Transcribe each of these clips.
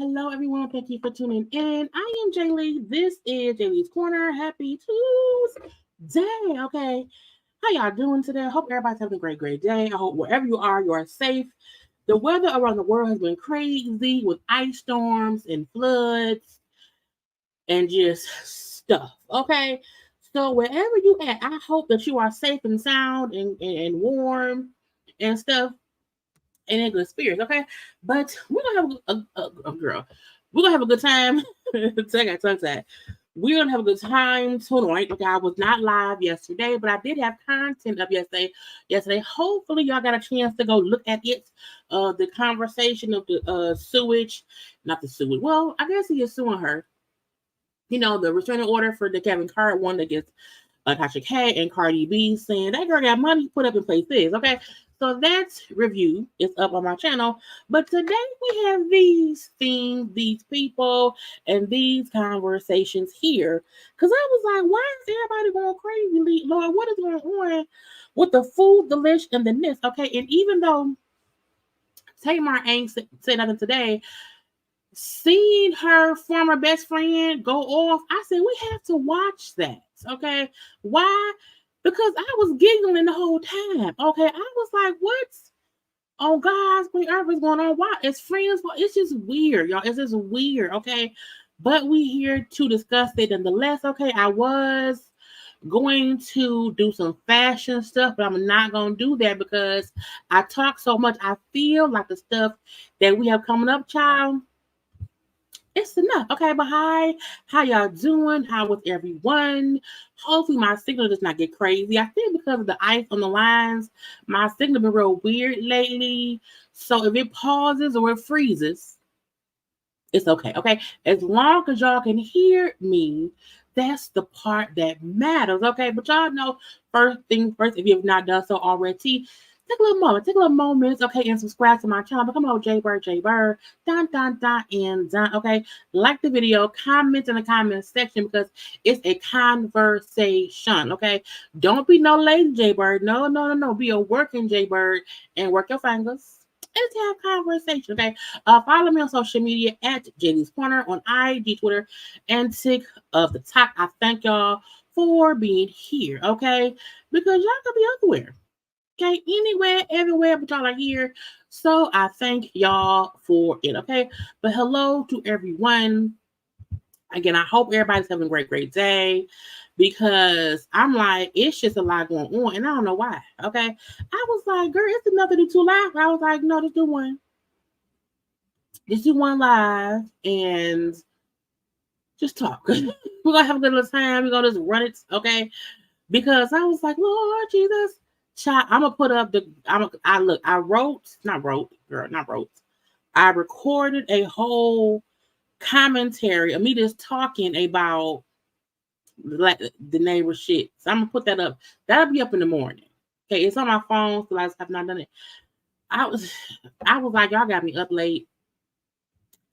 Hello, everyone. Thank you for tuning in. I am Jaylee. This is JayLeesCorner. Happy Tuesday. Okay. How y'all doing today? I hope everybody's having a great day. I hope wherever you are safe. The weather around the world has been crazy with ice storms and floods and just stuff. Okay. So wherever you at, I hope that you are safe and sound and warm and stuff and in good spirits, okay? But we're gonna have a girl. We're gonna have a good time. I got tongue tied. We're gonna have a good time tonight. Okay, I was not live yesterday, but I did have content up yesterday. Hopefully, y'all got a chance to go look at it. The conversation of the sewage, not the sewage. Well, I guess he is suing her. You know, the restraining order for the Kevin Hart one that gets Tasha K and Cardi B saying that girl got money put up in places. Okay, so that review is up on my channel. But today we have these things, these people, and these conversations here. Because I was like, why is everybody going crazy? Lord, what is going on with the food, the lish, and the nest? Okay, and even though Tamar ain't said nothing today, seeing her former best friend go off, I said, we have to watch that. Okay. Why? Because I was giggling the whole time. Okay. I was like, what's on God's green earth is going on? Why? It's friends. It's just weird, y'all. It's just weird. Okay. But we here to discuss it nonetheless. Okay. I was going to do some fashion stuff, but I'm not going to do that because I talk so much. I feel like the stuff that we have coming up, child, it's enough. Okay, but hi, how y'all doing? How was everyone? Hopefully my signal does not get crazy. I think because of the ice on the lines, my signal been real weird lately. So if it pauses or it freezes, it's okay. Okay, as long as y'all can hear me, that's the part that matters. Okay, but y'all know first thing first, if you have not done so already, take a little moment, okay, and subscribe to my channel. Become a JayBird, dun, okay? Like the video, comment in the comment section because it's a conversation, okay? Don't be no lazy JayBird. No. Be a working JayBird and work your fingers. Let's have conversation, okay? Follow me on social media at JayLeesCorner on IG, Twitter, and TikTok. I thank y'all for being here, okay? Because y'all could be everywhere. Okay, anywhere, everywhere, but y'all are here. So I thank y'all for it, okay? But hello to everyone. Again, I hope everybody's having a great day, because I'm like, it's just a lot going on and I don't know why. Okay. I was like, girl, it's another do two live. I was like, no, just do one. Just do one live and just talk. We're gonna have a good little time. We're gonna just run it, okay? Because I was like, Lord Jesus, child, I'm gonna put up the. Not wrote. I recorded a whole commentary of me just talking about like the neighbor shit. So I'm gonna put that up. That'll be up in the morning. Okay, it's on my phone, so I have not done it. I was like, y'all got me up late,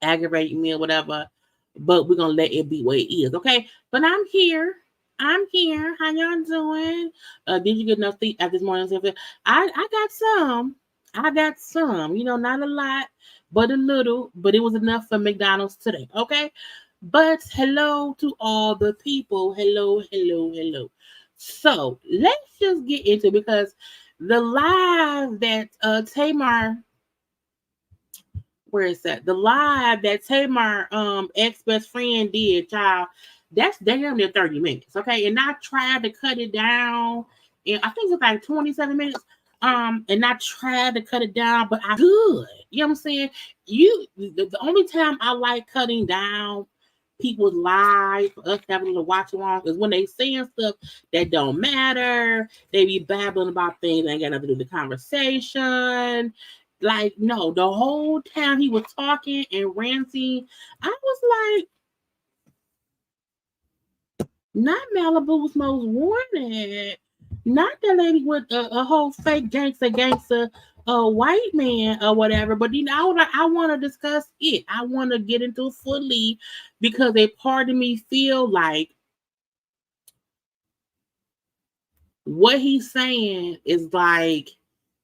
aggravating me or whatever, but we're gonna let it be what it is, okay? But I'm here. I'm here. How y'all doing? Did you get enough sleep at this morning? I got some. I got some. Not a lot, but a little. But it was enough for McDonald's today, okay? But hello to all the people. Hello, hello, hello. So let's just get into it, because the live that Tamar, where is that? The live that Tamar ex-best friend did, child, that's damn near 30 minutes. Okay. And I tried to cut it down. And I think it's like 27 minutes. And I tried to cut it down, but I could. You know what I'm saying? The only time I like cutting down people's lives for us having to watch along is when they saying stuff that don't matter. They be babbling about things that ain't got nothing to do with the conversation. Like, no, the whole time he was talking and ranting, I was like, not Malibu's most wanted, not that lady with a whole fake gangster, white man or whatever. But I was like, I want to discuss it. I want to get into it fully, because a part of me feel like what he's saying is like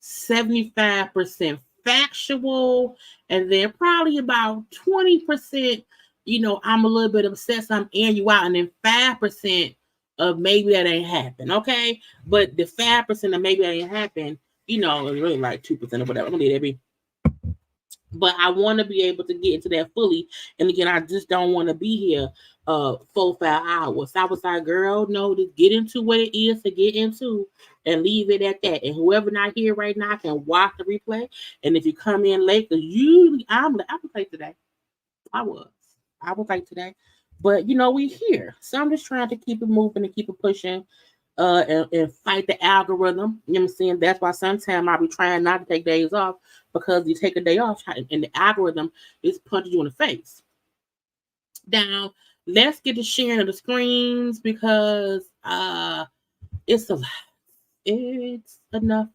75% factual, and then probably about 20%, I'm a little bit obsessed, I'm airing you out, and then 5% of maybe that ain't happen, okay? But the 5% of maybe that ain't happen, is really like 2% or whatever. I'm gonna leave that be. But I want to be able to get into that fully. And again, I just don't want to be here 4-5 hours. I was like, girl, no, just get into what it is to get into and leave it at that. And whoever not here right now can watch the replay. And if you come in late, because usually I was late today. I was late today. But we here. So I'm just trying to keep it moving and keep it pushing. And fight the algorithm. You know what I'm saying? That's why sometimes I'll be trying not to take days off, because you take a day off and the algorithm is punching you in the face. Now, let's get to sharing of the screens, because it's a lot. It's enough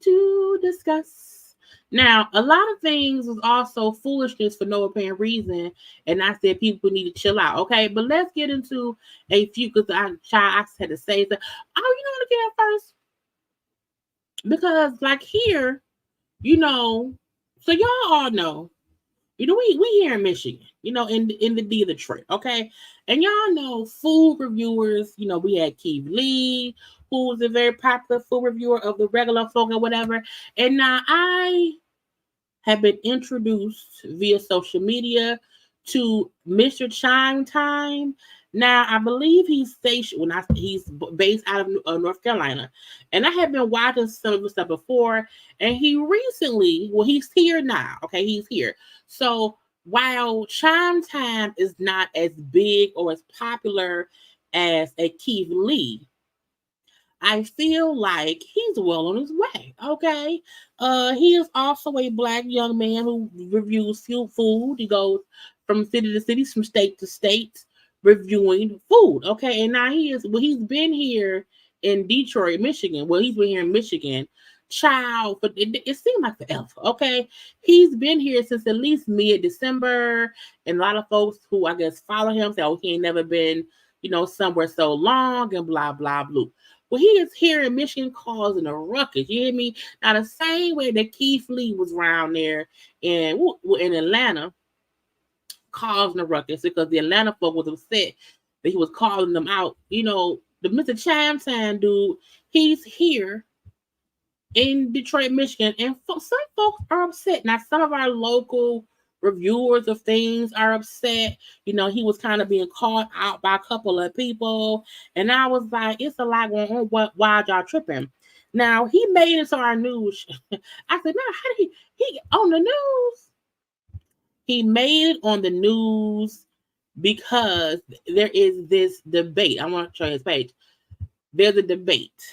to discuss. Now, a lot of things was also foolishness for no apparent reason, and I said people need to chill out, okay? But let's get into a few, because I had to say that. Oh, you know what to get at first? Because like here, so y'all all know, we here in Michigan, in the D of the trip, okay? And y'all know food reviewers, we had Keith Lee, who was a very popular food reviewer of the regular folk or whatever. And now I have been introduced via social media to Mr. Chime Time. Now, I believe he's stationed he's based out of North Carolina. And I have been watching some of his stuff before. And he's here now. Okay, he's here. So while Chime Time is not as big or as popular as a Keith Lee, I feel like he's well on his way. Okay. He is also a Black young man who reviews food. He goes from city to city, from state to state, reviewing food. Okay. And now he's been here in Detroit, Michigan. Well, he's been here in Michigan. Child, but it seemed like forever. Okay. He's been here since at least mid-December. And a lot of folks who I guess follow him say, oh, he ain't never been, somewhere so long and blah, blah, blah. Well, he is here in Michigan causing a ruckus. You hear me? Now, the same way that Keith Lee was around there in Atlanta causing a ruckus, because the Atlanta folk was upset that he was calling them out. The Mr. Chime Time dude, he's here in Detroit, Michigan, and some folks are upset. Now, some of our local reviewers of things are upset. You know, he was kind of being called out by a couple of people. And I was like, it's a lot going on. Why y'all tripping? Now, he made it to our news. I said, no, how did he on the news? He made it on the news because there is this debate. I want to show you his page. There's a debate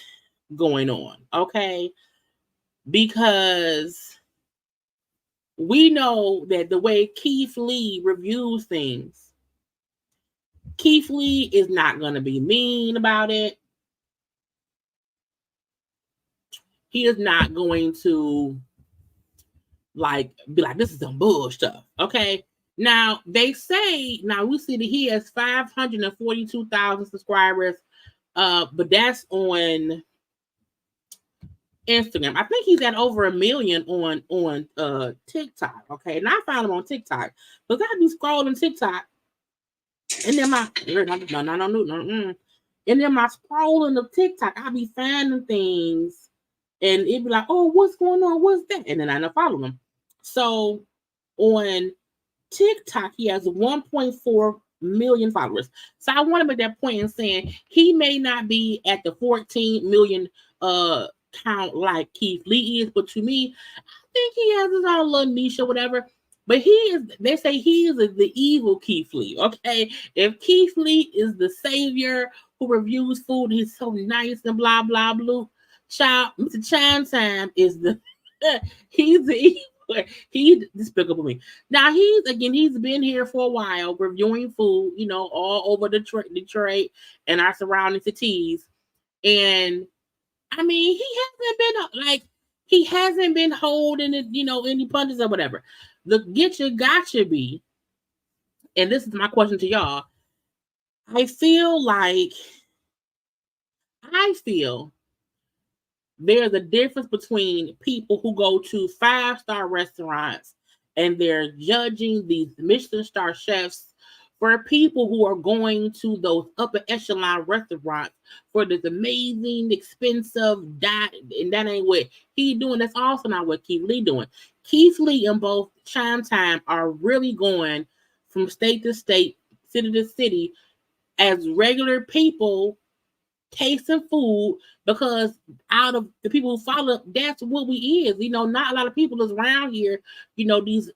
going on, okay? Because we know that the way Keith Lee reviews things, Keith Lee is not going to be mean about it. He is not going to be like, this is some bull stuff, okay? Now, they say, now we see that he has 542,000 subscribers, but that's on Instagram. I think he's at over 1 million on TikTok, okay? And I found him on TikTok, because I be scrolling TikTok, and then and then my scrolling of TikTok, I be finding things, and it'd be like, oh, what's going on? What's that? And then I follow them. So on TikTok, he has 1.4 million followers. So I want to make that point in saying he may not be at the 14 million count like Keith Lee is, but to me, I think he has his own little niche or whatever. But they say he is the evil Keith Lee, okay? If Keith Lee is the savior who reviews food, he's so nice and blah, blah, blah. Child, Mr. Chan Time is he's the evil. He's despicable me. Now he's been here for a while reviewing food, you know, all over Detroit and our surrounding cities. And I mean, he hasn't been holding it, you know, any punches or whatever. The getcha gotcha be, and this is my question to y'all. I feel there's a difference between people who go to 5-star restaurants and they're judging these Michelin star chefs for people who are going to those upper echelon restaurants for this amazing, expensive diet, and that ain't what he doing. That's also not what Keith Lee doing. Keith Lee and both Chime Time are really going from state to state, city to city, as regular people tasting food, because out of the people who follow, that's what we is. You know, not a lot of people is around here, you know, these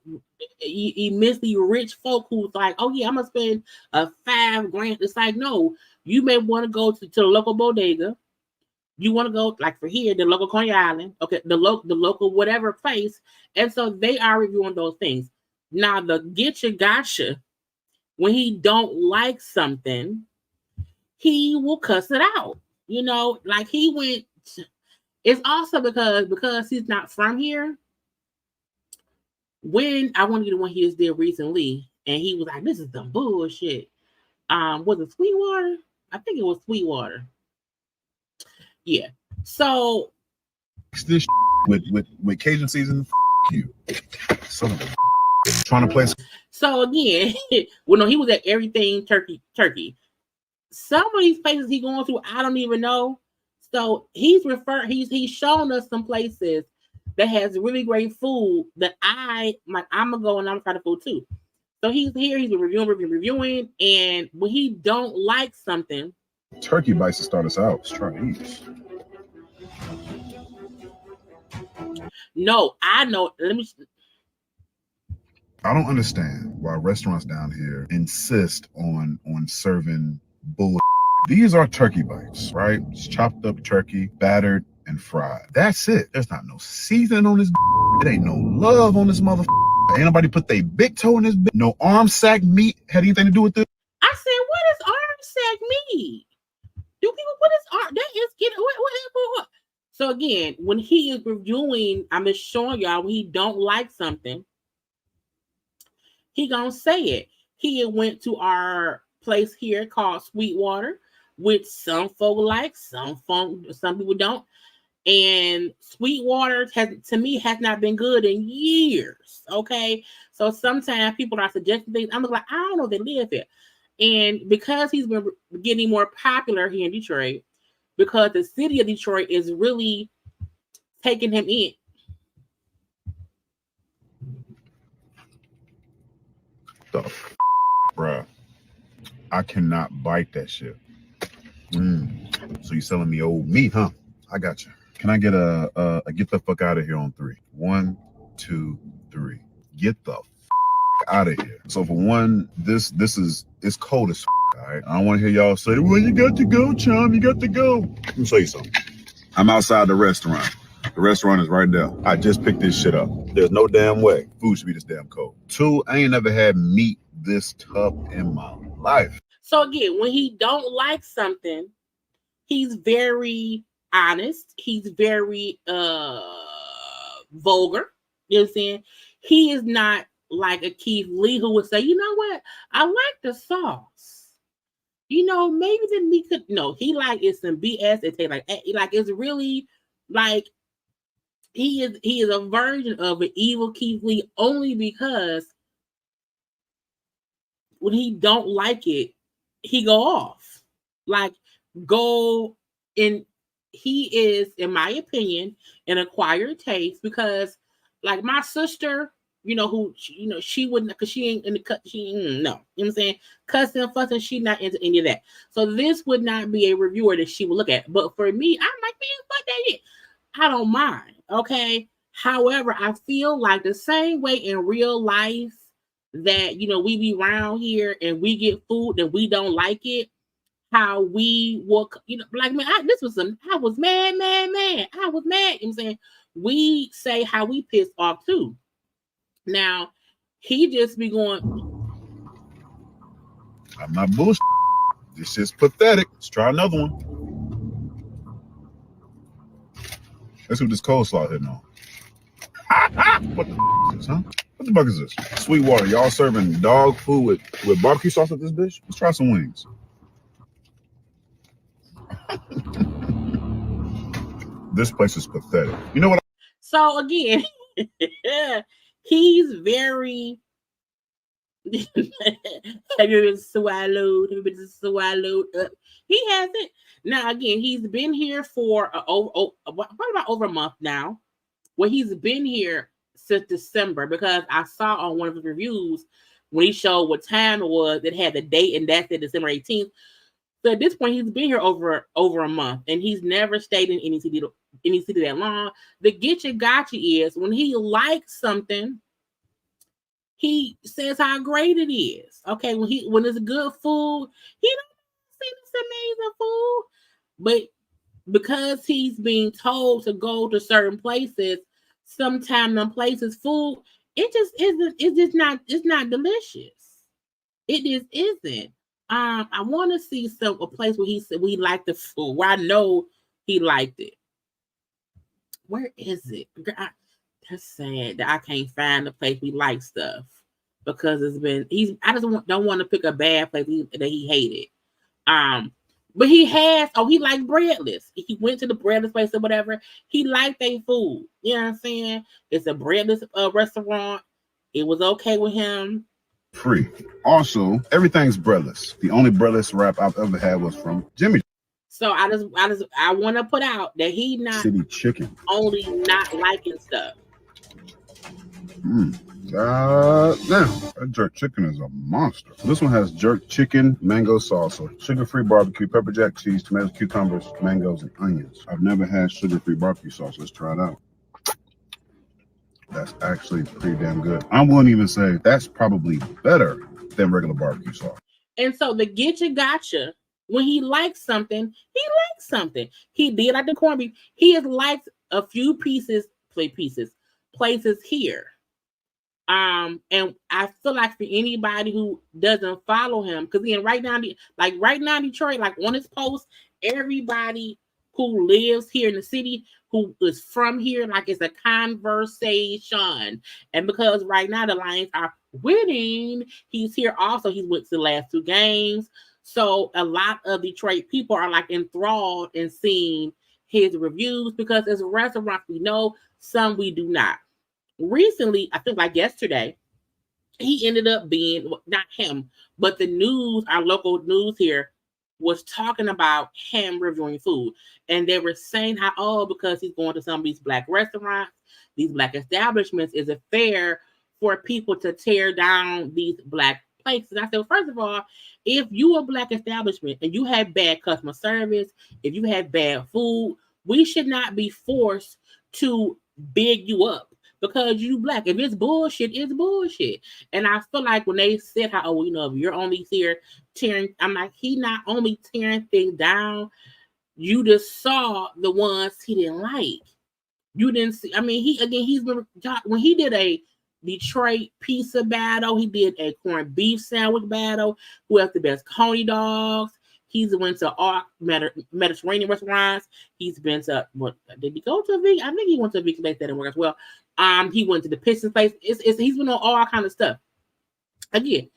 immensely rich folk who's like, oh yeah, I'm gonna spend $5,000. It's like, no, you may want to go to the local bodega. You want to go, like for here, the local Coney Island, okay, the local whatever place. And so they are reviewing those things. Now the getcha gotcha, when he don't like something, he will cuss it out. You know, like he went. It's also because he's not from here. When I want to get the one he just did recently, and he was like, "This is some bullshit." Was it Sweetwater? I think it was Sweetwater. Yeah. So this with Cajun season, you. Some trying to play. So again, well, no, he was at everything turkey. Some of these places he going to, I don't even know. So he's shown us some places that has really great food that I'm gonna go and I'm trying to food too. So he's here, he's been reviewing, and when he don't like something, turkey bites to start us out. Let's try these. No, I know. I don't understand why restaurants down here insist on serving bull. These are turkey bites, right? It's chopped up turkey, battered and fried. That's it. There's not no seasoning on this. It ain't no love on this motherfucker. Ain't nobody put their big toe in this. No arm sack meat had anything to do with this. I said, what is arm sack meat? Do people put his arm? That is getting what? So again, when he is reviewing, I'm just showing y'all when he don't like something, he gonna say it. He went to our place here called Sweetwater, which some folk like, some people don't. And Sweetwater has not been good in years. Okay, so sometimes people are suggesting things. I'm like, I don't know if they live here. And because he's been getting more popular here in Detroit, because the city of Detroit is really taking him in. the bruh. I cannot bite that shit. So you selling me old meat, huh? I got you. Can I get a get the fuck out of here on 3? 1, 2, 3. Get the out of here. So for one, it's cold as all right. I don't want to hear y'all say, well, you got to go, chum. You got to go. Let me show you something. I'm outside the restaurant. The restaurant is right there. I just picked this shit up. There's no damn way food should be this damn cold. 2, I ain't never had meat this tough in my life. So again, when he don't like something, he's very honest. He's very vulgar. You know what I'm saying? He is not like a Keith Lee who would say, you know what? I like the sauce. You know, maybe the meat could. No, he like it's some BS. It tastes like it's really like he is a version of an evil Keith Lee only because when he don't like it, he go off. Like go in. He is, in my opinion, an acquired taste because, like my sister, you know who, she wouldn't because she ain't in the cut. She no, you know what I'm saying, cussing, fussing. She not into any of that. So this would not be a reviewer that she would look at. But for me, I'm like, man, fuck that shit. I don't mind. Okay. However, I feel like the same way in real life that we be around here and we get food and we don't like it. How we walk, like, man, I was mad. I was mad. You know what I'm saying? We say how we pissed off too. Now, he just be going, I'm not bullshit. This shit's pathetic. Let's try another one. Let's see what this coleslaw hitting on. What the is this, huh? What the fuck is this? Sweetwater, y'all serving dog food with barbecue sauce with this bitch? Let's try some wings. This place is pathetic. You know what? So again, he's very. Have you been swallowed? Have you been swallowed up? He hasn't. Now again, he's been here for probably about over a month now. Well, he's been here since December because I saw on one of his reviews when he showed what time it was. It had the date, and that's it, December 18th. So at this point, he's been here over a month, and he's never stayed in any city that long. The getcha gotcha is when he likes something, he says how great it is. Okay, when it's good food, he don't see this amazing food, but because he's being told to go to certain places, sometimes them places food, it just isn't. It's not delicious. It just isn't. I want to see a place where he said we liked the food, where I know he liked it. Where is it? That's sad that I can't find the place we like stuff because I just don't want to pick a bad place that he hated. But he liked breadless. He went to the breadless place or whatever. He liked their food. You know what I'm saying? It's a breadless restaurant. It was okay with him. Free. Also, everything's breadless. The only breadless wrap I've ever had was from Jimmy. So I want to put out that he not City chicken. Only not liking stuff. Now that jerk chicken is a monster. This one has jerk chicken, mango salsa, sugar-free barbecue, pepper jack cheese, tomatoes, cucumbers, mangoes, and onions. I've never had sugar-free barbecue sauce. Let's try it out. That's actually pretty damn good. I wouldn't even say that's probably better than regular barbecue sauce. And so the getcha gotcha, when he likes something, he likes something. He did like the corned beef. He has liked a few places here. And I feel like for anybody who doesn't follow him, because again, right now, Detroit, like on his post, everybody who lives here in the city, who is from here, like it's a conversation. And because right now the Lions are winning, he's here also. He went to the last 2 games. So a lot of Detroit people are like enthralled in seeing his reviews because as restaurants we know, some we do not. Recently, I think like yesterday, he ended up being, not him, but the news, our local news here, was talking about him reviewing food. And they were saying how, because he's going to some of these black restaurants, these black establishments, is it fair for people to tear down these black places. I said, well, first of all, if you a Black establishment and you have bad customer service, if you have bad food, we should not be forced to big you up because you Black. If it's bullshit, it's bullshit. And I feel like when they said how, oh, if you're only here tearing, I'm like, he not only tearing things down, you just saw the ones he didn't like. You didn't see. I mean, he's been when he did a Detroit pizza battle, he did a corned beef sandwich battle. Who has the best coney dogs? He's went to all Mediterranean restaurants. He's been to what? Did he go to a vegan? I think he went to a vegan place that didn't work as well. He went to the Pistons place. He's been on all kind of stuff. Again,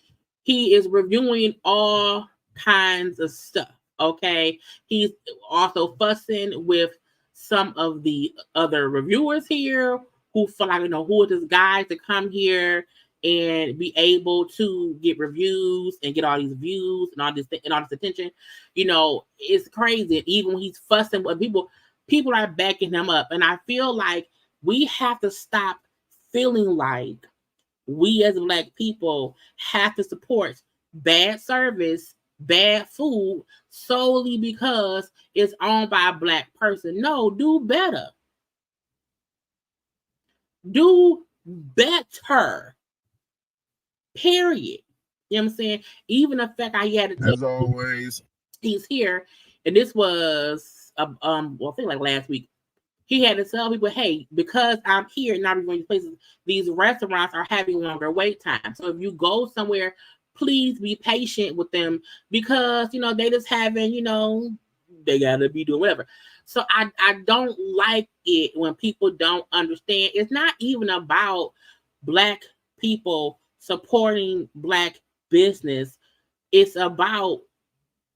he is reviewing all kinds of stuff. Okay, he's also fussing with some of the other reviewers here who feel like, who are this guy to come here and be able to get reviews and get all these views and all this attention. It's crazy. Even when he's fussing with people are backing him up. And I feel like we have to stop feeling like we as Black people have to support bad service, bad food solely because it's owned by a Black person. No, do better. Do better. Period. You know what I'm saying? Even the fact I had to as always, he's here, and this was I think like last week. He had to tell people, hey, because I'm here and I'm going to places, these restaurants are having longer wait time. So if you go somewhere, please be patient with them because they just having, they gotta be doing whatever. So I don't like it when people don't understand. It's not even about Black people supporting Black business. It's about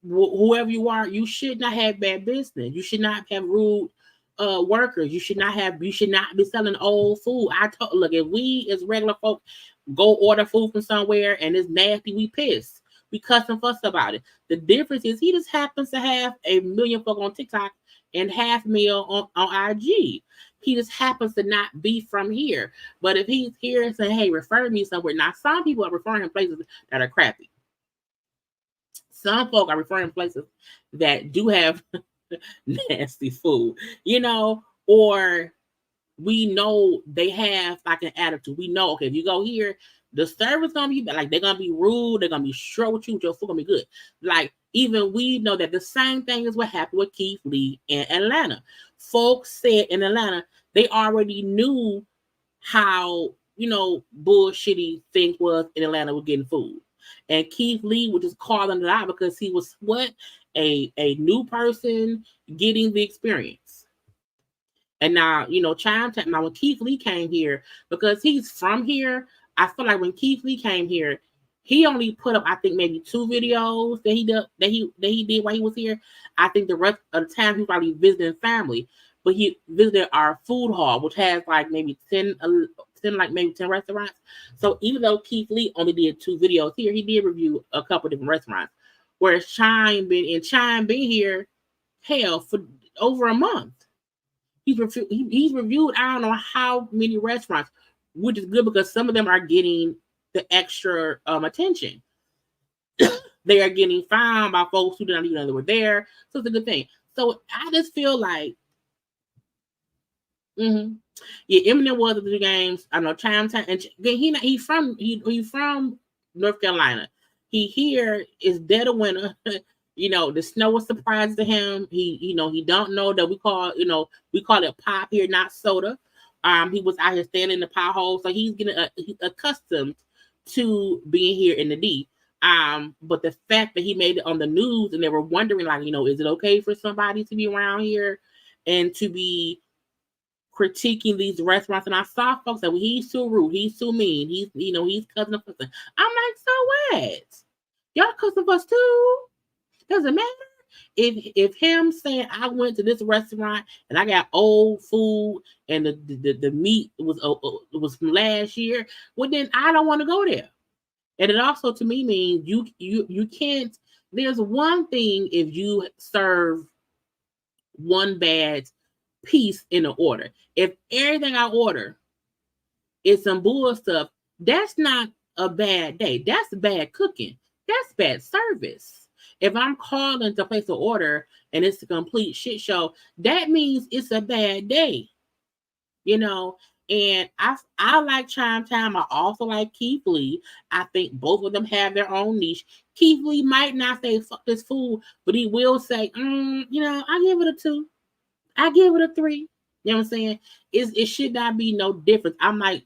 whoever you are. You should not have bad business. You should not have rude workers. You should not be selling old food. Look, if we as regular folk go order food from somewhere and it's nasty, we pissed. We cuss and fuss about it. The difference is he just happens to have 1 million folk on TikTok and 500,000 on IG. He just happens to not be from here. But if he's here and saying, hey, refer me somewhere. Now, some people are referring him places that are crappy. Some folk are referring places that do have nasty food, or we know they have like an attitude. We know, okay, if you go here, the service gonna be like they're gonna be rude, they're gonna be short with you, your food gonna be good. Like even we know that the same thing is what happened with Keith Lee in Atlanta. Folks said in Atlanta they already knew how bullshitty things was in Atlanta with getting food, and Keith Lee was just calling it out because he was a new person getting the experience. And now, now when Keith Lee came here, because he's from here, I feel like when Keith Lee came here, he only put up, I think, maybe 2 videos that he did while he was here. I think the rest of the time he was probably visiting family, but he visited our food hall, which has like maybe 10 restaurants. So even though Keith Lee only did 2 videos here, he did review a couple different restaurants. Whereas Chime been here, hell, for over a month. He's reviewed I don't know how many restaurants, which is good because some of them are getting the extra attention. They are getting found by folks who did not even know they were there. So it's a good thing. So I just feel like, yeah, Eminem was at the games. I know Chinatown, and he's from North Carolina. He here is dead of winter. The snow was surprise to him. He don't know that we call it pop here, not soda. He was out here standing in the pothole, so he's getting accustomed to being here in the D. But the fact that he made it on the news and they were wondering, like, is it okay for somebody to be around here and to be critiquing these restaurants? And I saw folks that he's too rude, he's too mean, he's cussing and fussing. I'm like, so what? Y'all cussing fuss too? Doesn't matter. If him saying I went to this restaurant and I got old food and the meat was from last year, well then I don't want to go there. And it also to me means you can't. There's one thing if you serve one bad piece in the order. If everything I order is some bull stuff, that's not a bad day. That's bad cooking. That's bad service. If I'm calling to place an order and it's a complete shit show, that means it's a bad day. You know, and I like Chime Time. I also like Keith Lee. I think both of them have their own niche. Keith Lee might not say fuck this food, but he will say, you know, I give it a 2. I give it a 3. You know what I'm saying? It should not be no difference. I'm like,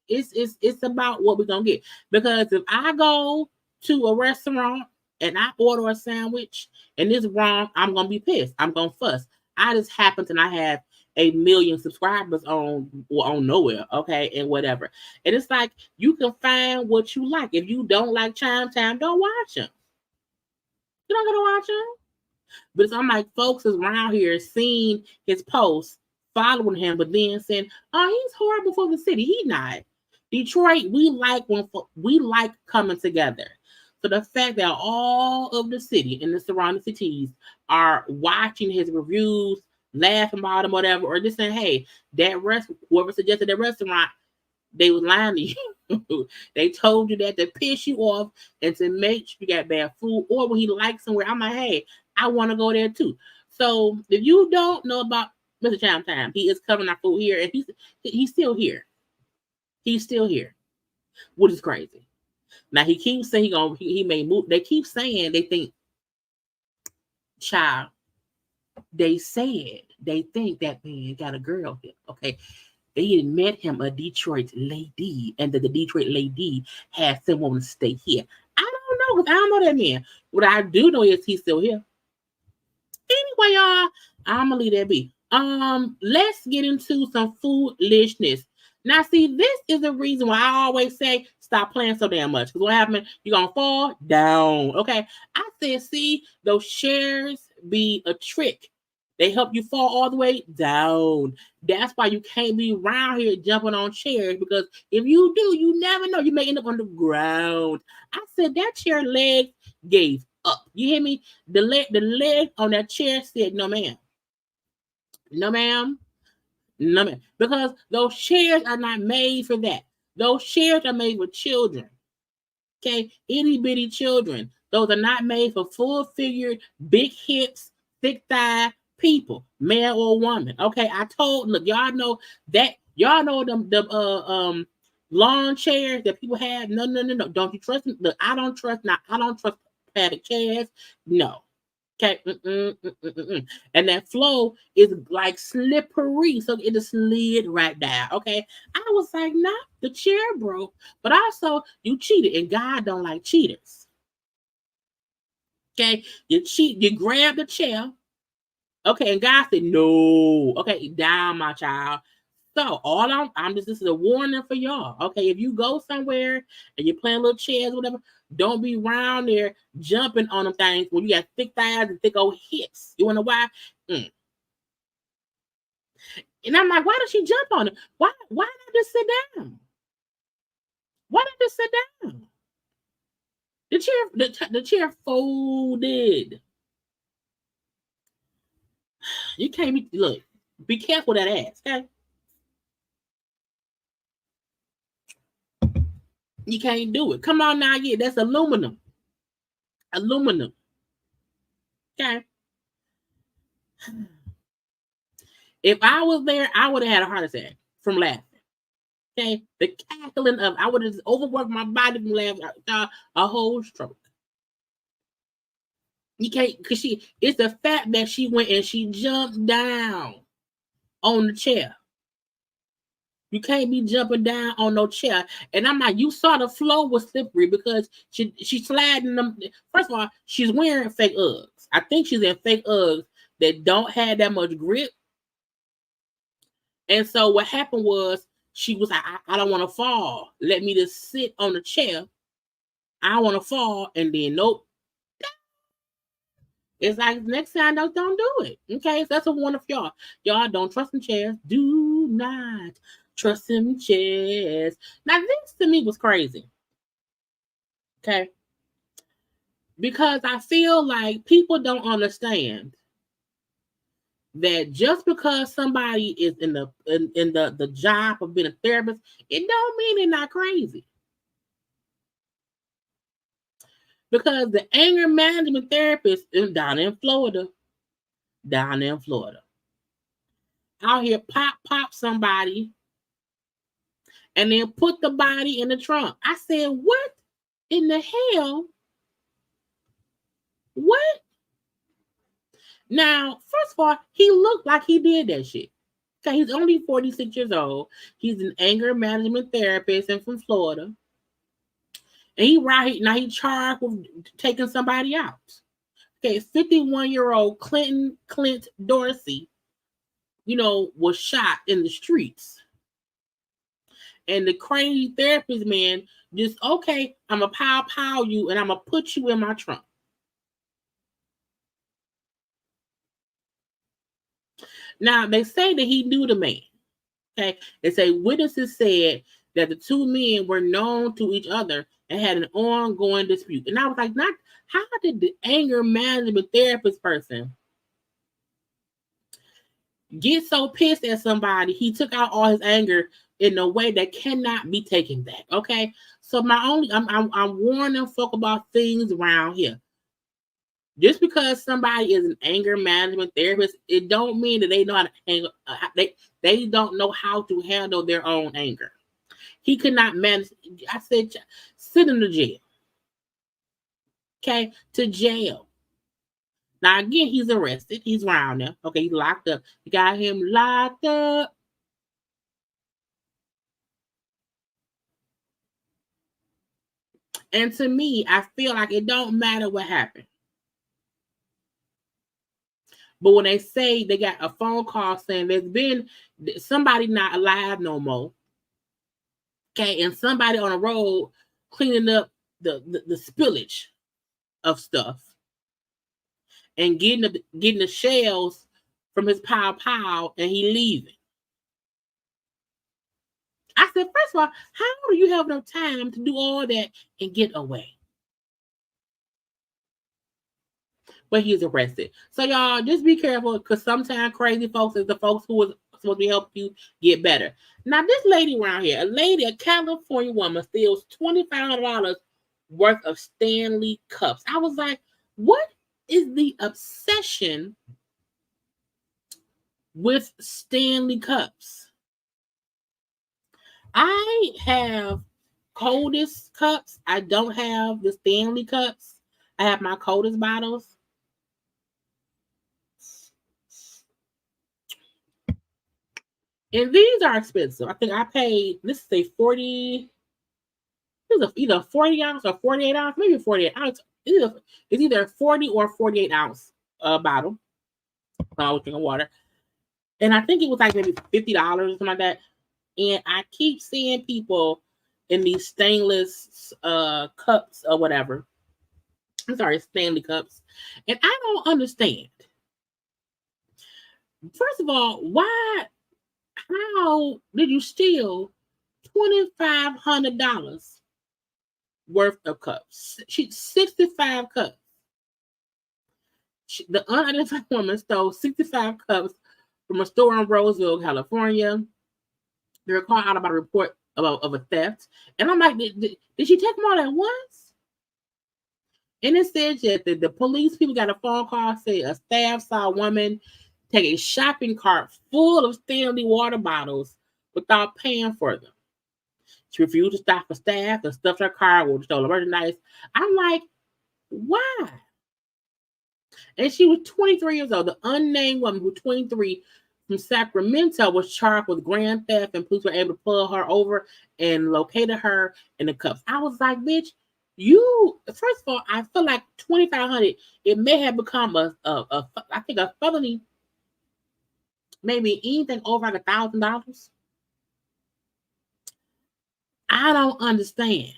it's about what we're gonna get. Because if I go to a restaurant and I order a sandwich and it's wrong, I'm gonna be pissed. I'm gonna fuss. I just happen to not have 1,000,000 subscribers on nowhere, okay, and whatever. And it's like you can find what you like. If you don't like Chime Time, don't watch them. You don't gotta watch them. But it's, I'm like, folks is around here seeing his posts, following him, but then saying, "Oh, he's horrible for the city." He not. Detroit, we like coming together. So the fact that all of the city and the surrounding cities are watching his reviews, laughing about him, whatever, or just saying, "Hey, whoever suggested that restaurant, they was lying to you. They told you that to piss you off and to make sure you got bad food." Or when he likes somewhere, I'm like, "Hey, I want to go there too." So if you don't know about Mr. Chime Time, he is covering our food here, and he's still here. He's still here, which is crazy. Now he keeps saying he may move. They keep saying they think, child. They think that man got a girl here. Okay, they had met him a Detroit lady, and the Detroit lady had someone to stay here. I don't know, because I don't know that man. What I do know is he's still here. Anyway, y'all, I'm gonna leave that be. Let's get into some foolishness. Now, see, this is the reason why I always say stop playing so damn much. Because what happened? You're gonna fall down. Okay. I said, see, those shares be a trick. They help you fall all the way down. That's why you can't be around here jumping on chairs, because if you do, you never know. You may end up on the ground. I said that chair leg gave up. You hear me? The leg on that chair said, "No, ma'am. No, ma'am. No, ma'am." Because those chairs are not made for that. Those chairs are made for children. Okay? Itty bitty children. Those are not made for full figured, big hips, thick thigh people, man or woman. Okay, look, y'all know them lawn chairs that people have. No. Don't you trust them? Look, I don't trust paddock chairs. No. Okay. And that flow is like slippery, so it just slid right down. Okay. I was like, nah, the chair broke, but also you cheated, and God don't like cheaters. Okay, you grab the chair. Okay, and God said, "No." Okay, down, my child. So this is a warning for y'all. Okay, if you go somewhere and you're playing little chairs, whatever, don't be around there jumping on them things when you got thick thighs and thick old hips. You wanna why? And I'm like, why did she jump on it? Why not just sit down? Why not just sit down? The chair folded. You can't be careful that ass, okay? You can't do it. Come on now, yeah, that's aluminum. Aluminum. Okay. If I was there, I would have had a heart attack from laughing. Okay. The cackling of I would have just overworked my body from laughing. A whole stroke. You can't, because it's the fact that she went and she jumped down on the chair. You can't be jumping down on no chair. And I'm like, you saw the floor was slippery because she's sliding them. First of all, she's wearing fake Uggs. I think she's in fake Uggs that don't have that much grip. And so what happened was she was like, I don't want to fall. Let me just sit on the chair. I want to fall. And then nope. It's like next time, don't do it. Okay, so that's a warning for y'all. Y'all don't trust in chairs. Do not trust in chairs. Now, this to me was crazy. Okay, because I feel like people don't understand that just because somebody is in the job of being a therapist, it don't mean they're not crazy. because the anger management therapist is down in Florida, out here pop somebody, and then put the body in the trunk. I said, what in the hell? What? Now, first of all, he looked like he did that shit. Okay, he's only 46 years old. He's an anger management therapist and from Florida. And he charged with taking somebody out. Okay, 51-year-old Clint Dorsey, was shot in the streets. And the crazy therapist man just, okay, I'm going to pow you and I'm going to put you in my trunk. Now, they say that he knew the man. Okay, they say witnesses said that the two men were known to each other and had an ongoing dispute. And I was like, how did the anger management therapist person get so pissed at somebody he took out all his anger in a way that cannot be taken back? Okay, so I'm warning folk about things around here. Just because somebody is an anger management therapist, it don't mean that they know how to handle. They don't know how to handle their own anger. He could not manage. I said, send him to jail. Okay, to jail. Now again, he's arrested. He's around there. Okay, he's locked up. You got him locked up. And to me, I feel like it don't matter what happened. But when they say they got a phone call saying there's been somebody not alive no more, okay, and somebody on the road cleaning up the spillage of stuff and getting the shells from his pile, and he leaving. I said, first of all, how do you have no time to do all that and get away? But he's arrested. So y'all, just be careful, because sometimes crazy folks is the folks who is supposed to help you get better. Now, this lady around here, a California woman, steals $2,500 worth of Stanley cups. I was like, what is the obsession with Stanley cups? I have coldest cups. I don't have the Stanley cups. I have my coldest bottles. And these are expensive. I think I paid, this is a 40, this is either 40 ounce or 48 ounce, maybe 48 ounce. It's either a 40 or 48 ounce bottle. I was drinking water. And I think it was like maybe $50 or something like that. And I keep seeing people in these stainless cups or whatever. I'm sorry, Stanley cups. And I don't understand. First of all, how did you steal $2,500 worth of cups? 65 cups. The unidentified woman stole 65 cups from a store in Roseville, California. They were called out about a report of a theft. And I'm like, did she take them all at once? And it said that the police people got a phone call saying a staff saw a woman take a shopping cart full of Stanley water bottles without paying for them. She refused to stop for staff and stuffed her car with stolen merchandise. I'm like, why? And she was 23 years old. The unnamed woman, who was 23, from Sacramento, was charged with grand theft, and police were able to pull her over and located her in the cuffs. I was like, bitch, first of all, I feel like $2,500, it may have become I think a felony, maybe anything over like $1,000. I don't understand.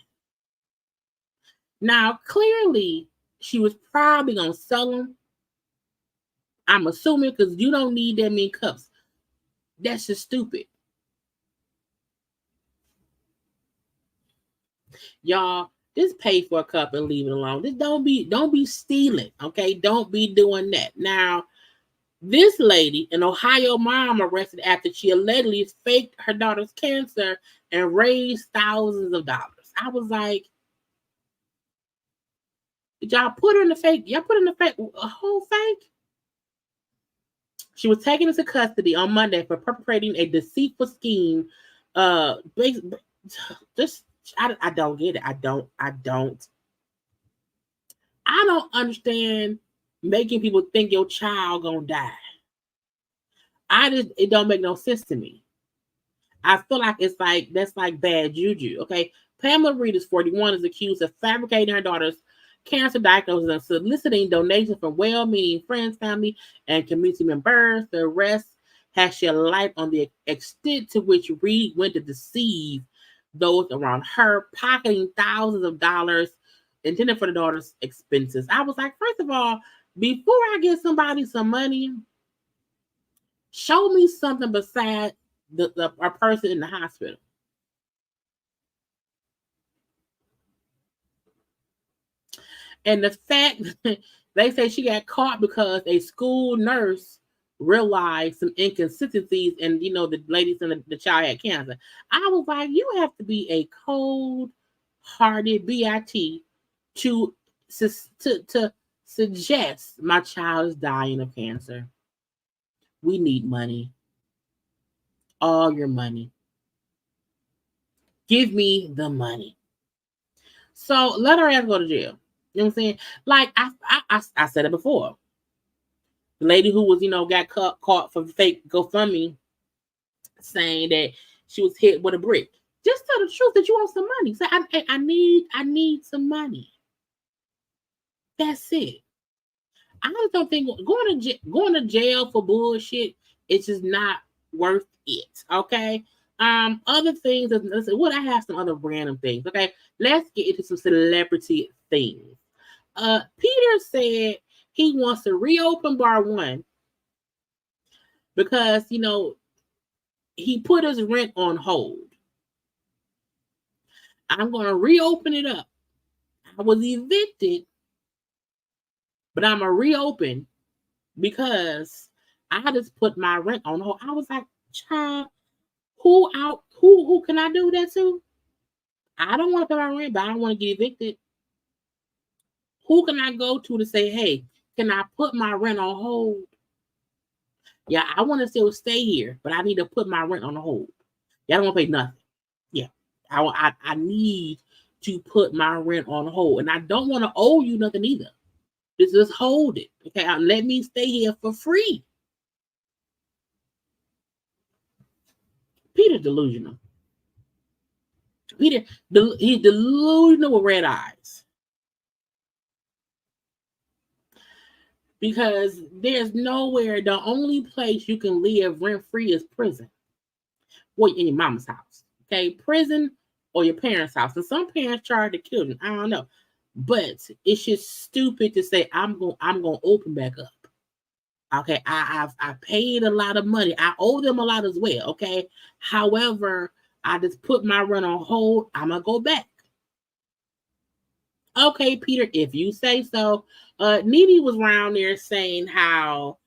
Now, clearly, she was probably going to sell them. I'm assuming, because you don't need that many cups. That's just stupid. Y'all, just pay for a cup and leave it alone. Just don't be stealing, okay? Don't be doing that. Now, this lady, an Ohio mom, arrested after she allegedly faked her daughter's cancer and raised thousands of dollars. I was like, Did y'all put her in the fake? Y'all put her in the fake, a whole fake? She was taken into custody on Monday for perpetrating a deceitful scheme. Just I don't get it. I don't understand making people think your child gonna die. It don't make no sense to me. I feel like that's like bad juju. Okay. Pamela Reed is 41, is accused of fabricating her daughter's cancer diagnosis and soliciting donations from well-meaning friends, family, and community members. The arrest has shed light on the extent to which Reed went to deceive those around her, pocketing thousands of dollars intended for the daughter's expenses. I was like, first of all, before I give somebody some money, show me something besides a person in the hospital. And the fact they say she got caught because a school nurse realized some inconsistencies, and the lady said the child had cancer. I was like, you have to be a cold-hearted BIT to suggest my child is dying of cancer. We need money. All your money. Give me the money. So let her ass go to jail. You know what I'm saying? Like I said it before. The lady who was, got caught for fake GoFundMe, saying that she was hit with a brick. Just tell the truth that you want some money. Say, I need some money. That's it. I just don't think going to jail for bullshit is just not worth it. Okay. Other things. I have some other random things. Okay, let's get into some celebrity things. Peter said he wants to reopen Bar One because he put his rent on hold. I'm gonna reopen it up. I was evicted, but I'm gonna reopen because I just put my rent on hold. I was like, child, who can I do that to? I don't want to pay my rent, but I don't want to get evicted. Who can I go to say, hey, can I put my rent on hold? Yeah, I want to still stay here, but I need to put my rent on hold. Yeah, I don't want to pay nothing. Yeah, I need to put my rent on hold, and I don't want to owe you nothing either. Just hold it, okay? Let me stay here for free. Peter's delusional. He's delusional with red eyes. Because there's nowhere, the only place you can live rent-free is prison. Well, in your mama's house. Okay? Prison or your parents' house. And some parents charge the children. I don't know. But it's just stupid to say I'm gonna open back up. Okay, I paid a lot of money. I owe them a lot as well. Okay. However, I just put my rent on hold. I'm gonna go back. Okay, Peter, if you say so. Nene was around there saying how,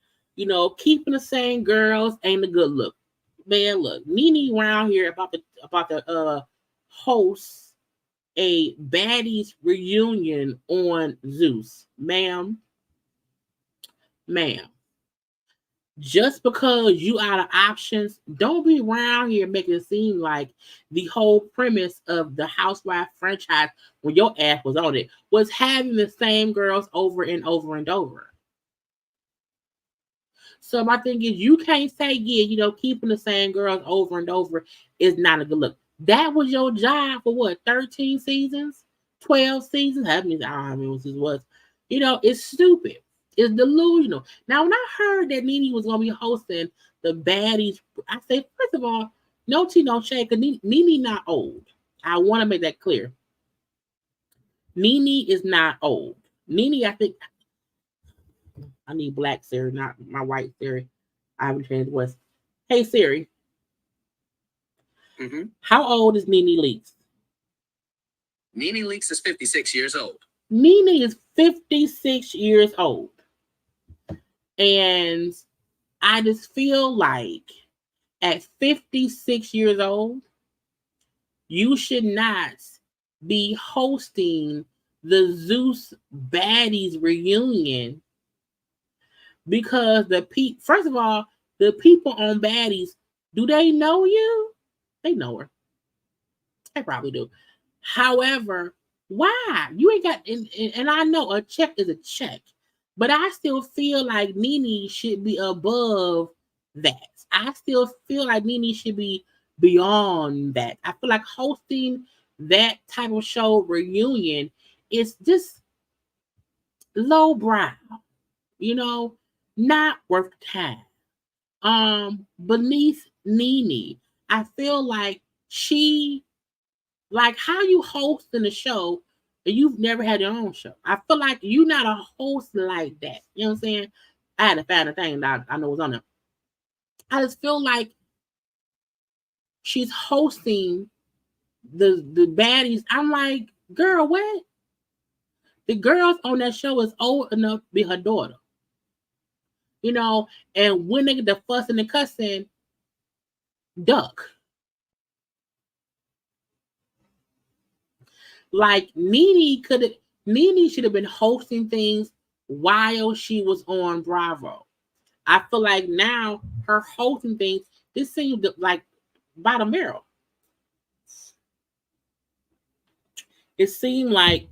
keeping the same girls ain't a good look. Man, look, Nene around here about to host a baddies reunion on Zeus. Ma'am. Just because you out of options, don't be around here making it seem like the whole premise of the Housewife franchise, when your ass was on it, was having the same girls over and over and over. So my thing is, you can't say, keeping the same girls over and over is not a good look. That was your job for what, 13 seasons? 12 seasons? I don't know what this was. It's stupid. It's delusional. Now, when I heard that Nene was going to be hosting the baddies, I say, first of all, no tea, no shade, because Nene not old. I want to make that clear. Nene is not old. Nene, I think, I need black Siri, not my white Siri. I haven't changed West. Hey, Siri. Mm-hmm. How old is Nene Leakes? Nene Leakes is 56 years old. Nene is 56 years old. And I just feel like at 56 years old, you should not be hosting the Zeus Baddies reunion because first of all, the people on Baddies, do they know you? They know her. They probably do. However, why? You ain't got, and I know a check is a check, but I still feel like Nene should be above that. I still feel like Nene should be beyond that. I feel like hosting that type of show reunion is just lowbrow, not worth time. Beneath Nene, I feel like how you hosting a show and you've never had your own show. I feel like you're not a host like that. You know what I'm saying? I had to find a thing that I know was on there. I just feel like she's hosting the Baddies. I'm like, girl, what? The girls on that show is old enough to be her daughter. And when they get the fussing and cussing, duck. Like Nene should have been hosting things while she was on Bravo. I feel like now her hosting things, this seems like bottom barrel. It seemed like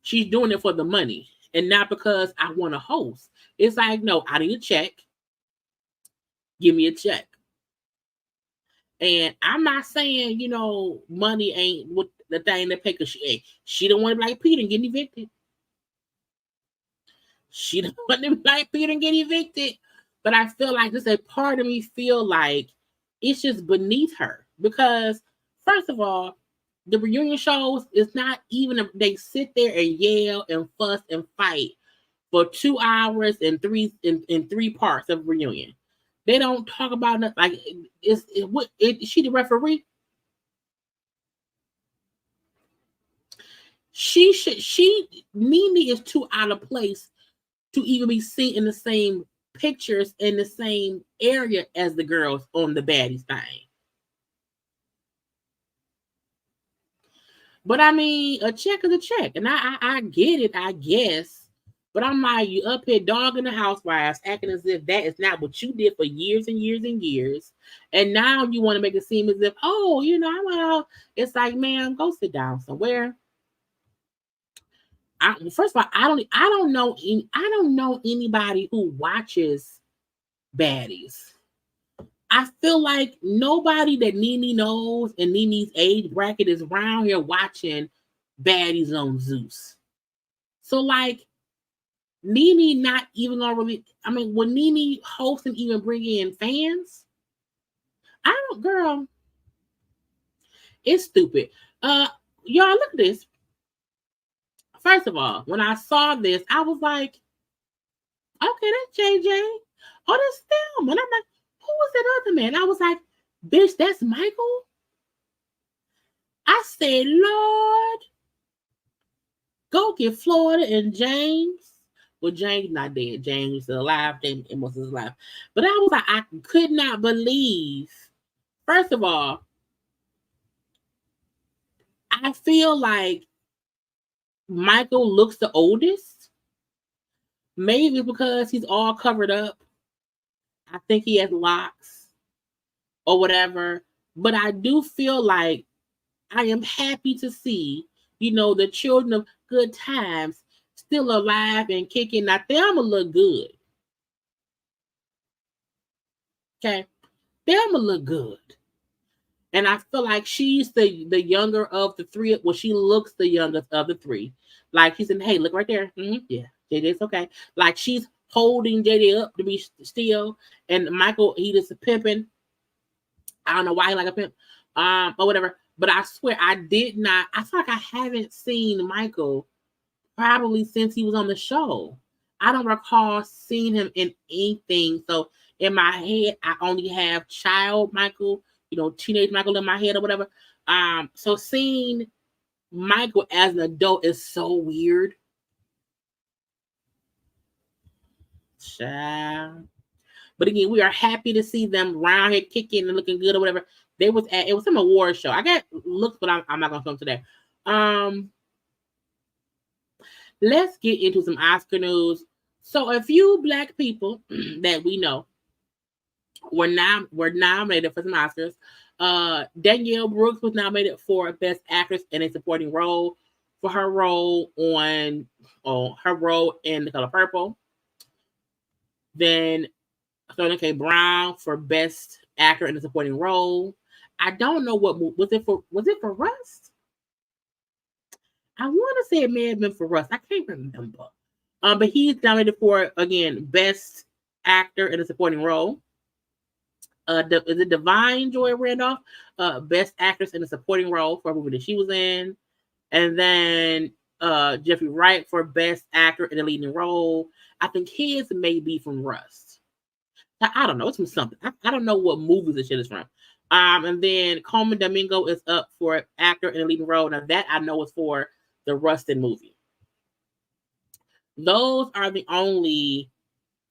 she's doing it for the money and not because I want to host. It's like, no, I need a check. Give me a check. And I'm not saying, money ain't what the thing that pay, because she don't want to be like Peter and get evicted. She don't want to be like Peter and get evicted. But I feel like this, a part of me feel like it's just beneath her. Because, first of all, the reunion shows is not even, they sit there and yell and fuss and fight for 2 hours and three parts of reunion. They don't talk about nothing. Like, is she the referee? Nene is too out of place to even be seen in the same pictures in the same area as the girls on the Baddies thing. But I mean, a check is a check, and I get it, I guess. But I'm like, you up here dogging the housewives, acting as if that is not what you did for years and years and years. And now you want to make it seem as if, it's like, man, go sit down somewhere. First of all, I don't know anybody who watches Baddies. I feel like nobody that Nene knows in Nene's age bracket is around here watching Baddies on Zeus. So like, Nene not even gonna really, will Nene host and even bring in fans? Girl, it's stupid. Y'all, look at this. First of all, when I saw this, I was like, okay, that's JJ. Oh, that's Thelma. And I'm like, who was that other man? I was like, bitch, that's Michael? I said, Lord, go get Florida and James. Well, James not dead. James is alive. James Amos is alive. But I was like, I could not believe. First of all, I feel like Michael looks the oldest. Maybe because he's all covered up. I think he has locks or whatever. But I do feel like I am happy to see, the children of good times still alive and kicking. Now, Thelma look good. Okay? Thelma look good. And I feel like she's the younger of the three. Well, she looks the youngest of the three. Like he said, hey, look right there. Mm-hmm. Yeah, JJ's okay. Like she's holding JJ up to be still. And Michael, he just pimping. I don't know why he like a pimp. Or whatever. But I swear I feel like I haven't seen Michael probably since he was on the show. I don't recall seeing him in anything. So in my head, I only have child Michael, teenage Michael in my head or whatever. So seeing Michael as an adult is so weird. Child. But again, we are happy to see them around here kicking and looking good or whatever. It was some award show. I got looks, but I'm not gonna film today. let's get into some Oscar news. So a few Black people that we know were nominated for some Oscars. Danielle Brooks was nominated for Best Actress in a Supporting Role for her role in The Color Purple. Then Sterling K. Brown for Best Actor in a Supporting Role. I don't know what movie was it for. Was it for Rust? I want to say it may have been for Rust. I can't remember. But he's nominated for, again, Best Actor in a Supporting Role. Is it Divine Joy Randolph? Best Actress in a Supporting Role for a movie that she was in. And then Jeffrey Wright for Best Actor in a Leading Role. I think his may be from Rust. I don't know. It's from something. I don't know what movie this shit is from. And then Coleman Domingo is up for Actor in a Leading Role. Now that I know is for the Rustin movie. Those are the only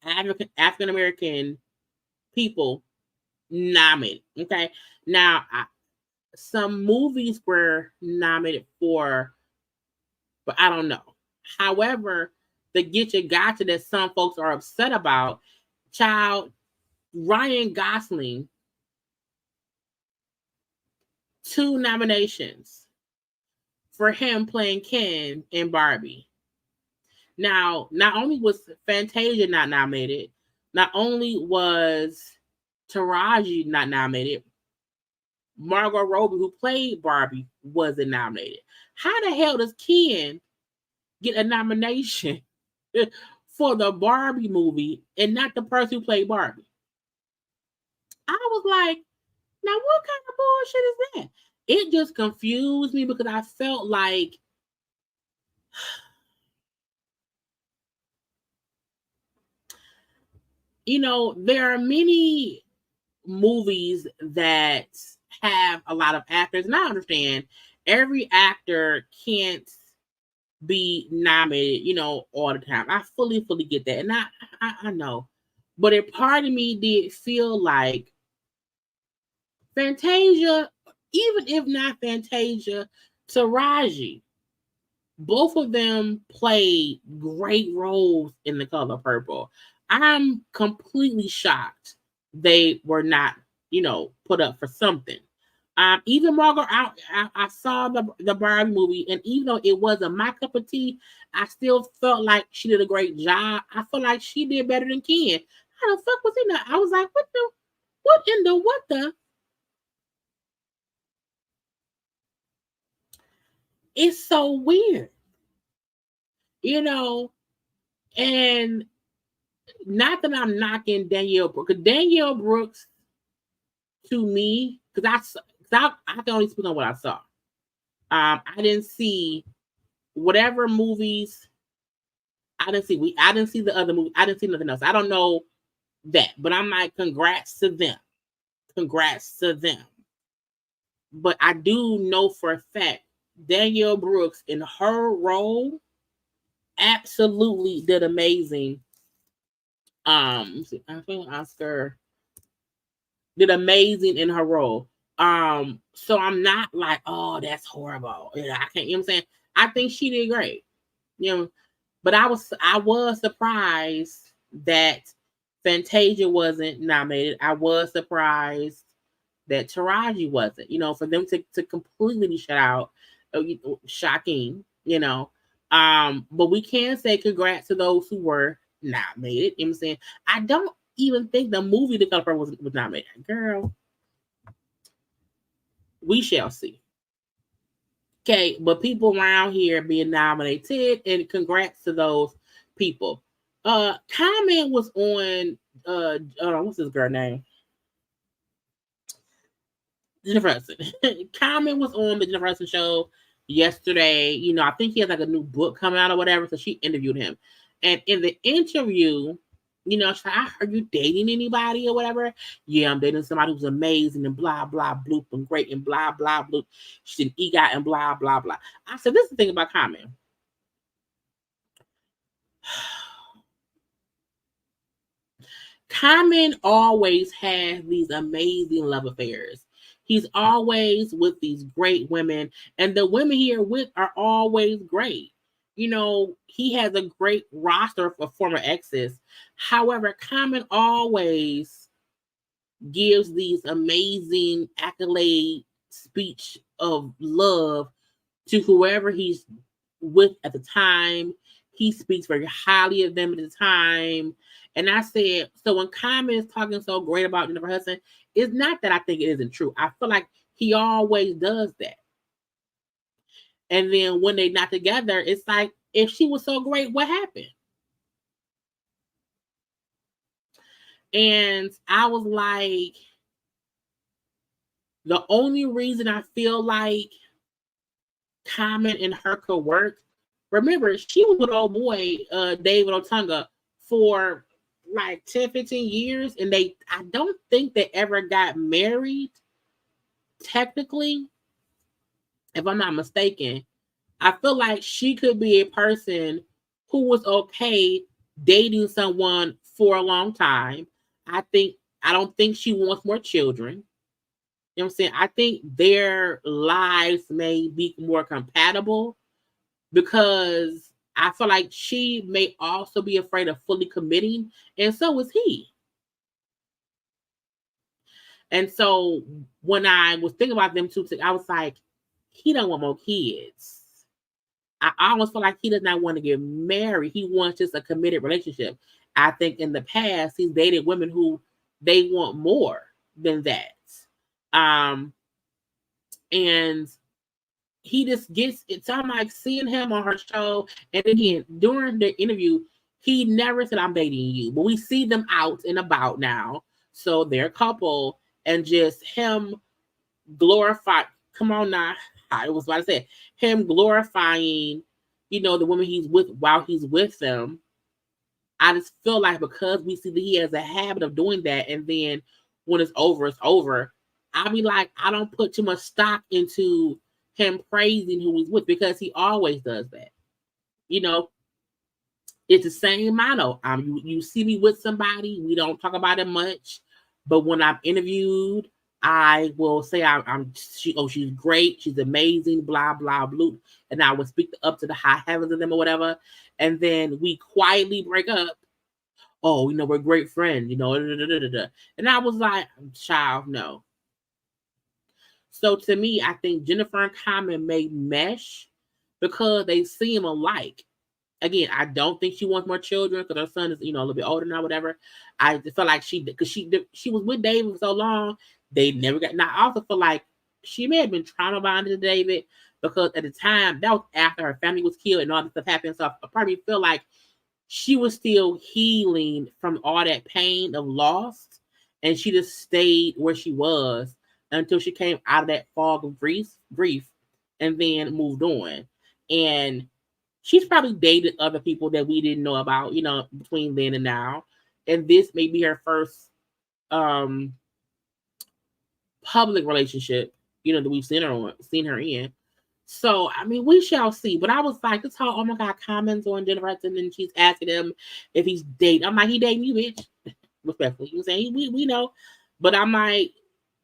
African American people nominated. Okay. Now, some movies were nominated for, but I don't know. However, the Get You Gotcha that some folks are upset about, Ryan Gosling, 2 nominations for him playing Ken in Barbie. Now, not only was Fantasia not nominated, not only was Taraji not nominated, Margot Robbie, who played Barbie, wasn't nominated. How the hell does Ken get a nomination for the Barbie movie and not the person who played Barbie? I was like, now what kind of bullshit is that? It just confused me because I felt like there are many movies that have a lot of actors, and I understand every actor can't be nominated, all the time. I fully get that, and I know, but a part of me did feel like Fantasia, even if not Fantasia, Taraji, both of them played great roles in The Color Purple. I'm completely shocked they were not, put up for something. Even Margot, I saw the Barbie movie, and even though it wasn't my cup of tea, I still felt like she did a great job. I felt like she did better than Ken. How the fuck was he not? I was like, what the? It's so weird, and not that I'm knocking Danielle Brooks, because Danielle Brooks, to me, because I can only speak on what I saw. I didn't see whatever movies. I didn't see the other movie. I didn't see nothing else. I don't know that, but I'm like, congrats to them. But I do know for a fact Danielle Brooks in her role absolutely did amazing. I think Oscar did amazing in her role. So I'm not like, oh, that's horrible. I can't. You know what I'm saying? I think she did great. But I was surprised that Fantasia wasn't nominated. I was surprised that Taraji wasn't. For them to completely be shut out, shocking. But we can say congrats to those who were nominated. You know what I'm saying? I don't even think the movie The Color Purple was nominated. Girl, we shall see. Okay, but people around here being nominated, and congrats to those people. Common was on what's this girl name? Jennifer Hudson. Common was on the Jennifer Hudson show yesterday. I think he has like a new book coming out or whatever, so she interviewed him. And in the interview, she's like, I heard you dating anybody or whatever. Yeah, I'm dating somebody who's amazing and blah, blah, bloop, and great and blah, blah, bloop. She's an EGOT and blah, blah, blah. I said, this is the thing about Common. Common always has these amazing love affairs. He's always with these great women, and the women here with are always great. he has a great roster of former exes. However, Common always gives these amazing accolade speech of love to whoever he's with at the time. He speaks very highly of them at the time. And I said, so when Common is talking so great about Jennifer Hudson, it's not that I think it isn't true. I feel like he always does that. And then when they're not together, it's like, if she was so great, what happened? And I was like, the only reason I feel like Common and her could work, remember, she was with old boy, David Otunga, for like 10, 15 years. And I don't think they ever got married, technically, if I'm not mistaken. I feel like she could be a person who was okay dating someone for a long time. I don't think she wants more children. You know what I'm saying? I think their lives may be more compatible, because I feel like she may also be afraid of fully committing, and so is he. And so when I was thinking about them two, I was like, he don't want more kids. I almost feel like he does not want to get married. He wants just a committed relationship. I think in the past, he's dated women who they want more than that. And he just gets it. So I'm like seeing him on her show. And again, during the interview, he never said, I'm dating you. But we see them out and about now. So they're a couple, and just him glorify. Come on now. I was about to say, him glorifying, the women he's with while he's with them. I just feel like because we see that he has a habit of doing that, and then when it's over, it's over. I be like, I don't put too much stock into him praising who he's with, because he always does that. It's the same motto. You see me with somebody, we don't talk about it much, but when I'm interviewed, I will say she's great, she's amazing, blah blah blah, and I will speak up to the high heavens of them or whatever, and then we quietly break up. Oh, we're great friends, and I was like, child, no. So to me, I think Jennifer and Common may mesh because they seem alike. Again, I don't think she wants more children because her son is, a little bit older now, whatever. I feel like she was with David for so long, they never got. Now, I also feel like she may have been trauma bonded to David, because at the time, that was after her family was killed and all this stuff happened. So I probably feel like she was still healing from all that pain of loss, and she just stayed where she was until she came out of that fog of grief, and then moved on. And she's probably dated other people that we didn't know about, between then and now. And this may be her first public relationship, that we've seen her in. So, I mean, we shall see. But I was like, this whole, oh my God, comments on Jennifer Hudson, and she's asking him if he's dating. I'm like, he dating you, bitch. Respectfully. You know what I'm saying? We know. But I'm like,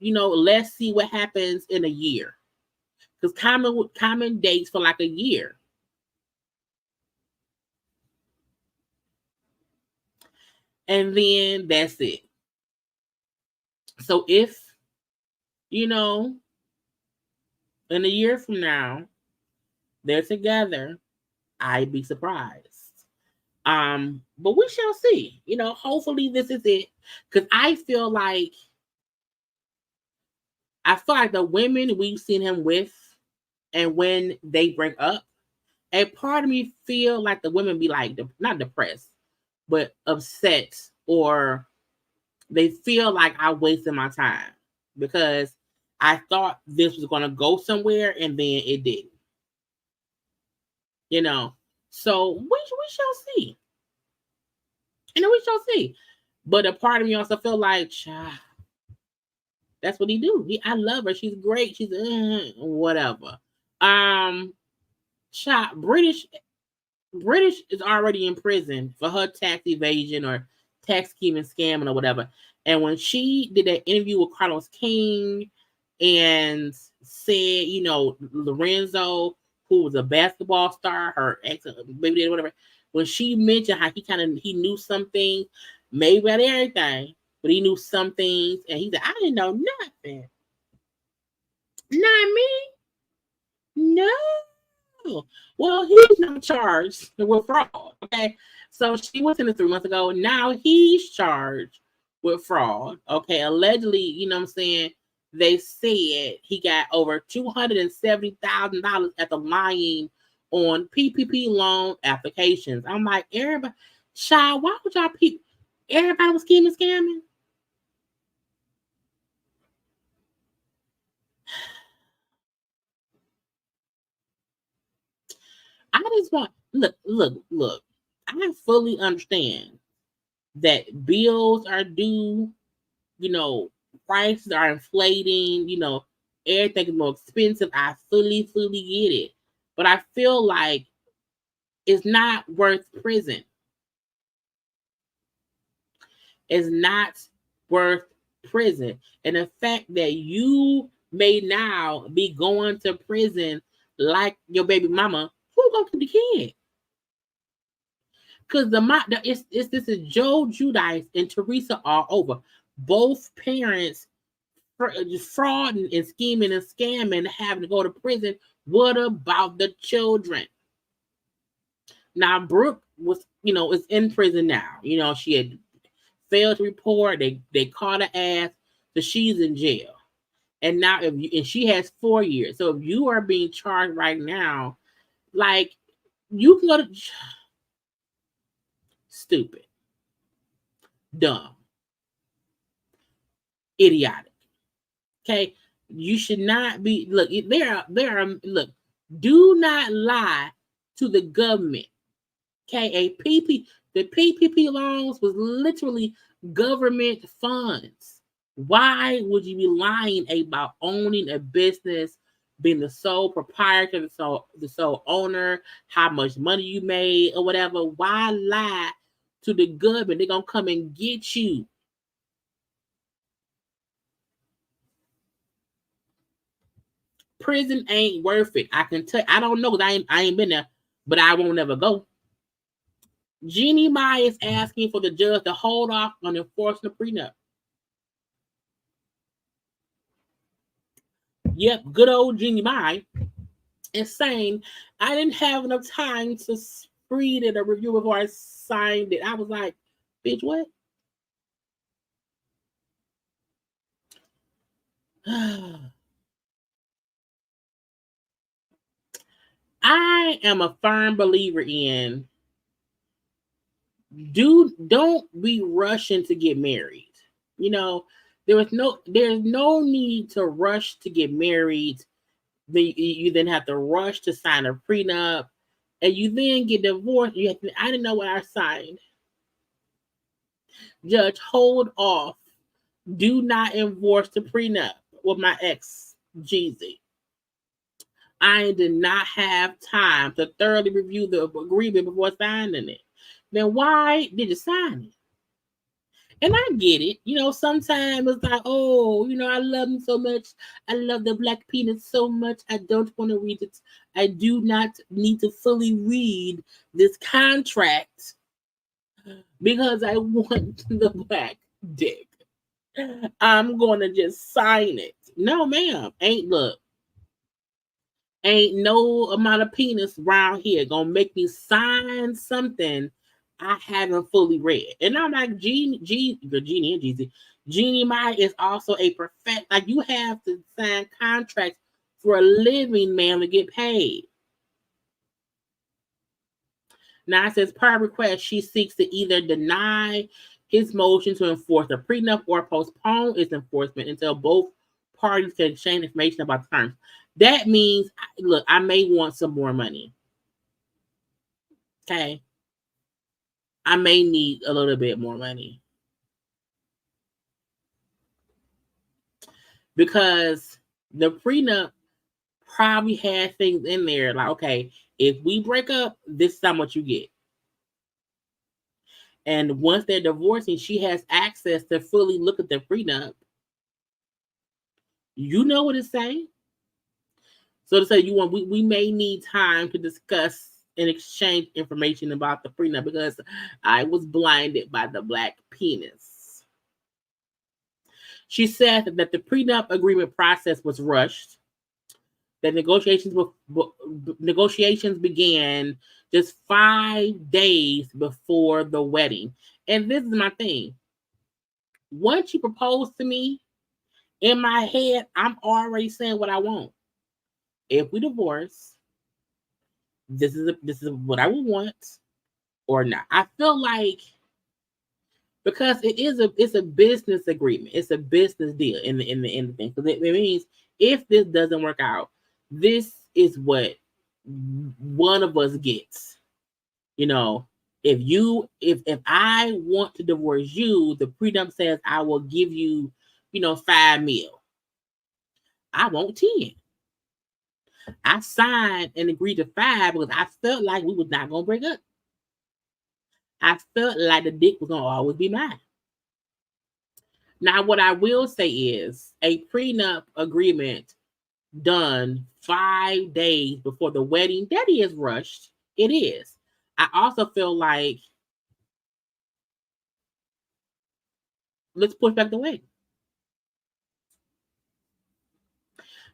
let's see what happens in a year. Because Common dates for like a year. And then that's it. So if, in a year from now, they're together, I'd be surprised. But we shall see. Hopefully this is it. Because I feel like the women we've seen him with, and when they break up, a part of me feel like the women be like, not depressed, but upset, or they feel like I wasted my time because I thought this was going to go somewhere and then it didn't. So we shall see. We shall see. But a part of me also feel like, that's what he do. I love her. She's great. She's whatever. British is already in prison for her tax evasion or tax scheming, scamming, or whatever. And when she did that interview with Carlos King and said, Lorenzo, who was a basketball star, her ex, baby daddy, whatever, when she mentioned how he knew some things, maybe about everything, but he knew some things, and he said, I didn't know nothing. Not me. No. Well, he's not charged with fraud. Okay. So she was in 3 months ago. Now he's charged with fraud. Okay. Allegedly, you know what I'm saying? They said he got over $270,000 after lying on PPP loan applications. I'm like, everybody, child, why would y'all everybody was scamming? I just want look. I fully understand that bills are due, you know, prices are inflating, you know, everything is more expensive. I fully get it. But I feel like it's not worth prison. It's not worth prison. And the fact that you may now be going to prison like your baby mama, who's gonna keep the kid? Because this is Joe Judice and Teresa all over. Both parents frauding and scheming and scamming, having to go to prison. What about the children? Now Brooke was, you know, is in prison now. You know, she had failed to report. They caught her ass, so she's in jail. And now and she has 4 years. So if you are being charged right now, like, you can go to stupid, dumb, idiotic. Okay, you should not be. Look, there are. Look, do not lie to the government. Okay, the PPP loans was literally government funds. Why would you be lying about owning a business, being the sole proprietor, the sole owner, how much money you made or whatever? Why lie to the government? They're gonna come and get you. Prison ain't worth it. I can tell. I don't know because I ain't been there, but I won't ever go. Jeannie Mai is asking for the judge to hold off on enforcing the prenup. Yep, good old Jeannie Mai is saying, I didn't have enough time to read it or review before I signed it. I was like, bitch, what? I am a firm believer in don't be rushing to get married. You know, there's no need to rush to get married. You then have to rush to sign a prenup, and you then get divorced. I didn't know what I signed. Judge, hold off. Do not enforce the prenup with my ex, Jeezy. I did not have time to thoroughly review the agreement before signing it. Then why did you sign it? And I get it. You know, sometimes it's like, oh, you know, I love him so much. I love the black penis so much. I don't want to read it. I do not need to fully read this contract because I want the black dick. I'm going to just sign it. No, ma'am. Ain't no amount of penis around here gonna make me sign something I haven't fully read. And I'm like, Jeannie and Jeezy. Jeannie Mai is also a perfect, like, you have to sign contracts for a living, man, to get paid. Now it says, per request, she seeks to either deny his motion to enforce a prenup or postpone its enforcement until both parties can exchange information about the terms. That means, look, I may want some more money. Okay. I may need a little bit more money. Because the prenup probably had things in there like, okay, if we break up, this is how much you get. And once they're divorcing, she has access to fully look at the prenup. You know what it's saying? So to say we may need time to discuss and exchange information about the prenup because I was blinded by the black penis. She said that the prenup agreement process was rushed, that negotiations began just 5 days before the wedding. And this is my thing. Once you propose to me, in my head, I'm already saying what I want. If we divorce, this is what I would want or not. I feel like because it's a business agreement, it's a business deal in the end of thing. Because it means if this doesn't work out, this is what one of us gets. You know, if I want to divorce you, the prenup says I will give you, $5 million. I want 10. I signed and agreed to 5 because I felt like we was not gonna break up. I felt like the dick was gonna always be mine. Now, what I will say is a prenup agreement done 5 days before the wedding, that is rushed. It is. I also feel like let's push back the wedding.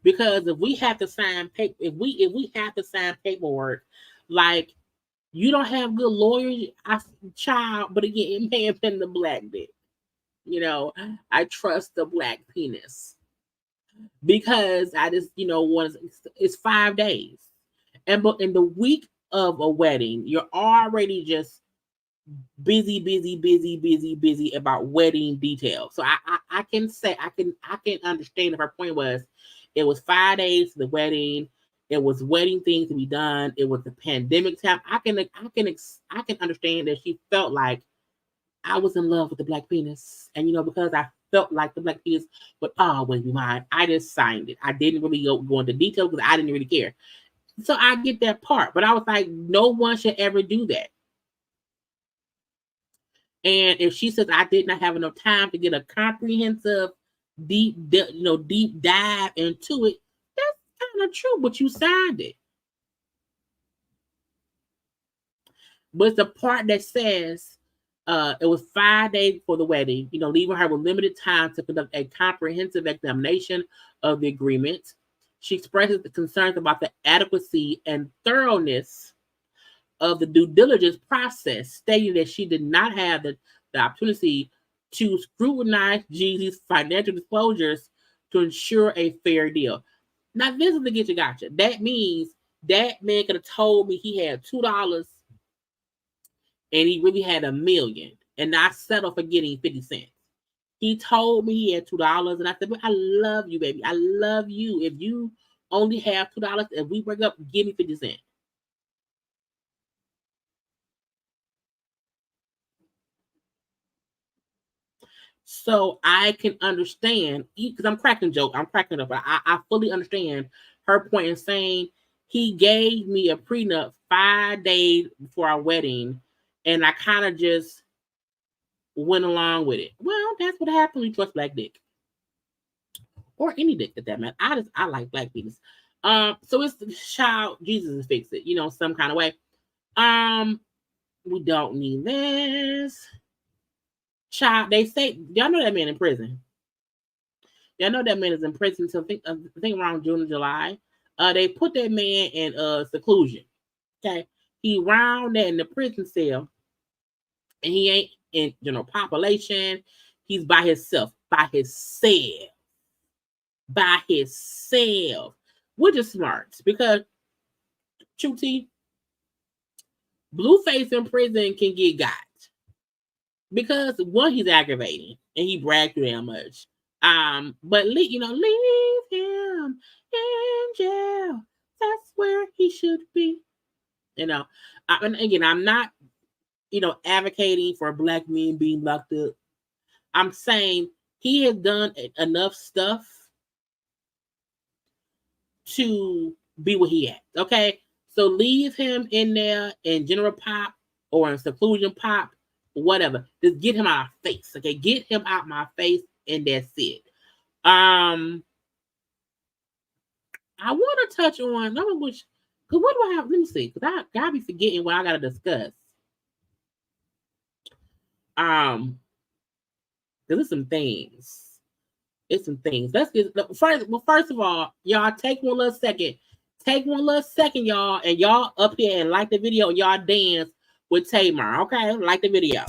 Because if we have to sign paper, if we have to sign paperwork, like you don't have good lawyers, child, but again, it may have been the black dick. I trust the black penis. Because I just, it's 5 days. But in the week of a wedding, you're already just busy about wedding details. So I can say I can understand if her point was it was 5 days to the wedding, it was wedding things to be done, it was the pandemic time. I can understand that she felt like I was in love with the black penis, and because I felt like the black penis would always be mine, I just signed it. I didn't really go into detail because I didn't really care. So I get that part, but I was like, no one should ever do that. And if she says I did not have enough time to get a comprehensive, deep dive into it, that's kind of true. But you signed it. But it's the part that says it was 5 days before the wedding, leaving her with limited time to conduct a comprehensive examination of the agreement. She expresses the concerns about the adequacy and thoroughness of the due diligence process, stating that she did not have the opportunity to scrutinize Jeezy's financial disclosures to ensure a fair deal. Now, this is the get you gotcha. That means that man could have told me he had $2 and he really had $1 million, and I settled for getting 50 cents. He told me he had $2, and I said, but I love you, baby. I love you. If you only have $2, if we break up, give me 50 cents. So I can understand, because I'm cracking joke. I'm cracking up. I fully understand her point in saying he gave me a prenup 5 days before our wedding, and I kind of just went along with it. Well, that's what happens when you trust black dick. Or any dick at that matter. I like black penis. So it's the child, Jesus is fix it, some kind of way. We don't need this. Child, they say, y'all know that man in prison. Y'all know that man is in prison until I think around June or July. They put that man in seclusion. Okay. He round there in the prison cell, and he ain't in general population. He's by himself, which is smart because Chuti, Blueface in prison can get got because one, he's aggravating and he bragged too damn much. But leave him in jail. That's where he should be. And again, I'm not, advocating for black men being locked up. I'm saying he has done enough stuff to be what he has. Okay, so leave him in there in general pop or in seclusion pop, whatever. Just get him out of my face. Okay, get him out my face, and that's it. I I want to touch on. Because what do I have? Let me see. Because I gotta be forgetting what I gotta discuss. Because it's some things. It's some things. Let's get first. Well, first of all, y'all take one little second. Take one little second, y'all, and y'all up here and like the video. And y'all dance with Tamar. Okay, like the video.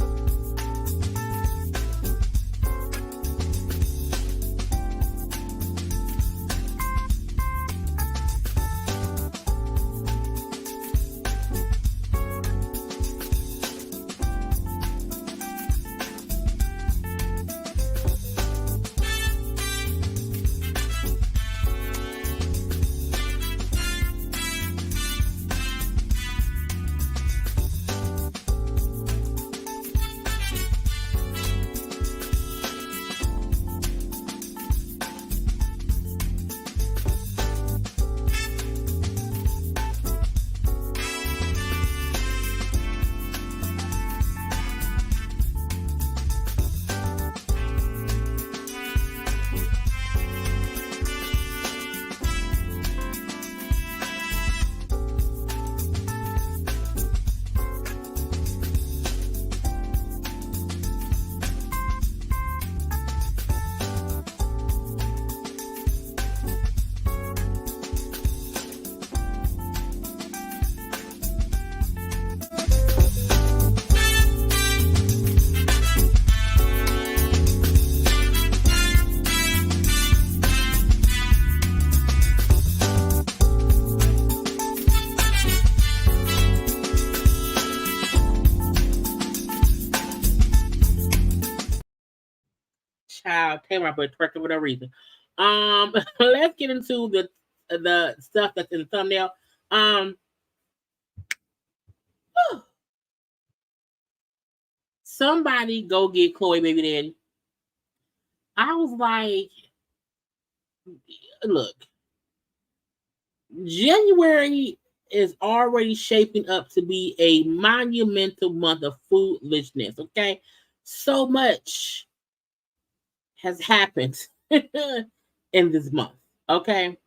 Child, Tamar, but twerking for no reason. Let's get into the stuff that's in the thumbnail. Somebody go get Chloe baby daddy. I was like, look, January is already shaping up to be a monumental month of foolishness. Okay, so much has happened in this month. Okay,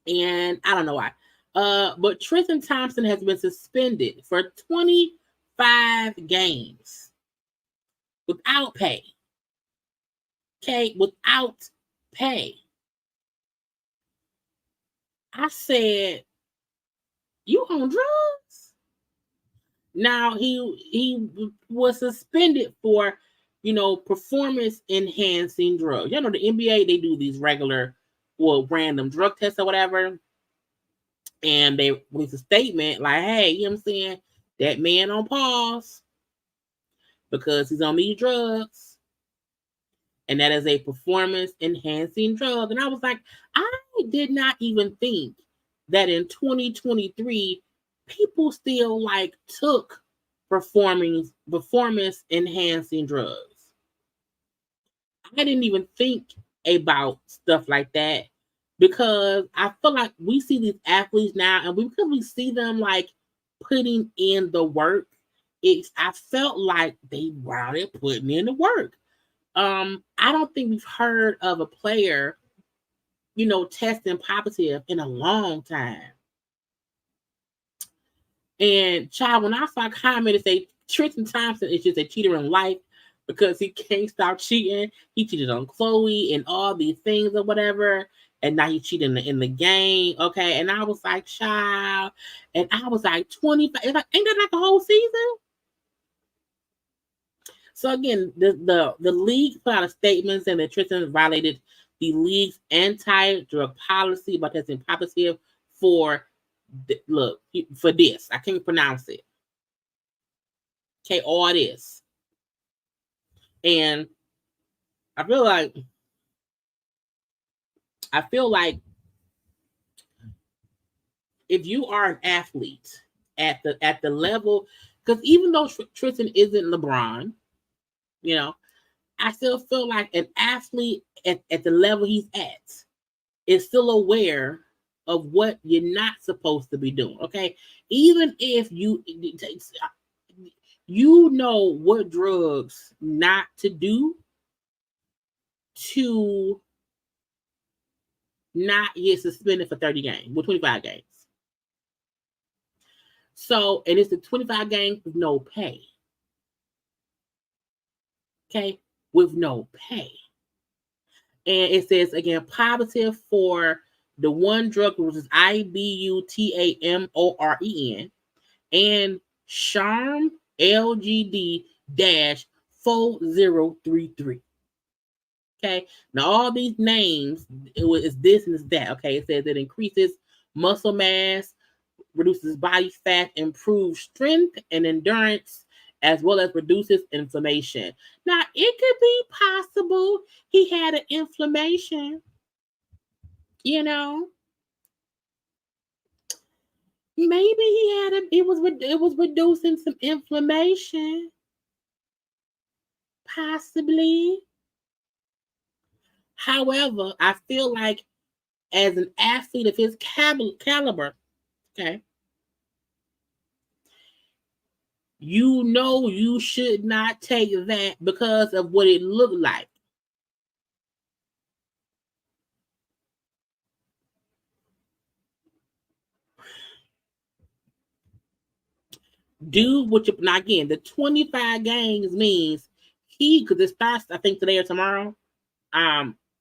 and I don't know why. But Tristan Thompson has been suspended for 25 games without pay. Okay, without pay. I said, you on drugs? Now he was suspended for, performance enhancing drugs. The NBA, they do these regular or random drug tests or whatever. And they release a statement like, hey, you know what I'm saying? That man on pause because he's on these drugs. And that is a performance enhancing drug. And I was like, I did not even think that in 2023, people still took performance enhancing drugs. I didn't even think about stuff like that because I feel like we see these athletes now, and because we see them putting in the work, I felt like they were putting in the work. I don't think we've heard of a player, testing positive in a long time. And child, when I saw comments say Tristan Thompson is just a cheater in life because he can't stop cheating. He cheated on Chloe and all these things or whatever. And now he's cheating in the game. Okay. And I was like, child. And I was like, 25. Ain't that like a whole season? So again, the league put out a statement saying that Tristan violated the league's anti-drug policy by testing positive for this. I can't pronounce it. Okay, all this. And I feel like if you are an athlete at the level, because even though Tristan isn't LeBron, I still feel like an athlete at the level he's at is still aware of what you're not supposed to be doing. Okay, even if you know what drugs not to do to not get suspended for 30 games, with 25 games. So, and it's the 25 games with no pay. Okay, with no pay. And it says again, positive for the one drug, which is IBUTAMOREN, and Charm LGD-4033. Okay, now all these names, it's this and it's that. Okay, it says it increases muscle mass, reduces body fat, improves strength and endurance, as well as reduces inflammation. Now, it could be possible he had an inflammation, you know. Maybe he had it was reducing some inflammation. Possibly. However, I feel like as an athlete of his caliber, okay, you know you should not take that because of what it looked like. Do what you now again, the 25 games means because it starts, I think, today or tomorrow.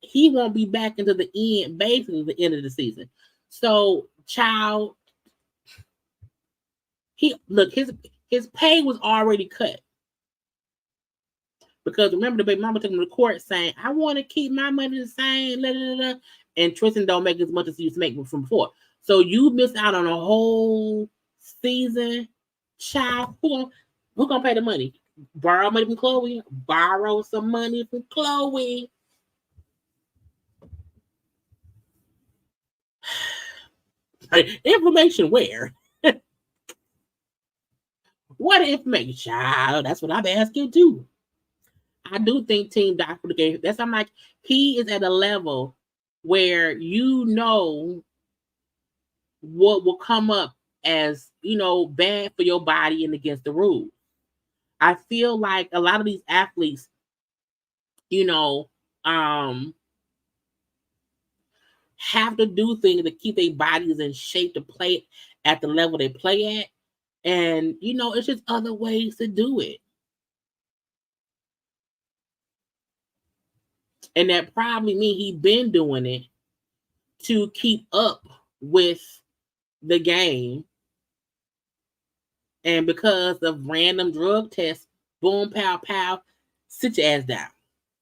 He won't be back until the end, basically the end of the season. So, child, his pay was already cut. Because remember, the baby mama took him to court saying, I want to keep my money the same, blah, blah, blah. And Tristan don't make as much as he used to make from before. So you miss out on a whole season. Child, who gonna pay the money? Borrow money from Chloe? Borrow some money from Chloe. Information where? What information? Child, that's what I'm asking too. I do think Team Doc for the game. I'm like, he is at a level where you know what will come up as, bad for your body and against the rules. I feel like a lot of these athletes, have to do things to keep their bodies in shape to play at the level they play at. And, it's just other ways to do it. And that probably means he's been doing it to keep up with the game. And because of random drug tests, boom, pow, pow, sit your ass down.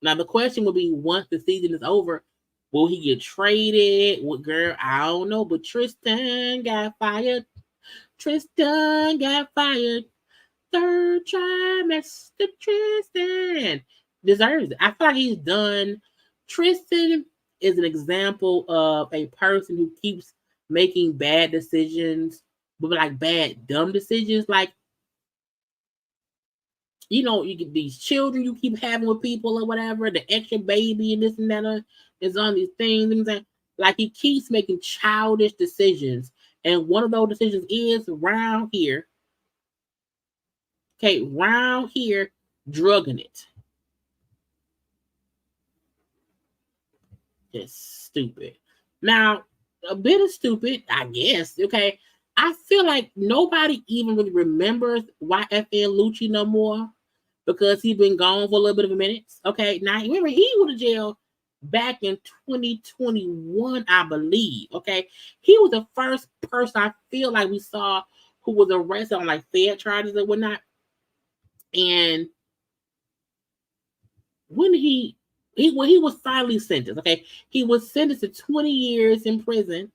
Now, the question will be, once the season is over, will he get traded? What girl? I don't know. But Tristan got fired. Tristan got fired. Third trimester Tristan deserves it. I feel like he's done. Tristan is an example of a person who keeps making bad decisions, but like bad, dumb decisions. Like, you get these children you keep having with people or whatever, the extra baby and this and that is on these things. Like, he keeps making childish decisions. And one of those decisions is around here. Okay, round here, drugging it. Just stupid. Now, a bit of stupid, I guess. Okay, I feel like nobody even really remembers YFN Lucci no more because he's been gone for a little bit of a minute. Okay, now remember he went to jail back in 2021, I believe. Okay, he was the first person I feel like we saw who was arrested on like Fed charges and whatnot. And when he was finally sentenced, okay, he was sentenced to 20 years in prison.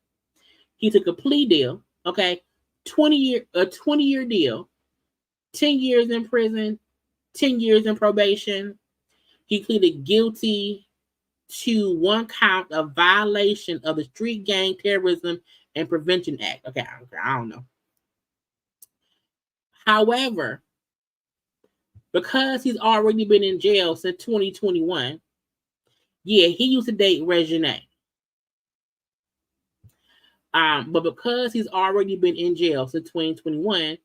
He took a plea deal, okay, 20-year deal, 10 years in prison, 10 years in probation. He pleaded guilty to one count of violation of the Street Gang Terrorism and Prevention Act. Okay, I don't know. However, because he's already been in jail since 2021, yeah, he used to date Regine. But because he's already been in jail since 2021,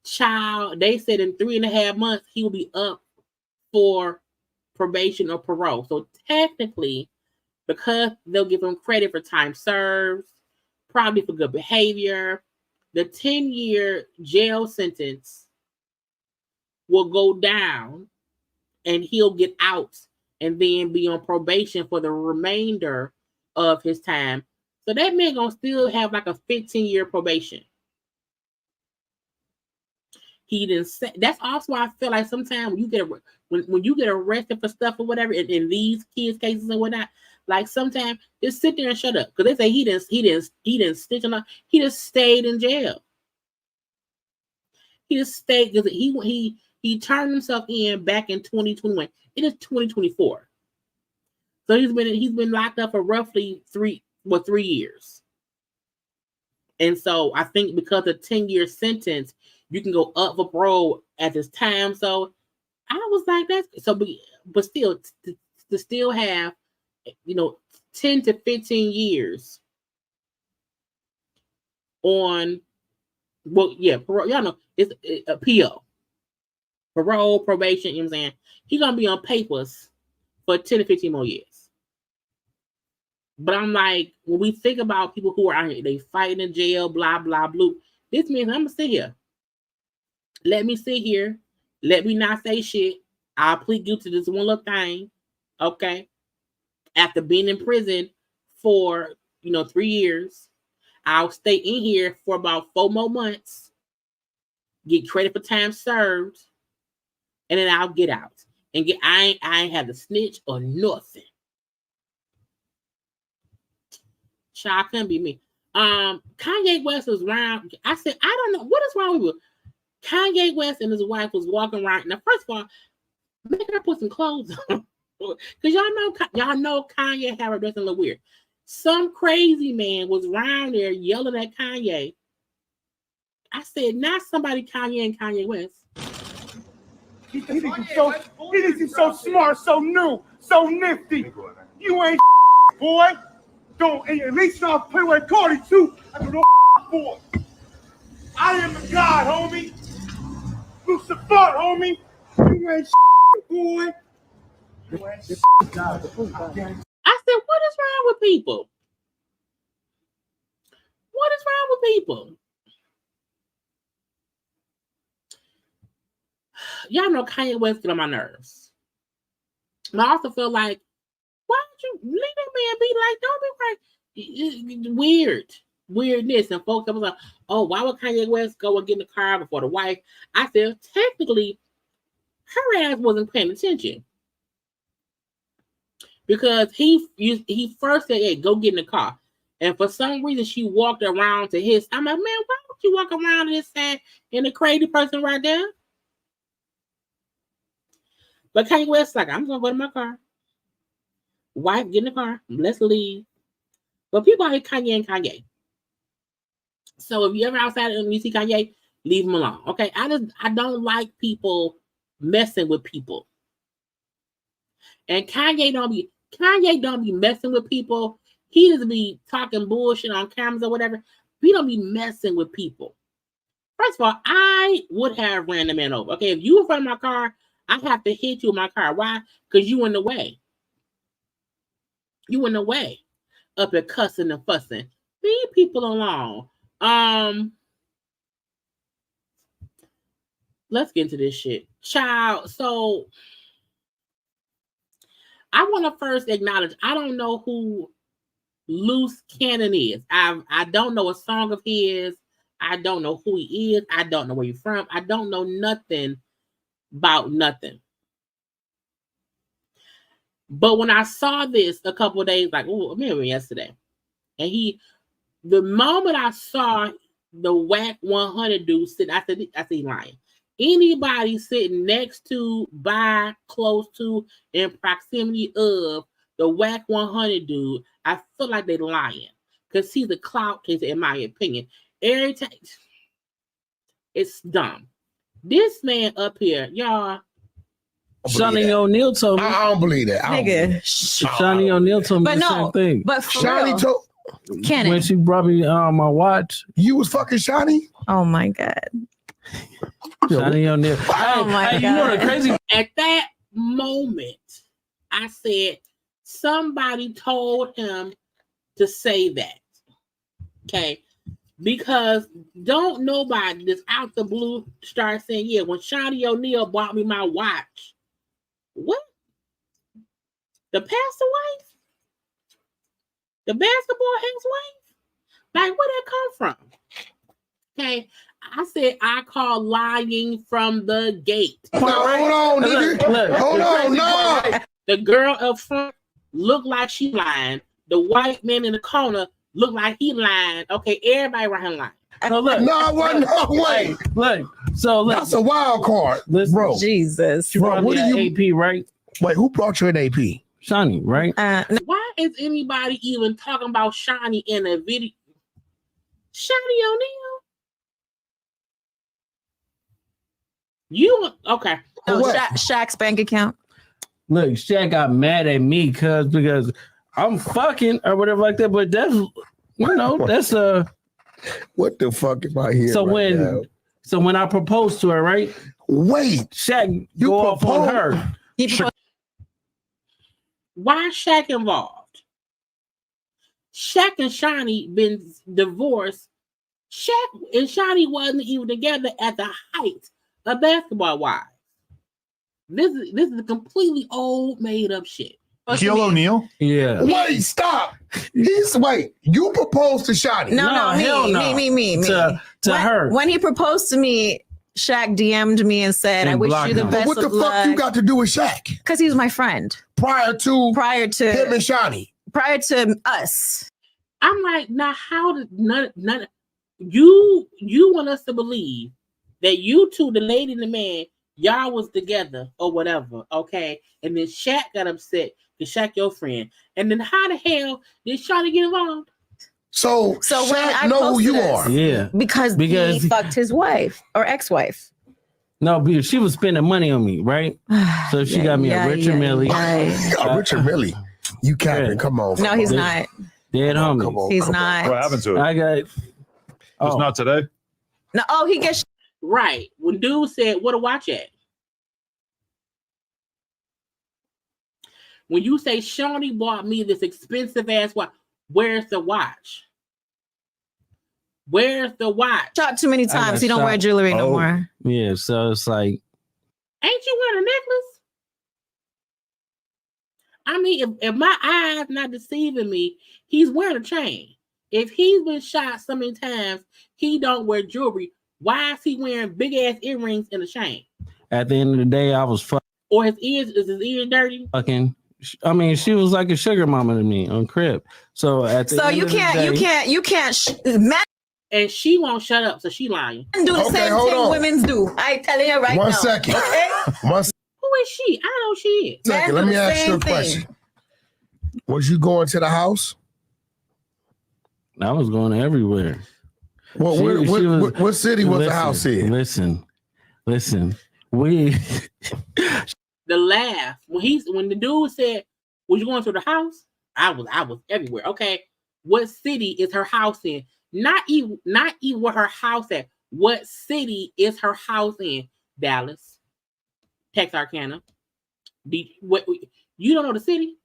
child, they said in 3.5 months he will be up for probation or parole. So technically, because they'll give him credit for time served, probably for good behavior. The 10-year jail sentence will go down and he'll get out and then be on probation for the remainder of his time. So that man gonna still have like a 15-year probation. He didn't say. That's also why I feel like sometimes when you get arrested for stuff or whatever in these kids cases and whatnot, like sometimes just sit there and shut up because they say he didn't snitch on. He just stayed in jail. He just stayed because he turned himself in back in 2021. It is 2024, so he's been locked up for roughly 3 years. And so I think because of 10-year sentence, you can go up for parole at this time. So I was like, that's so, but still, to still have, 10 to 15 years on, parole, y'all know, it's a PO. Parole, probation, you know what I'm saying? He's going to be on papers for 10 to 15 more years. But I'm like, when we think about people who are out here, they fighting in jail, blah, blah, blah. This means I'm going to sit here. Let me sit here. Let me not say shit. I'll plead guilty to this one little thing. Okay. After being in prison for, 3 years, I'll stay in here for about 4 more months, get credit for time served, and then I'll get out. And I ain't have to snitch or nothing. Child, couldn't be me. Kanye West was around. I said, I don't know what is wrong with you. Kanye West and his wife was walking around. Now, first of all, make her put some clothes on, because y'all know Kanye have her dressing a little weird. Some crazy man was around there yelling at Kanye. I said, not somebody Kanye and Kanye West. He thinks he's so smart, so new, so nifty. You ain't boy. Don't, at least I'll play with Cardi too. I don't know for. I am the God, homie. Lucifer, homie. You ain't boy. I said, what is wrong with people? What is wrong with people? Y'all know Kanye West get on my nerves. And I also feel like, why don't you leave that man be like, don't be right? Weirdness. And folks that was like, oh, why would Kanye West go and get in the car before the wife? I said, technically, her ass wasn't paying attention. Because he first said, hey, go get in the car. And for some reason, she walked around to his. I'm like, man, why would you walk around to his side and the crazy person right there? But Kanye West's like, I'm going to go to my car. Wife, get in the car. Let's leave. But people out here, Kanye and Kanye. So if you ever outside and you see Kanye, leave him alone. Okay? I don't like people messing with people. And Kanye don't be messing with people. He doesn't be talking bullshit on cameras or whatever. He don't be messing with people. First of all, I would have ran the man over. Okay, if you in front of my car, I have to hit you in my car. Why? Because you in the way. You in the way. Up at cussing and fussing. Leave people alone. Let's get into this shit. Child, so I want to first acknowledge, I don't know who Loose Cannon is. I don't know a song of his. I don't know who he is. I don't know where he's from. I don't know nothing about nothing. But when I saw this a couple of days, like, maybe yesterday, and the moment I saw the Whack 100 dude sitting, I said he's lying. Anybody sitting next to, by, close to, in proximity of the Whack 100 dude, I feel like they're lying. Because he's a clout case, in my opinion. Every time, it's dumb. This man up here, y'all. Shaunie O'Neal told me. I don't believe that. Nigga. Shaunie O'Neal told me the same thing. But for Shaunie real, told Cannon. When she brought me my watch. You was fucking Shaunie? Oh my God. Shaunie O'Neal. Oh my God. You know the crazy. At that moment, I said, somebody told him to say that. Okay. Because don't nobody that's out the blue start saying, yeah, when Shaunie O'Neal bought me my watch. What? The pastor wife? The basketball ex-wife? Like, where that come from? Okay. I said I call lying from the gate. No, hold on, nigga. Hold on, no. The girl up front looked like she lying. The white man in the corner looked like he lying. Okay, everybody around him lying. So look, No, I wasn't. No way. look. So look, That's a wild card, listen, bro. Jesus. She brought What me do an you- AP, right? Wait, who brought you an AP? Shaunie, right? Why is anybody even talking about Shaunie in a video? Shaunie O'Neal? You okay? No, What? Shaq's bank account. Look, Shaq got mad at me because I'm fucking or whatever like that. But that's that's What the fuck am I here? So right now? when I proposed to her, right? Wait, Shaq You go off on proposed? her. He proposed- Why is Shaq involved? Shaq and Shaunie been divorced. Shaq and Shaunie wasn't even together at the height of basketball wives. This is a completely old made up shit. Shaquille O'Neal? Yeah. wait, stop. You proposed to Shaunie. No, hell no. me. To her. When he proposed to me, Shaq DM'd me and said, And I wish blocked you the him. But best what the of fuck luck. you got to do with Shaq? Because he was my friend. Prior to Prior him to and Shaunie. us. I'm like, now how did none you want us to believe that you two, the lady and the man, y'all was together or whatever, okay? And then Shaq got upset because Shaq your friend. And then how the hell did Shaunie get involved? So when Shaq I know who you posted are. Yeah. Because he fucked his wife or ex-wife. No, because she was spending money on me, right? So she got me a Richard Millie. Richard Millie. You capping. Yeah. Come on. No, he's not. Dead homie. Come on, He's come on. not. What happened to it? I got It's oh, not today. No, he gets Right. When dude said, "What a watch at?" When you say Shaunie bought me this expensive ass watch, where's the watch? Where's the watch? shot too many got times. He don't wear shot. jewelry no Oh. more. yeah. So it's like Ain't you wearing a necklace? I mean, if my eyes not deceiving me, he's wearing a chain. If he's been shot so many times, he don't wear jewelry. Why is he wearing big ass earrings and a chain? at the end of the day, I was Or his ears dirty? fucking. I mean, she was like a sugar mama to me on crib. So at the So end you of the can't men And she won't shut up, so she lying. do the Okay, same hold thing on. women do. I telling you right One now. second. Okay? One Who is she? I know she is. second. Men Let do me the ask you same a thing. question. Was you going to the house? I was going everywhere. Well, what city was the house in? Listen. We The laugh when the dude said, "Was you going to the house?" I was everywhere. Okay, what city is her house in? Not even where her house at. What city is her house in? Dallas, Texarkana. What you don't know the city?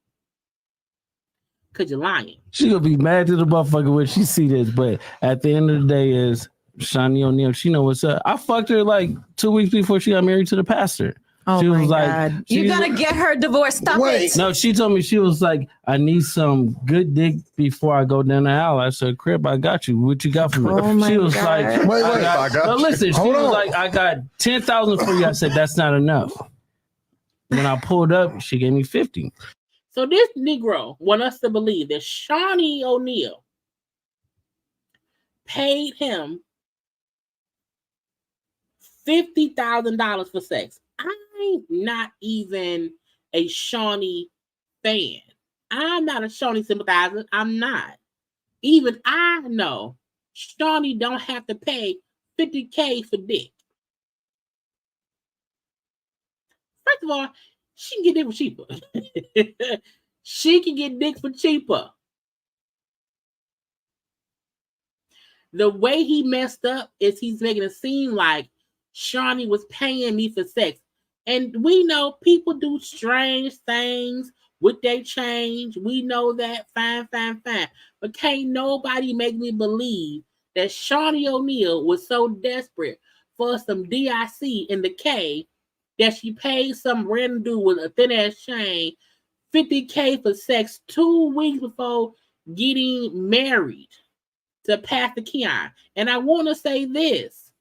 Cause you're lying. she gonna be mad to the motherfucker when she see this, but at the end of the day, is Shaunie O'Neal. She know what's up. I fucked her like 2 weeks before she got married to the pastor. Oh She my was like, God. she You gotta was- get her divorced. Stop Wait. it. No, she told me, she was like, I need some good dick before I go down the aisle. I said, Crib, I got you. What you got for me? Oh my she was God. like, Wait, I wait. got, no, listen, she Hold was on. like, I got 10,000 for you. I said, that's not enough. When I pulled up, she gave me 50. So this Negro want us to believe that Shaunie O'Neal paid him $50,000 for sex. I'm not even a Shaunie fan. I'm not a Shaunie sympathizer. I'm not. Even I know Shaunie don't have to pay $50K for dick. First of all, she can get dick for cheaper. She can get dick for cheaper. The way he messed up is he's making it seem like Shaunie was paying me for sex. And we know people do strange things with their change. We know that. Fine. But can't nobody make me believe that Shaunie O'Neal was so desperate for some DIC in the K that she paid some random dude with a thin ass chain $50K for sex 2 weeks before getting married to Pastor Keon. And I want to say this.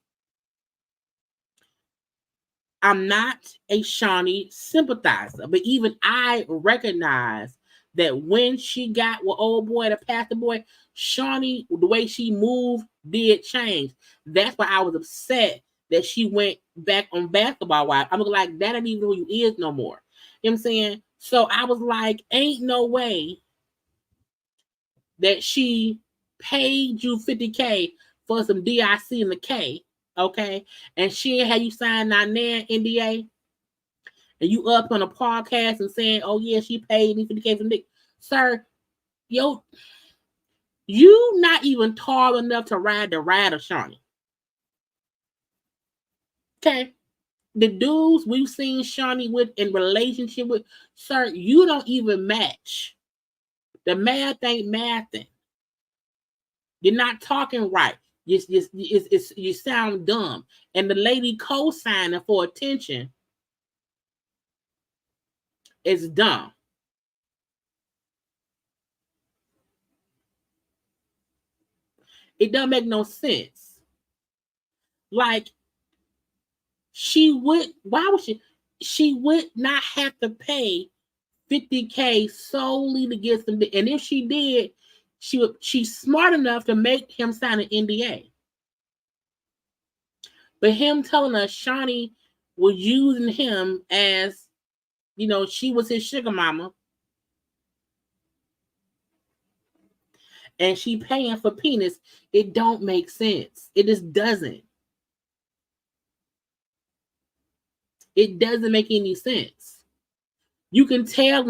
I'm not a Shaunie sympathizer, but even I recognize that when she got with old boy, the pastor boy, Shaunie, the way she moved did change. That's why I was upset that she went back on Basketball Wives. I'm like, that ain't even who you is no more. You know what I'm saying? So I was like, ain't no way that she paid you $50K for some DIC in the K, okay? And she had you sign that NDA, and you up on a podcast and saying, oh yeah, she paid me $50K for Nick. Sir, you not even tall enough to ride the ride of Shaunie. Okay? The dudes we've seen Shaunie with in relationship with, sir, you don't even match. The math ain't mathing. You're not talking right. You sound dumb. And the lady co-signing for attention is dumb. It doesn't make no sense. Like, she would not have to pay $50K solely to get some, and if she did, she's smart enough to make him sign an NDA. But him telling us Shaunie was using him as, she was his sugar mama, and she paying for penis, it don't make sense. It just doesn't. It doesn't make any sense. You can tell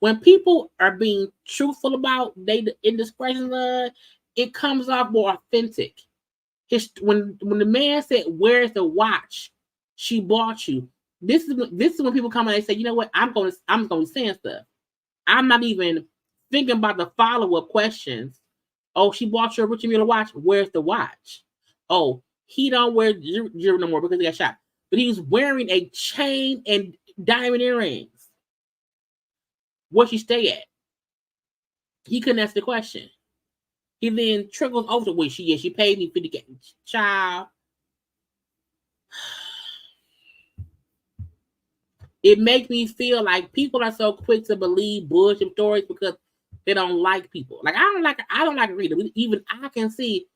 when people are being truthful about their indiscretions, it comes off more authentic. When the man said, "Where's the watch she bought you?" This is when people come and they say, "You know what? I'm going to be saying stuff. I'm not even thinking about the follow-up questions. Oh, she bought you a Richard Mille watch. Where's the watch? Oh, he don't wear jewelry no more because he got shot. But he was wearing a chain and diamond earrings. Where she stay at?" He couldn't answer the question. He then trickles over to she paid me $50K. Child. It makes me feel like people are so quick to believe bullshit stories because they don't like people. Like, I don't like reading. Even I can see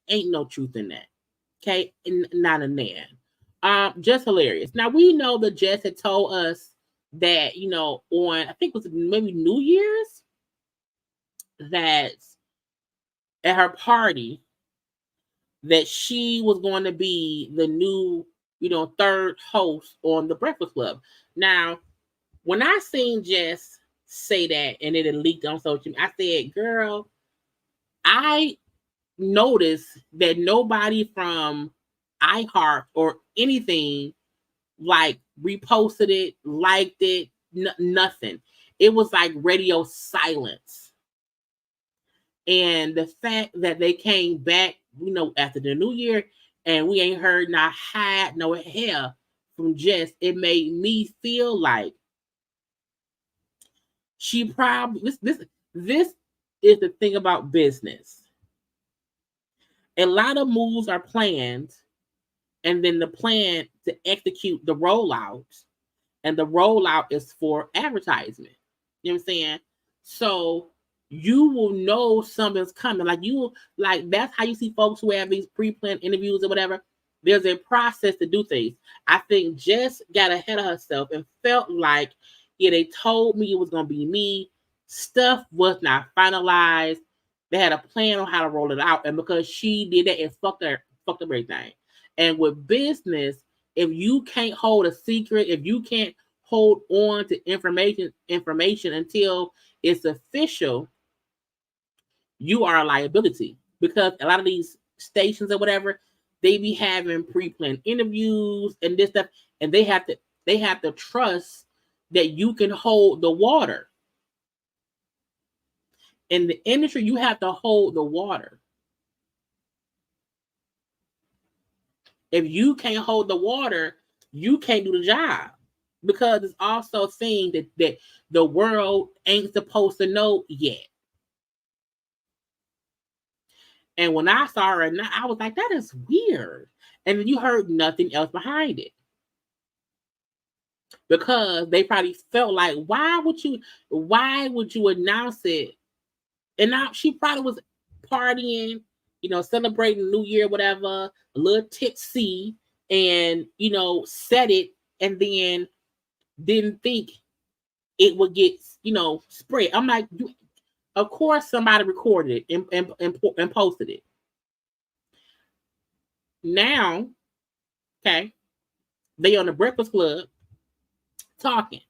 ain't no truth in that. Okay? Not in there. Just hilarious. Now, we know that Jess had told us that, on, I think it was maybe New Year's, that at her party, that she was going to be the new, third host on the Breakfast Club. Now, when I seen Jess say that and it had leaked on social media, I said, girl, I noticed that nobody from iHeart or anything like reposted it, liked it, nothing. It was like radio silence. And the fact that they came back, after the new year, and we ain't heard not hide no hair from Jess, it made me feel like she probably this is the thing about business. A lot of moves are planned, and then the plan to execute the rollout, and the rollout is for advertisement. You know what I'm saying? So you will know something's coming. That's how you see folks who have these pre-planned interviews or whatever. There's a process to do things. I think Jess got ahead of herself and felt like, yeah, they told me it was going to be me. Stuff was not finalized. They had a plan on how to roll it out. And because she did that, it fucked up everything. And with business, if you can't hold a secret, if you can't hold on to information until it's official, you are a liability. Because a lot of these stations or whatever, they be having pre-planned interviews and this stuff, and they have to trust that you can hold the water. In the industry, you have to hold the water. If you can't hold the water, you can't do the job, because it's also a thing that the world ain't supposed to know yet. And when I saw her, I was like, that is weird. And then you heard nothing else behind it. Because they probably felt like, why would you announce it? And now she probably was partying, celebrating New Year, whatever, a little tipsy, and, said it, and then didn't think it would get, spread. I'm like, of course somebody recorded it and posted it. Now, okay, they on the Breakfast Club talking,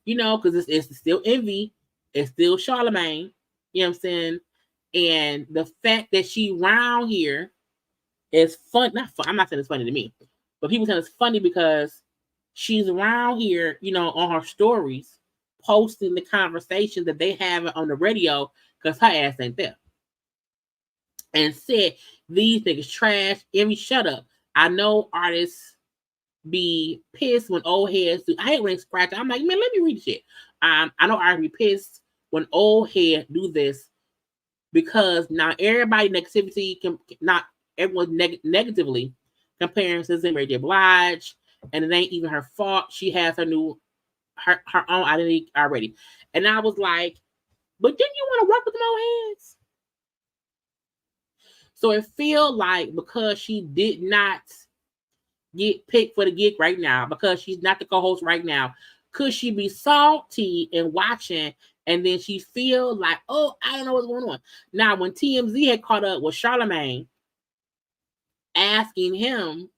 because it's still Envy, it's still Charlamagne, you know what I'm saying? And the fact that she round here is fun. Not fun. I'm not saying it's funny to me, but people saying it's funny because she's around here, on her stories, posting the conversation that they have on the radio, because her ass ain't there. And said, these niggas trash. Envy, shut up. I know artists be pissed when old heads do. I hate when they scratch. I'm like, man, let me read the shit. I know artists be pissed when old heads do this, because now everybody negativity not everyone negatively comparing to Mary J. Blige, and it ain't even her fault. She has her own identity already. And I was like, but didn't you want to work with them old heads? So it feel like because she did not get picked for the gig right now, because she's not the co-host right now, could she be salty and watching, and then she feel like, oh, I don't know what's going on. Now, when TMZ had caught up with Charlamagne, asking him,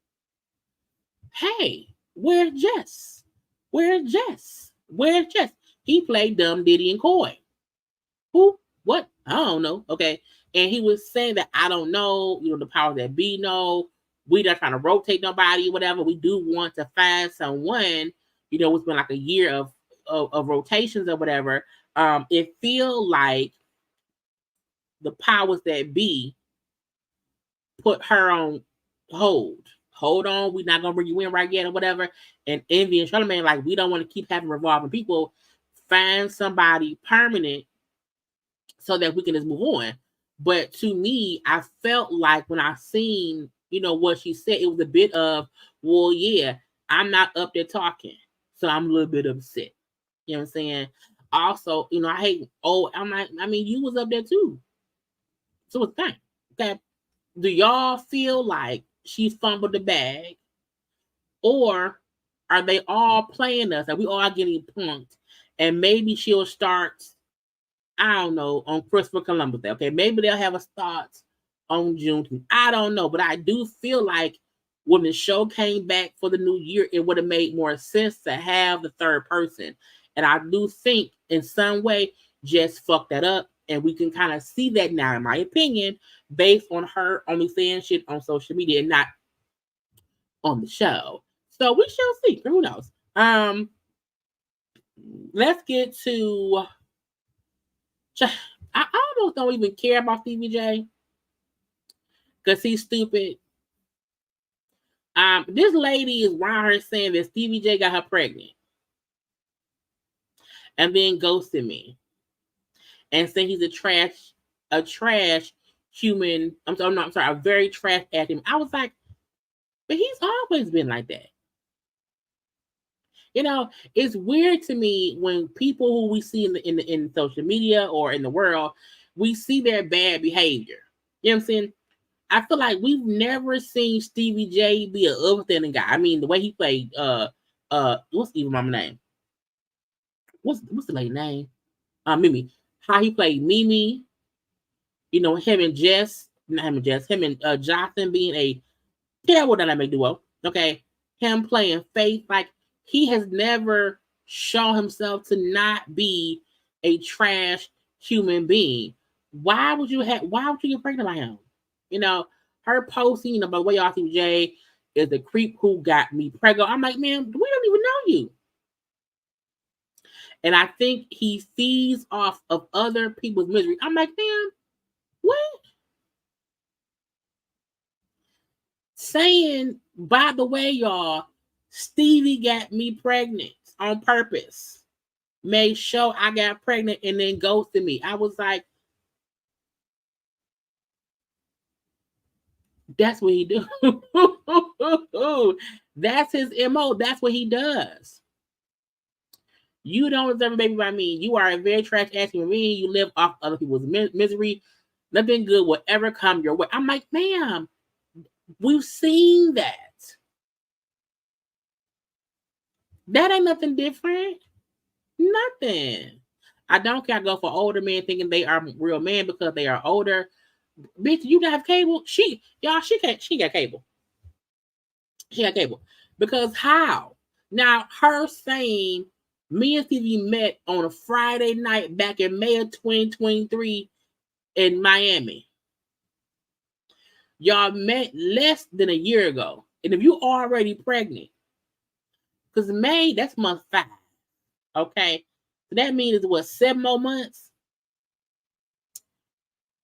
hey, where's Jess? Where's Jess? Where's Jess? He played Dumb, Diddy, and Coy. Who? What? I don't know. Okay. And he was saying that, I don't know, the powers that be know. We not trying to rotate nobody, whatever. We do want to find someone, it's been like a year of rotations or whatever. It feel like the powers that be put her on hold. Hold on, we're not gonna bring you in right yet or whatever. And Envy and Charlamagne, like, we don't want to keep having revolving people. Find somebody permanent so that we can just move on. But to me, I felt like when I seen, what she said, it was a bit of, well, yeah, I'm not up there talking, so I'm a little bit upset. You know what I'm saying? Also, I hate, I'm like, I mean, you was up there too. So it's fine. Okay. Do y'all feel like she fumbled the bag? Or are they all playing us? Are we all getting punked? And maybe she'll start, I don't know, on Christopher Columbus Day. Okay, maybe they'll have a start on Juneteenth. I don't know. But I do feel like when the show came back for the new year, it would have made more sense to have the third person. And I do think in some way Jess fucked that up. And we can kind of see that now, in my opinion, based on her only saying shit on social media and not on the show. So we shall see. Who knows? Let's get to... I almost don't even care about Stevie J because he's stupid. This lady is around her saying that Stevie J got her pregnant and then ghosted me and saying he's a trash human. I'm sorry, a very trash acting. I was like, but he's always been like that. It's weird to me when people who we see in social media or in the world, we see their bad behavior. You know what I'm saying? I feel like we've never seen Stevie J be an upstanding guy. I mean, the way he played, what's Eva Mama's name? What's the lady name? Mimi. How he played Mimi. Him and Jonathan being a terrible dynamic duo. Okay, him playing Faith, like he has never shown himself to not be a trash human being. Why would you get pregnant by him? Her posting, by the way, y'all see Jay is the creep who got me pregnant. I'm like, man, we don't even know you. And I think he feeds off of other people's misery. I'm like, damn, what? Saying, by the way, y'all, Stevie got me pregnant on purpose. Made sure I got pregnant and then ghosted me. I was like, that's what he do. That's his MO. That's what he does. You don't deserve a baby by me. You are a very trash ass human being. You live off other people's misery. Nothing good will ever come your way. I'm like, ma'am, we've seen that. That ain't nothing different. Nothing. I don't care. I go for older men thinking they are real men because they are older. Bitch, you don't have cable? She got cable. She got cable. Because how? Now, her saying me and Stevie met on a Friday night back in May of 2023 in Miami. Y'all met less than a year ago. And if you already pregnant, because May, that's month 5. Okay? So that means what, 7 more months?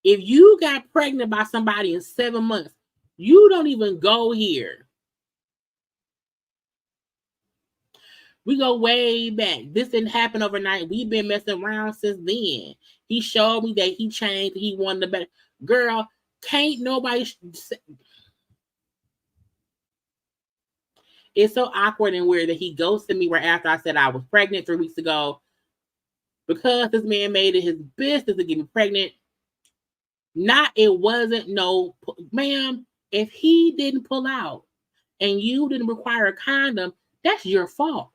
If you got pregnant by somebody in 7 months, you don't even go here. We go way back. This didn't happen overnight. We've been messing around since then. He showed me that he changed. He wanted the better. Girl, can't nobody... It's so awkward and weird that he ghosted me right after I said I was pregnant 3 weeks ago. Because this man made it his business to get me pregnant. It wasn't no... Ma'am, if he didn't pull out and you didn't require a condom, that's your fault.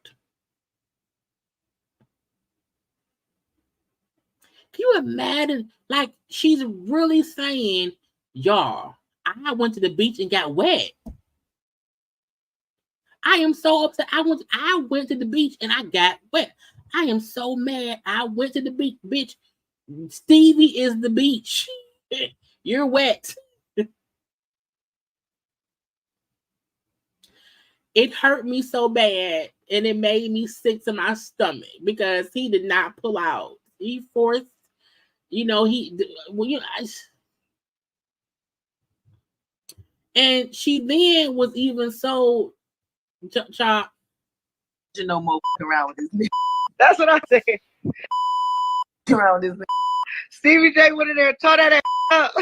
Can you imagine? Like, she's really saying, y'all, I went to the beach and got wet. I am so upset. I went to the beach and I got wet. I am so mad. I went to the beach. Bitch, Stevie is the beach. You're wet. It hurt me so bad and it made me sick to my stomach because he did not pull out. He forced, and she then was even so chop. No more around with this nigga. That's what I said. Around this nigga. Stevie J went in there and tore that ass up.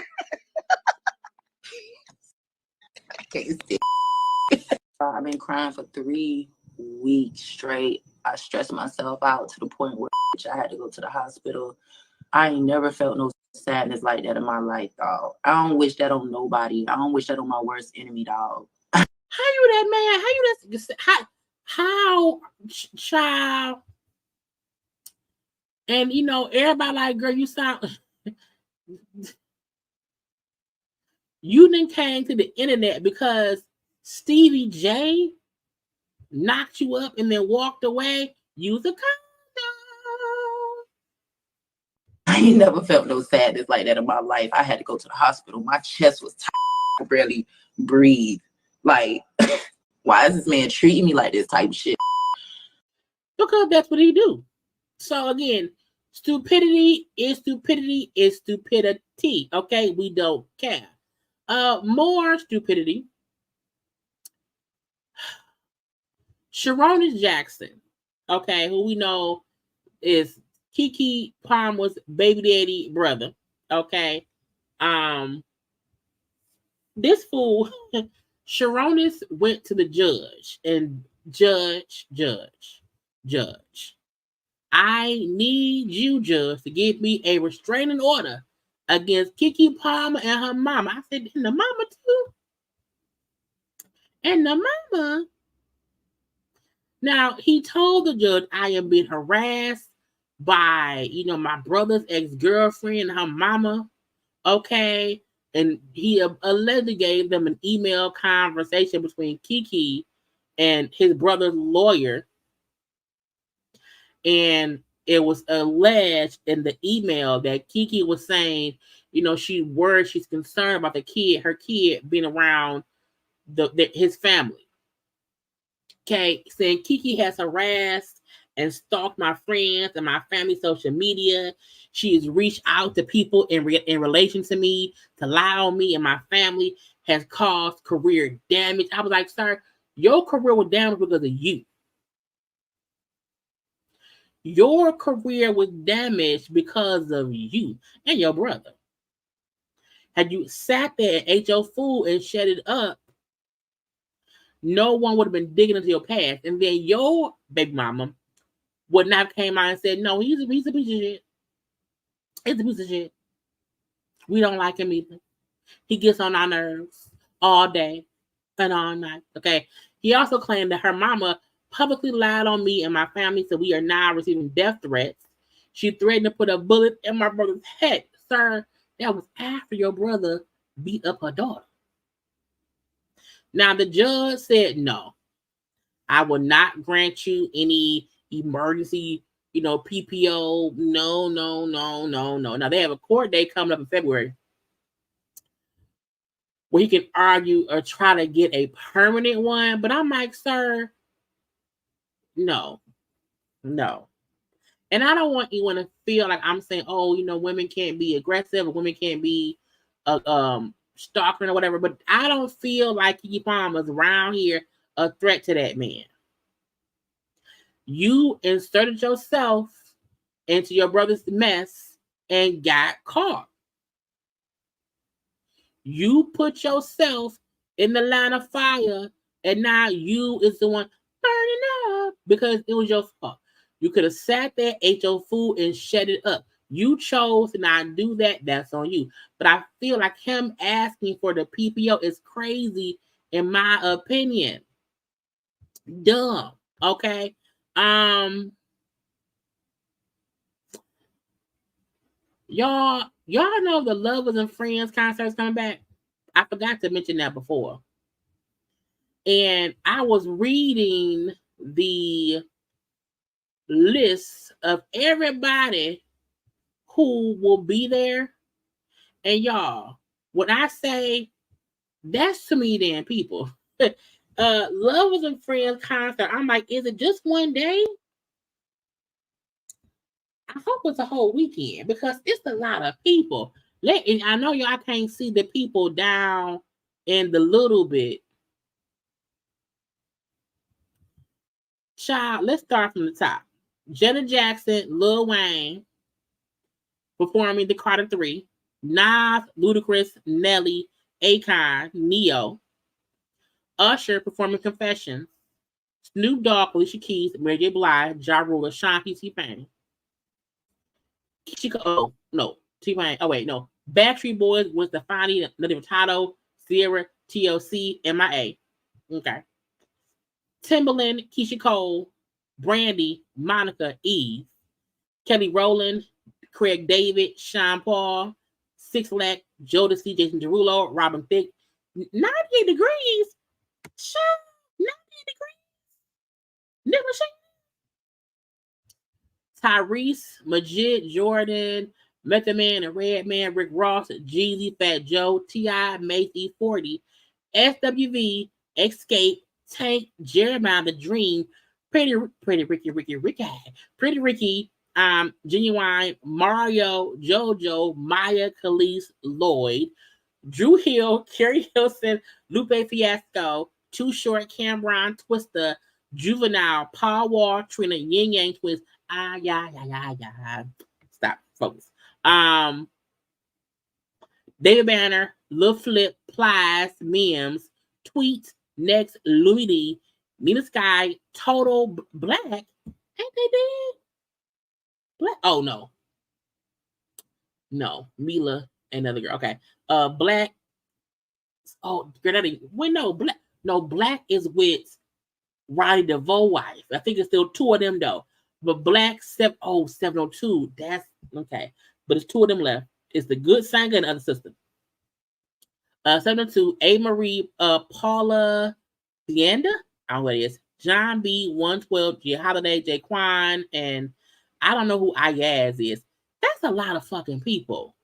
I can't see. I've been crying for 3 weeks straight. I stressed myself out to the point where I had to go to the hospital. I ain't never felt no sadness like that in my life, dog. I don't wish that on nobody. I don't wish that on my worst enemy, dog. How you that man? How child? And everybody like, girl, you sound. You done came to the internet because Stevie J knocked you up and then walked away. Use a condom. I ain't never felt no sadness like that in my life. I had to go to the hospital. My chest was tight. I barely breathe. Like, why is this man treating me like this type of shit? Because that's what he do. So again, stupidity is stupidity is stupidity. Okay, we don't care. More stupidity. Sarunas Jackson, okay, who we know is Keke Palmer's baby daddy brother. Okay, this fool, Sarunas went to the judge and judge. I need you, judge, to give me a restraining order against Keke Palmer and her mama. I said, and the mama too? And the mama? Now, he told the judge, I am being harassed by, my brother's ex-girlfriend and her mama. Okay. And he allegedly gave them an email conversation between Keke and his brother's lawyer. And it was alleged in the email that Keke was saying, she's concerned about her kid being around his family. Okay, saying Keke has harassed and stalked my friends and my family social media. She has reached out to people in relation to me to lie on me and my family, has caused career damage. I was like, sir, your career was damaged because of you. Your career was damaged because of you and your brother. Had you sat there and ate your food and shut it up, no one would have been digging into your past. And then your baby mama would not have came out and said, no, he's a piece of shit. He's a piece of shit. We don't like him either. He gets on our nerves all day and all night. Okay. He also claimed that her mama publicly lied on me and my family, so we are now receiving death threats. She threatened to put a bullet in my brother's head. Sir, that was after your brother beat up her daughter. Now, the judge said, no, I will not grant you any emergency, PPO. No. Now, they have a court date coming up in February where he can argue or try to get a permanent one. But I'm like, sir, no. And I don't want anyone to feel like I'm saying, oh, women can't be aggressive or women can't be stalking or whatever. But I don't feel like Keke Palmer's around here a threat to that man. You inserted yourself into your brother's mess and got caught. You put yourself in the line of fire, and now you is the one burning up because it was your fault. You could have sat there, ate your food, and shut it up. You chose to not do that. That's on you. But I feel like him asking for the PPO is crazy, in my opinion. Dumb. Okay. Y'all know the Lovers and Friends concert's coming back. I forgot to mention that before. And I was reading the list of everybody who will be there. And y'all, when I say that's too many damn people. Lovers and Friends concert, I'm like, is it just one day? I hope it's a whole weekend because it's a lot of people. I know y'all can't see the people down in the little bit. Child, let's start from the top. Janet Jackson, Lil Wayne performing the Carter 3. Nas, Ludacris, Nelly, Akon, Neo. Usher performing Confessions. Snoop Dogg, Alicia Keys, Mary J. Blige, Ja Rule, Sean T-Pain. T-Pain. Oh, wait, no. Backstreet Boys, Gwen Stefani, Nadia Furtado, Sierra, TLC, MIA. Okay. Timbaland, Keisha Cole, Brandy, Monica, Eve. Kelly Rowland, Craig David, Sean Paul, Six Lack, Jodeci, Jason Derulo, Robin Thicke. 98 Degrees. Sean, 98 Degrees. Never seen. Tyrese, Majid, Jordan, Method Man and Redman, Rick Ross, Jeezy, Fat Joe, T.I., Mace 40, SWV, Escape, Tank, Jeremiah the Dream, Pretty Ricky, Genuine, Mario, JoJo, Maya, Khalees, Lloyd, Drew Hill, Kerry Hilson, Lupe Fiasco, Too Short, Cameron, Twista, Juvenile, Paul Wall, Trina, Yin Yang Twins. Stop, focus. David Banner, Lil Flip, Plies, Mims, Tweet, Next, Louis D, Nina Sky, Total Black. Ain't they dead? Black? Oh no, Mila, another girl. Okay, Black. Oh, Grenadier. Wait, no, Black. No, Black is with Ronnie DeVoe wife. I think it's still two of them though. But Black 702. That's okay. But it's two of them left. It's the good singer and the other sister. 702, A. Marie, Paula Sienda. I don't know what it is. John B. 112, J. Holiday, J. Quan, and I don't know who Ayaz is. That's a lot of fucking people.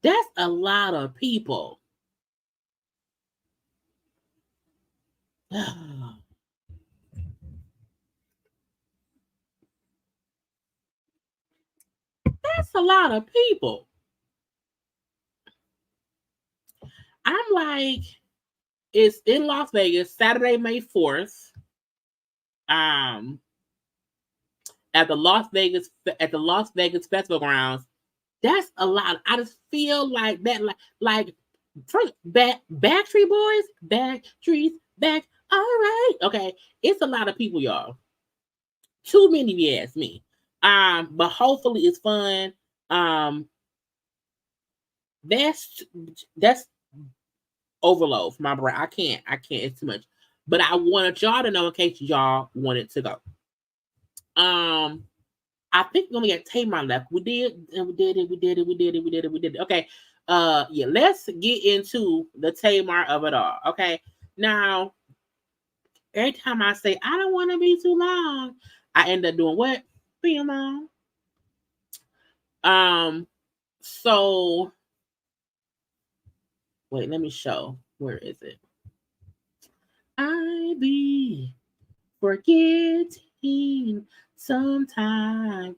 That's a lot of people. that's a lot of people. I'm like, it's in Las Vegas, Saturday, May 4th. At the Las Vegas Festival Grounds. That's a lot. I just feel like that, like first Backstreet Boys, Backstreet's back. All right, okay. It's a lot of people, y'all. Too many, if you ask me. But hopefully it's fun. That's overload for my brain. I can't. It's too much. But I wanted y'all to know in case y'all wanted to go. I think we only got Tamar left. We did it. Okay. Yeah, let's get into the Tamar of it all. Okay. Now, every time I say I don't want to be too long, I end up doing what? Being long. So wait, let me show. Where is it? I be forgetting sometimes.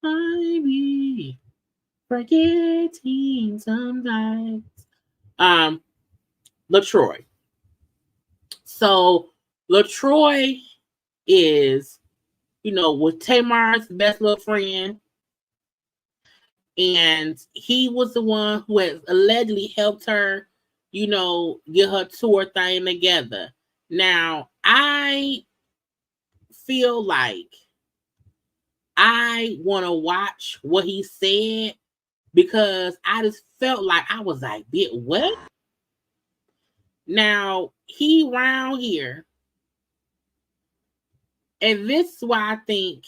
I be forgetting sometimes. LaTroy. So LaTroy is, was Tamar's best little friend. And he was the one who has allegedly helped her, get her tour thing together. Now, I feel like I want to watch what he said because I just felt like I was like, what? Now, he round here, and this is why I think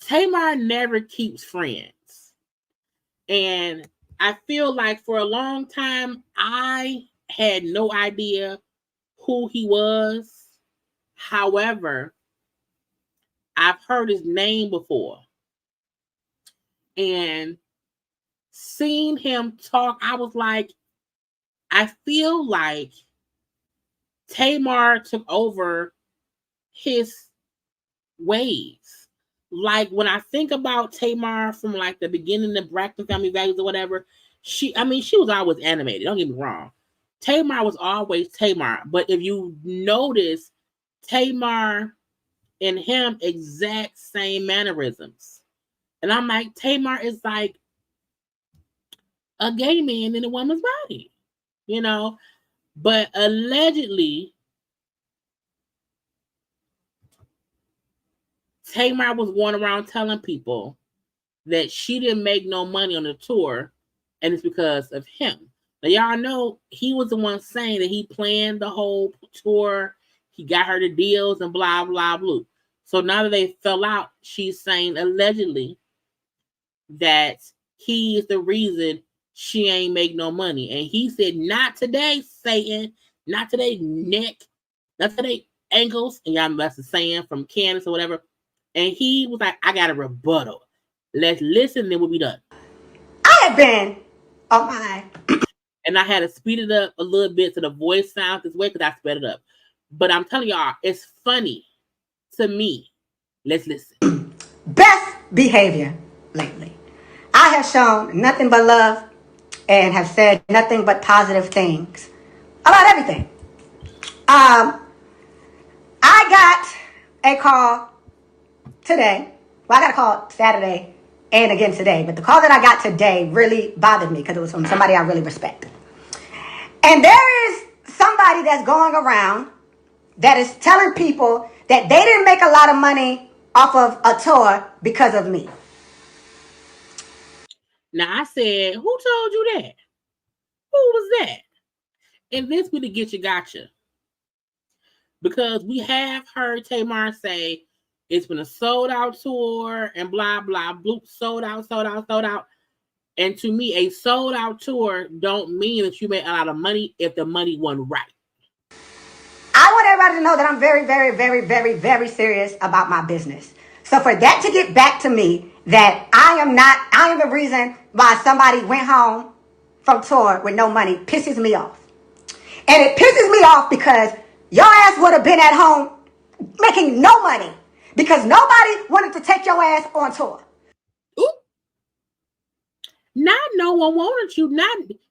Tamar never keeps friends. And I feel like for a long time, I had no idea who he was. However, I've heard his name before. And seeing him talk, I was like, I feel like Tamar took over his ways. Like when I think about Tamar from like the beginning of Braxton Family Values or whatever, she was always animated. Don't get me wrong. Tamar was always Tamar. But if you notice, Tamar and him exact same mannerisms. And I'm like, Tamar is like a gay man in a woman's body, But allegedly, Tamar was going around telling people that she didn't make no money on the tour, and it's because of him. Now, y'all know he was the one saying that he planned the whole tour. He got her the deals and blah, blah, blah. So now that they fell out, she's saying allegedly that he is the reason she ain't make no money. And he said, not today, Satan. Not today, Nick. Not today, ankles. And y'all know that's the saying from Candace or whatever. And he was like, I got a rebuttal. Let's listen, then we'll be done. I have been on my... And I had to speed it up a little bit so the voice sounds this way because I sped it up. But I'm telling y'all, it's funny to me. Let's listen. Best behavior lately. I have shown nothing but love and have said nothing but positive things about everything. I got a call today. Well, I got a call Saturday and again today. But the call that I got today really bothered me because it was from somebody I really respect. And there is somebody that's going around that is telling people that they didn't make a lot of money off of a tour because of me. Now, I said, who told you that? Who was that? And this really get you gotcha. Because we have heard Tamar say, it's been a sold out tour and blah, blah, blah, sold out. And to me, a sold out tour don't mean that you made a lot of money if the money wasn't right. I want everybody to know that I'm very, very, very, very, very serious about my business. So for that to get back to me, that I am the reason why somebody went home from tour with no money, pisses me off. And it pisses me off because your ass would have been at home making no money. because nobody wanted to take your ass on tour. Ooh. Not no one wanted you.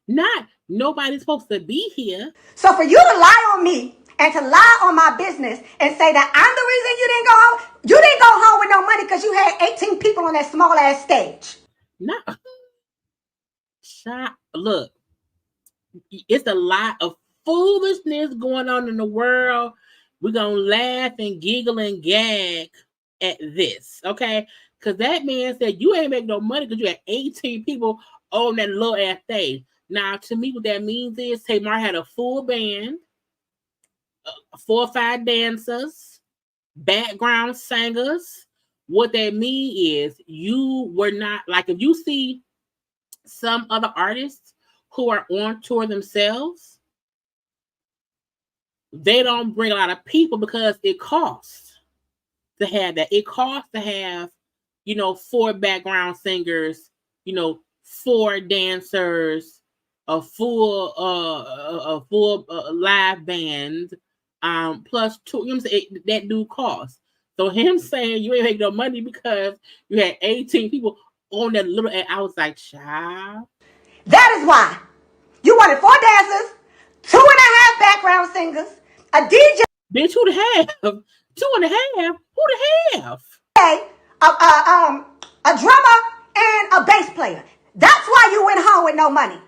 Not nobody's supposed to be here. So for you to lie on me and to lie on my business and say that I'm the reason you didn't go home, you didn't go home with no money because you had 18 people on that small ass stage. No. Look, it's a lot of foolishness going on in the world. We're going to laugh and giggle and gag at this, okay? Because that man said you ain't make no money because you had 18 people on that little ass stage. Now, to me, what that means is Tamar had a full band, 4 or 5 dancers, background singers. What that means is you were not, like if you see some other artists who are on tour themselves, they don't bring a lot of people because it costs to have that. It costs to have, 4 background singers, 4 dancers, a full live band, plus 2. That do cost. So him saying you ain't make no money because you had 18 people on that little, and I was like, child. That is why you wanted 4 dancers, 2.5 background singers, a DJ. Bitch, who the half? 2.5? Who the half? A drummer and a bass player. That's why you went home with no money.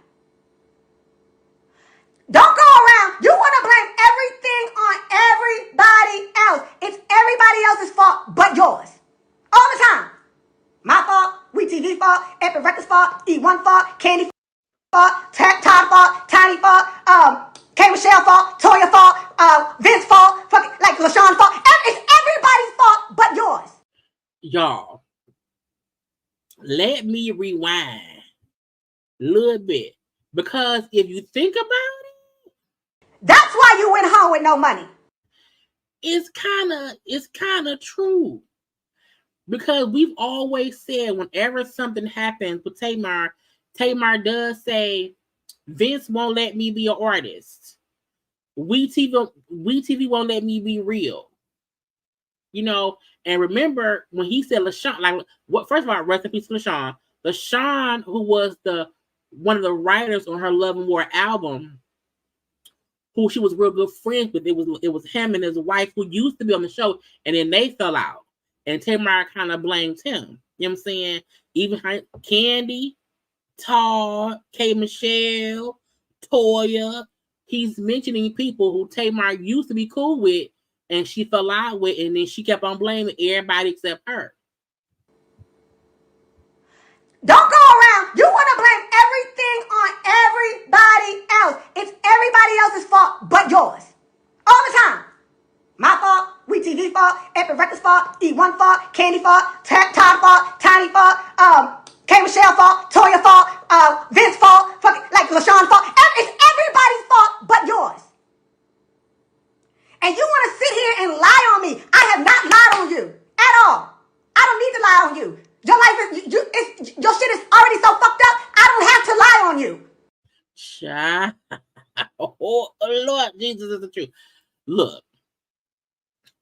Don't go around. You want to blame everything on everybody else. It's everybody else's fault but yours. All the time. My fault, WeTV fault, Epic Records fault, E1 fault, Candy fault, Todd fault, Tiny fault, K. Michelle fault, Toya fault, Vince fault, like LaShawn fault. It's everybody's fault but yours. Y'all, let me rewind a little bit. Because if you think about it, that's why you went home with no money. It's kind of true. Because we've always said whenever something happens with Tamar does say, Vince won't let me be an artist. WeTV won't let me be real. And remember when he said LaShawn, first of all, rest in peace to LaShawn. LaShawn, who was one of the writers on her Love and War album, who she was real good friends with. It was him and his wife who used to be on the show, and then they fell out. And Tamar kind of blames him. You know what I'm saying? Even Candy, Todd, K. Michelle, Toya. He's mentioning people who Tamar used to be cool with and she fell out with, and then she kept on blaming everybody except her. Don't go around. You want to blame everything on everybody else. It's everybody else's fault but yours. All the time. My fault, WeTV fault, Epic Records fault, E1 fault, Candy fault, Todd fault, Tiny fault, K. Michelle fault, Toya fault, Vince fault, like LaShawn fault. It's everybody's fault but yours. And you want to sit here and lie on me. I have not lied on you at all. I don't need to lie on you. Your life your shit is already so fucked up. I don't have to lie on you. Child. Oh, Lord Jesus is the truth. Look,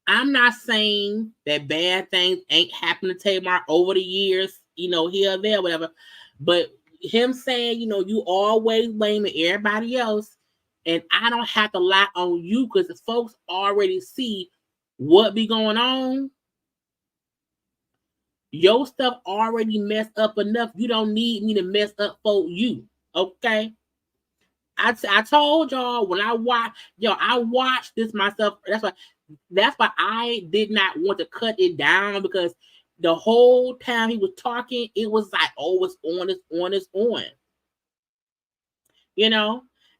I'm not saying that bad things ain't happened to Tamar over the years, here or there, whatever. But him saying, you always blaming everybody else, and I don't have to lie on you because folks already see what be going on. Your stuff already messed up enough. You don't need me to mess up for you, okay? I told y'all when I watched this myself. That's why I did not want to cut it down, because the whole time he was talking, it was like, oh, it's on.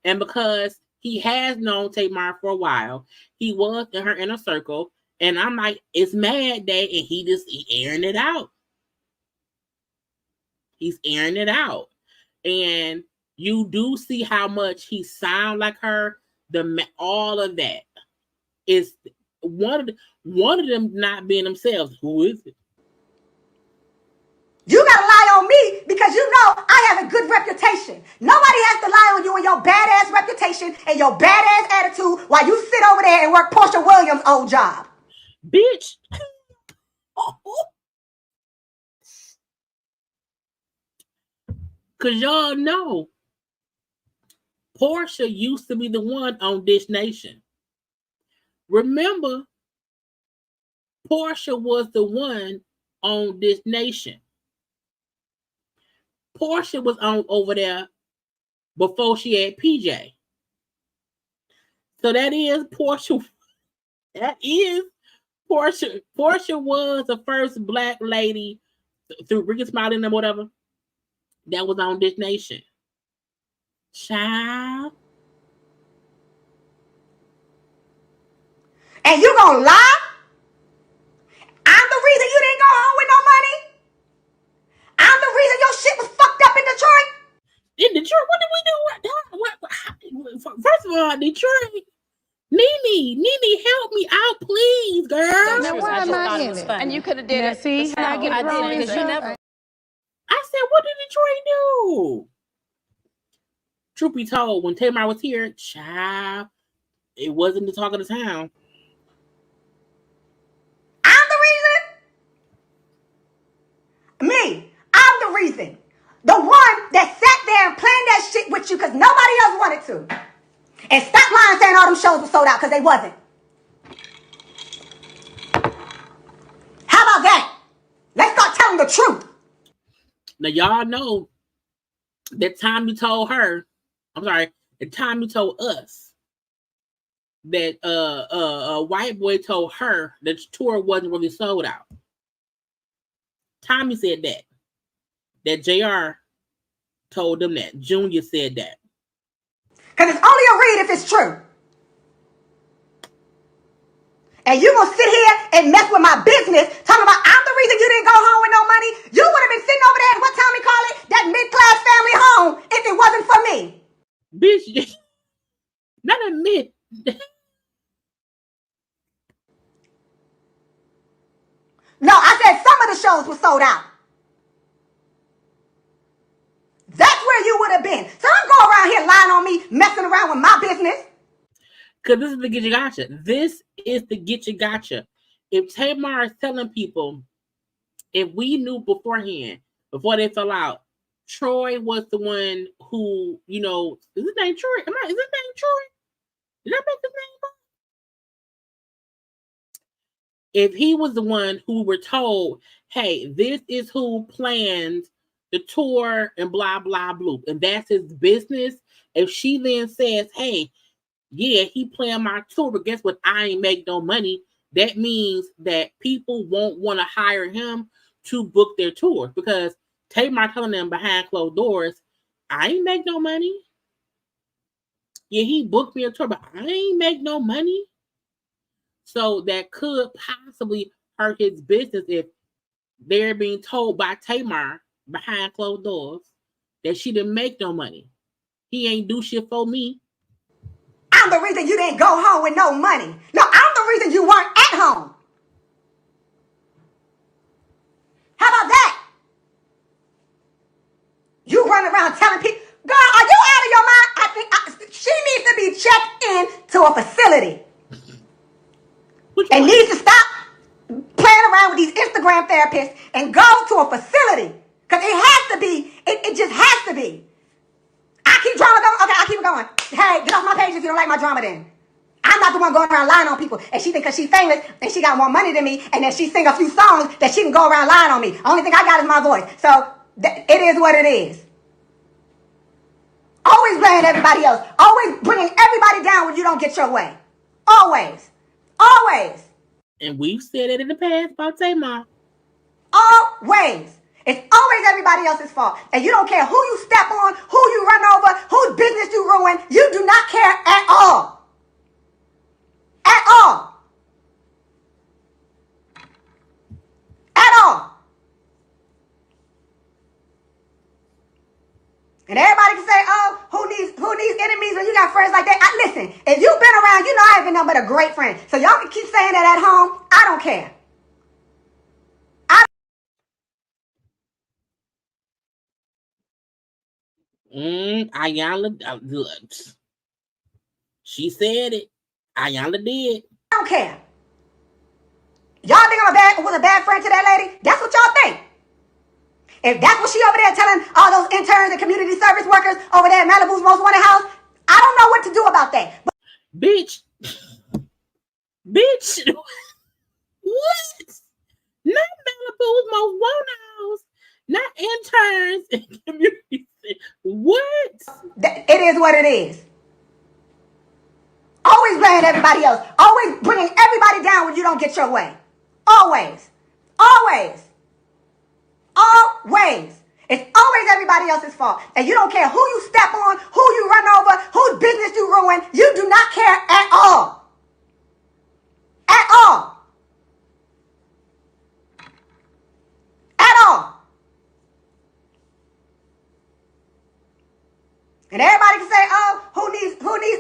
And because he has known Tamar for a while, he was in her inner circle, and I'm like, it's Mad Day, and he airing it out. He's airing it out, and you do see how much he sound like her. All of that is one of them not being themselves. Who is it? You gotta lie on me because you know I have a good reputation. Nobody has to lie on you and your badass reputation and your badass attitude while you sit over there and work Portia Williams' old job. Bitch, Cause y'all know Portia used to be the one on Dish Nation. Remember, Portia was the one on Dish Nation. Portia was on over there before she had PJ. So that is Portia. That is Portia. Portia was the first black lady through Ricky Smiley and whatever that was on Dish Nation. Child. And you gonna lie? I'm the reason you didn't go home with no money? I'm the reason your shit was fucked up in Detroit? In Detroit, what did we do? First of all, Detroit, Nene, help me out, please, girl. Now, why am I in it? And you could have did it. See how I get wrong and stuff? I said, what did Detroit do? Truth be told, when Tamar was here, child, it wasn't the talk of the town. I'm the reason? Me. I'm the reason. The one that sat there and planned that shit with you because nobody else wanted to. And stop lying saying all them shows were sold out because they wasn't. How about that? Let's start telling the truth. Now, y'all know that time you told her, I'm sorry, the time you told us that a white boy told her that the tour wasn't really sold out. Tommy said that. That JR told them that. Junior said that. Because it's only a read if it's true. And you gonna sit here and mess with my business talking about I'm the reason you didn't go home with no money. You would have been sitting over there at what Tommy call it? That mid-class family home if it wasn't for me. Bitch, not a mid. No, I said some of the shows were sold out. That's where you would have been. So don't go around here lying on me, messing around with my business. Because this is the get you gotcha. This is the get you gotcha. If Tamar is telling people, if we knew beforehand, before they fell out, Troy was the one who, you know, is his name Troy? Is his name Troy? Did I make his name up? If he was the one who were told, hey, this is who planned the tour and blah, blah, blah, and that's his business. If she then says, hey, yeah, he planned my tour, but guess what? I ain't make no money. That means that people won't want to hire him to book their tours because Tamar telling them behind closed doors, I ain't make no money. Yeah, he booked me a tour, but I ain't make no money. So that could possibly hurt his business if they're being told by Tamar behind closed doors that she didn't make no money. He ain't do shit for me. I'm the reason you didn't go home with no money. No, I'm the reason you weren't at home. How about that? You run around telling people, girl, are you out of your mind? I think she needs to be checked in to a facility. And needs to stop playing around with these Instagram therapists and go to a facility. Because it has to be, it just has to be. I keep drama going? Okay, I keep it going. Hey, get off my page if you don't like my drama then. I'm not the one going around lying on people. And she think because she's famous and she got more money than me and that she sing a few songs that she can go around lying on me. Only thing I got is my voice. So it is what it is. Always blaming everybody else. Always bringing everybody down when you don't get your way. Always. Always. And we've said it in the past about Tamar. Always. It's always everybody else's fault. And you don't care who you step on, who you run over, whose business you ruin. You do not care at all. At all. At all. And everybody can say, oh, who needs enemies when you got friends like that? Listen, if you've been around, you know I ain't been nothing but a great friend. So y'all can keep saying that at home. I don't care. Ayala, she said it. Ayala did. I don't care. Y'all think was a bad friend to that lady? That's what y'all think. If that's what she over there telling all those interns and community service workers over there at Malibu's Most Wanted House, I don't know what to do about that. But Bitch. What? Not Malibu's Most Wanted House. Not interns and community. What? It is what it is. Always blaming everybody else. Always bringing everybody down when you don't get your way. Always. Always. Always. It's always everybody else's fault. And you don't care who you step on, who you run over, whose business you ruin. You do not care at all. At all. At all. And everybody can say, oh, who needs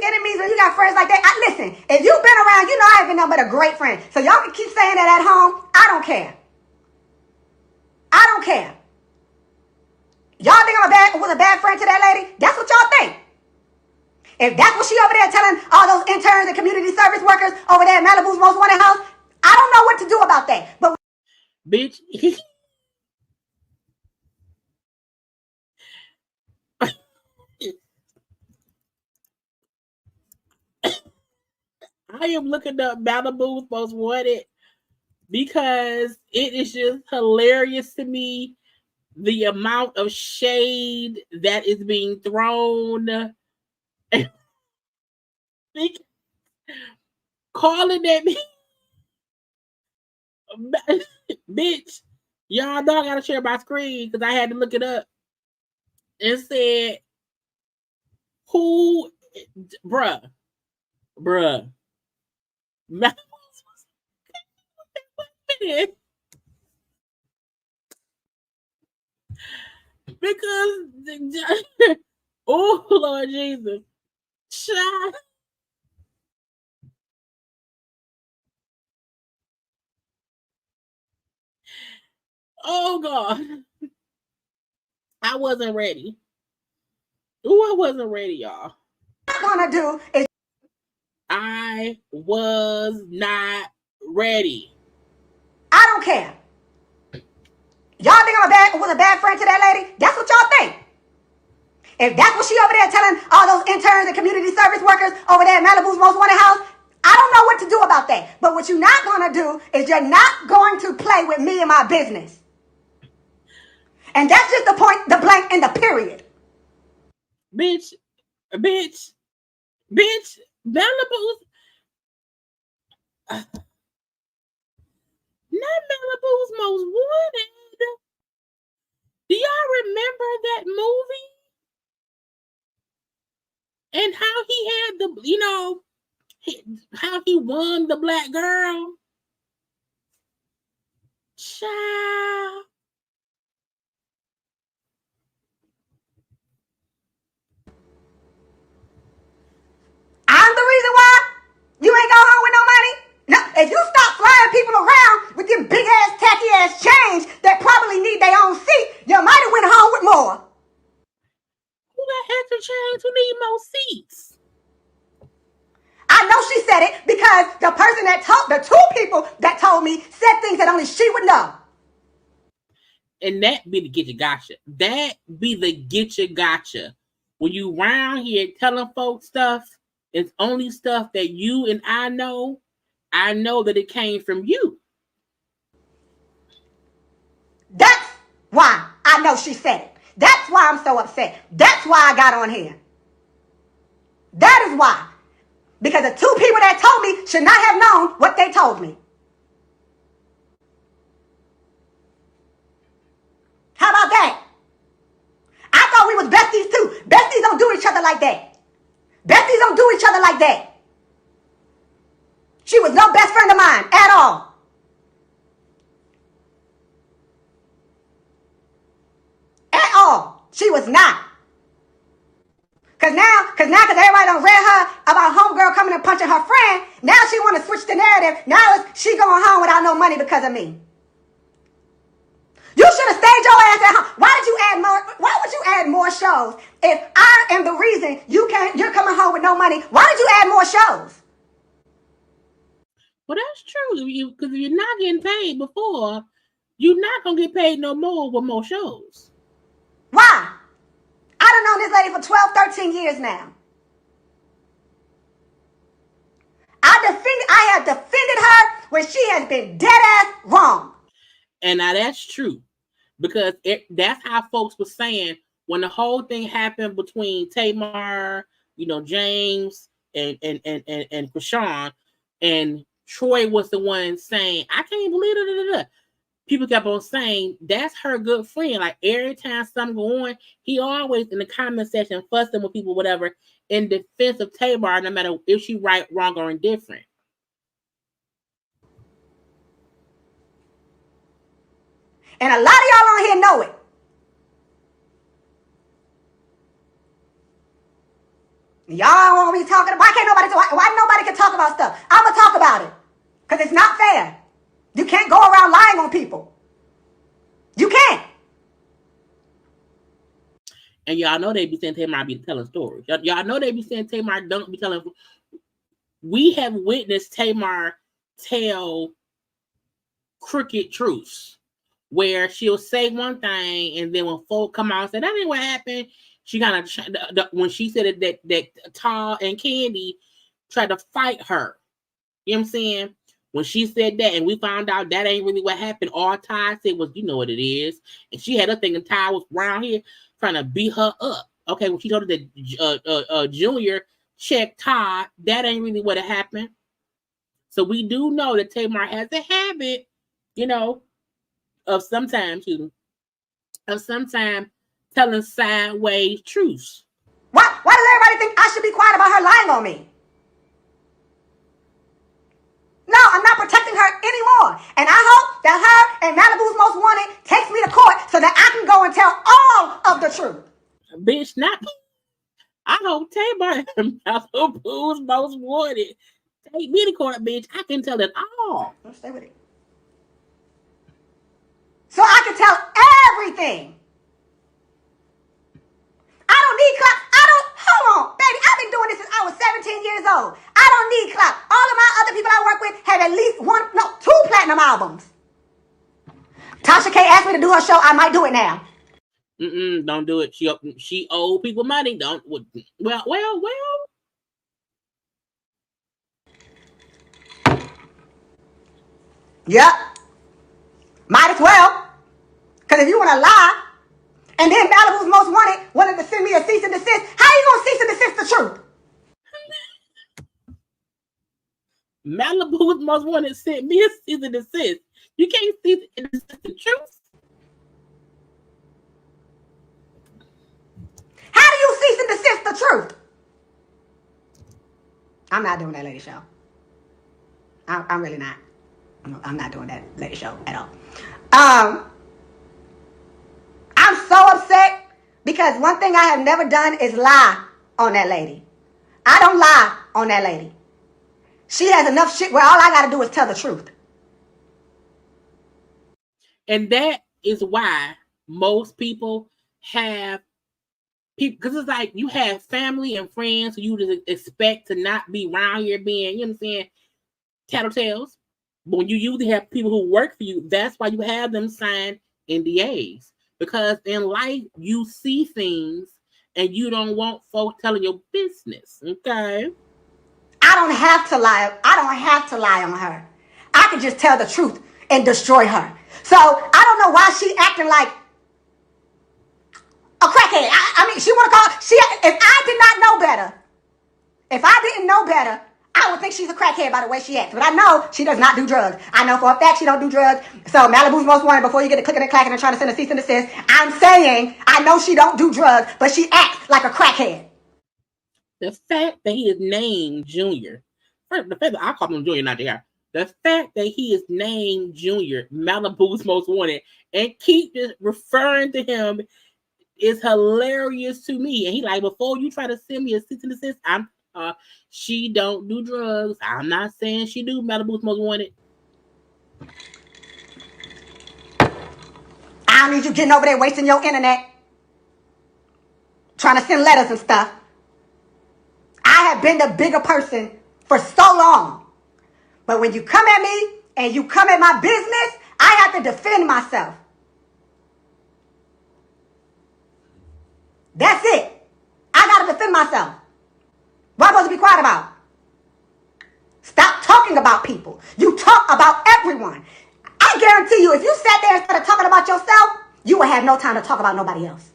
enemies when you got friends like that? Listen, if you've been around, you know I have been nothing but a great friend. So y'all can keep saying that at home. I don't care. I don't care. Y'all think was a bad friend to that lady? That's what y'all think. If that's what she over there telling all those interns and community service workers over there at Malibu's Most Wanted House, I don't know what to do about that. But bitch. I am looking up Malibu's Most Wanted because it is just hilarious to me the amount of shade that is being thrown. Calling at me. Bitch, y'all know I gotta share my screen because I had to look it up and said, who, bruh. Because oh Lord Jesus, child. Oh God, I wasn't ready. I wasn't ready, y'all. What I'm gonna do is I was not ready. I don't care. Y'all think was a bad friend to that lady? That's what y'all think. If that's what she over there telling all those interns and community service workers over there at Malibu's Most Wanted House, I don't know what to do about that. But what you're not gonna do is you're not going to play with me and my business. And that's just the point, the blank, and the period. Bitch, Malibu's not Malibu's Most Wanted. Do y'all remember that movie? And how he had how he won the black girl? Child. I'm the reason why you ain't go home with no money. No, if you stop flying people around with them big ass tacky ass chains that probably need their own seat, you might have went home with more. Who got extra chains? Who need more seats? I know she said it because the person that told, the two people that told me said things that only she would know. And that be the get you gotcha. That be the get you gotcha. When you round here telling folks stuff, it's only stuff that you and I know. I know that it came from you. That's why I know she said it. That's why I'm so upset. That's why I got on here. That is why. Because the two people that told me should not have known what they told me. How about that? I thought we was besties too. Besties don't do each other like that. Besties don't do each other like that. She was no best friend of mine at all. At all. She was not. Cause everybody done read her about homegirl coming and punching her friend. Now she want to switch the narrative. Now she going home without no money because of me. You should have stayed your ass at home. Why would you add more shows? If I am the reason you're coming home with no money, why did you add more shows? Well, that's true. Because if you're not getting paid before, you're not gonna get paid no more with more shows. Why? I done known this lady for 12, 13 years now. I have defended her when she has been dead ass wrong. And now that's true. Because that's how folks were saying when the whole thing happened between Tamar, James and Krishan, and Troy was the one saying, I can't believe it. People kept on saying that's her good friend. Like every time something go on, he always in the comment section fussing with people, whatever, in defense of Tamar, no matter if she right, wrong, or indifferent. And a lot of y'all on here know it. Y'all want me talking about, why nobody can talk about stuff? I'm going to talk about it. Because it's not fair. You can't go around lying on people. You can't. And y'all know they be saying Tamar be telling stories. Y'all know they be saying Tamar don't be telling. We have witnessed Tamar tell crooked truths where she'll say one thing and then when folk come out and say that ain't what happened, she kind of when she said that Tall and Candy tried to fight her. You know what I'm saying? When she said that and we found out that ain't really what happened, all Ty said was, you know what it is. And she had her thinking Ty was around here trying to beat her up. Okay, when she told her that Junior checked Ty, that ain't really what happened. So we do know that Tamar has a habit, of sometimes telling sideways truths. Why does everybody think I should be quiet about her lying on me? No, I'm not protecting her anymore. And I hope that her and Malibu's Most Wanted takes me to court so that I can go and tell all of the truth. Bitch, I hope Tamar and Malibu's Most Wanted take me to court, bitch. I can tell it all. Don't stay with it. So I can tell everything. I don't need clout. Hold on, baby. I've been doing this since I was 17 years old. I don't need clout. All of my other people I work with have at least 2 platinum albums. Tasha K asked me to do her show. I might do it now. Don't do it. She owe people money. Don't. Well. Yep. Might as well. Because if you want to lie, and then Malibu's Most wanted to send me a cease and desist, how you going to cease and desist the truth? Malibu's Most Wanted sent me a cease and desist. You can't cease and desist the truth. How do you cease and desist the truth? I'm not doing that lady show. I'm really not. I'm not doing that lady show at all. I'm so upset because one thing I have never done is lie on that lady. I don't lie on that lady. She has enough shit where all I got to do is tell the truth. And that is why most people have people, because it's like you have family and friends who you just expect to not be around here being, you know what I'm saying, tattletales. But when you usually have people who work for you, that's why you have them sign NDAs. Because in life, you see things and you don't want folks telling your business, okay? I don't have to lie. I don't have to lie on her. I can just tell the truth and destroy her. So I don't know why she acting like a crackhead. I mean, she want to call. If I did not know better, if I didn't know better, I would think she's a crackhead by the way she acts. But I know she does not do drugs. I know for a fact she don't do drugs. So Malibu's Most Wanted, before you get to clicking and clacking and trying to send a cease and desist, I'm saying I know she don't do drugs, but she acts like a crackhead. The fact that he is named Junior, the fact that I call him Junior, not JR. The fact that he is named Junior, Malibu's Most Wanted, and keep just referring to him is hilarious to me. And he like, before you try to send me a cease and desist, she don't do drugs. I'm not saying she do. Malibu's Most Wanted. I don't need you getting over there wasting your internet trying to send letters and stuff. I have been the bigger person for so long. But when you come at me and you come at my business, I have to defend myself. That's it. I got to defend myself. What am I supposed to be quiet about? Stop talking about people. You talk about everyone. I guarantee you, if you sat there instead of talking about yourself, you would have no time to talk about nobody else.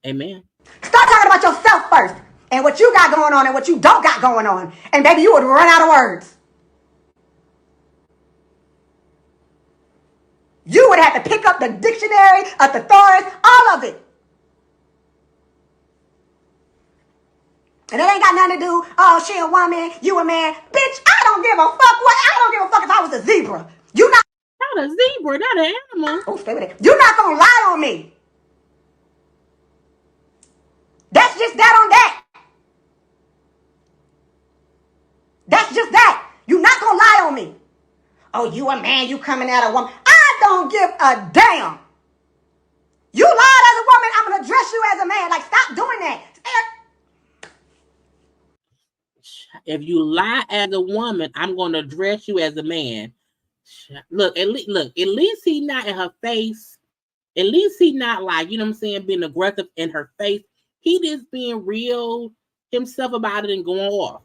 Amen. Start talking about yourself first and what you got going on and what you don't got going on. And baby, you would run out of words. You would have to pick up the dictionary, a thesaurus, all of it. And it ain't got nothing to do, oh, she a woman, you a man. Bitch, I don't give a fuck what. I don't give a fuck if I was a zebra. You not. Not a zebra, not an animal. Oh, stay with it. You're not going to lie on me. That's just that on that. That's just that. You're not going to lie on me. Oh, you a man, you coming at a woman. I don't give a damn. You lied as a woman, I'm going to address you as a man. Like, stop doing that. If you lie as a woman, I'm going to address you as a man. Look, at least he not in her face. At least he not like, you know what I'm saying, being aggressive in her face. He just being real himself about it and going off.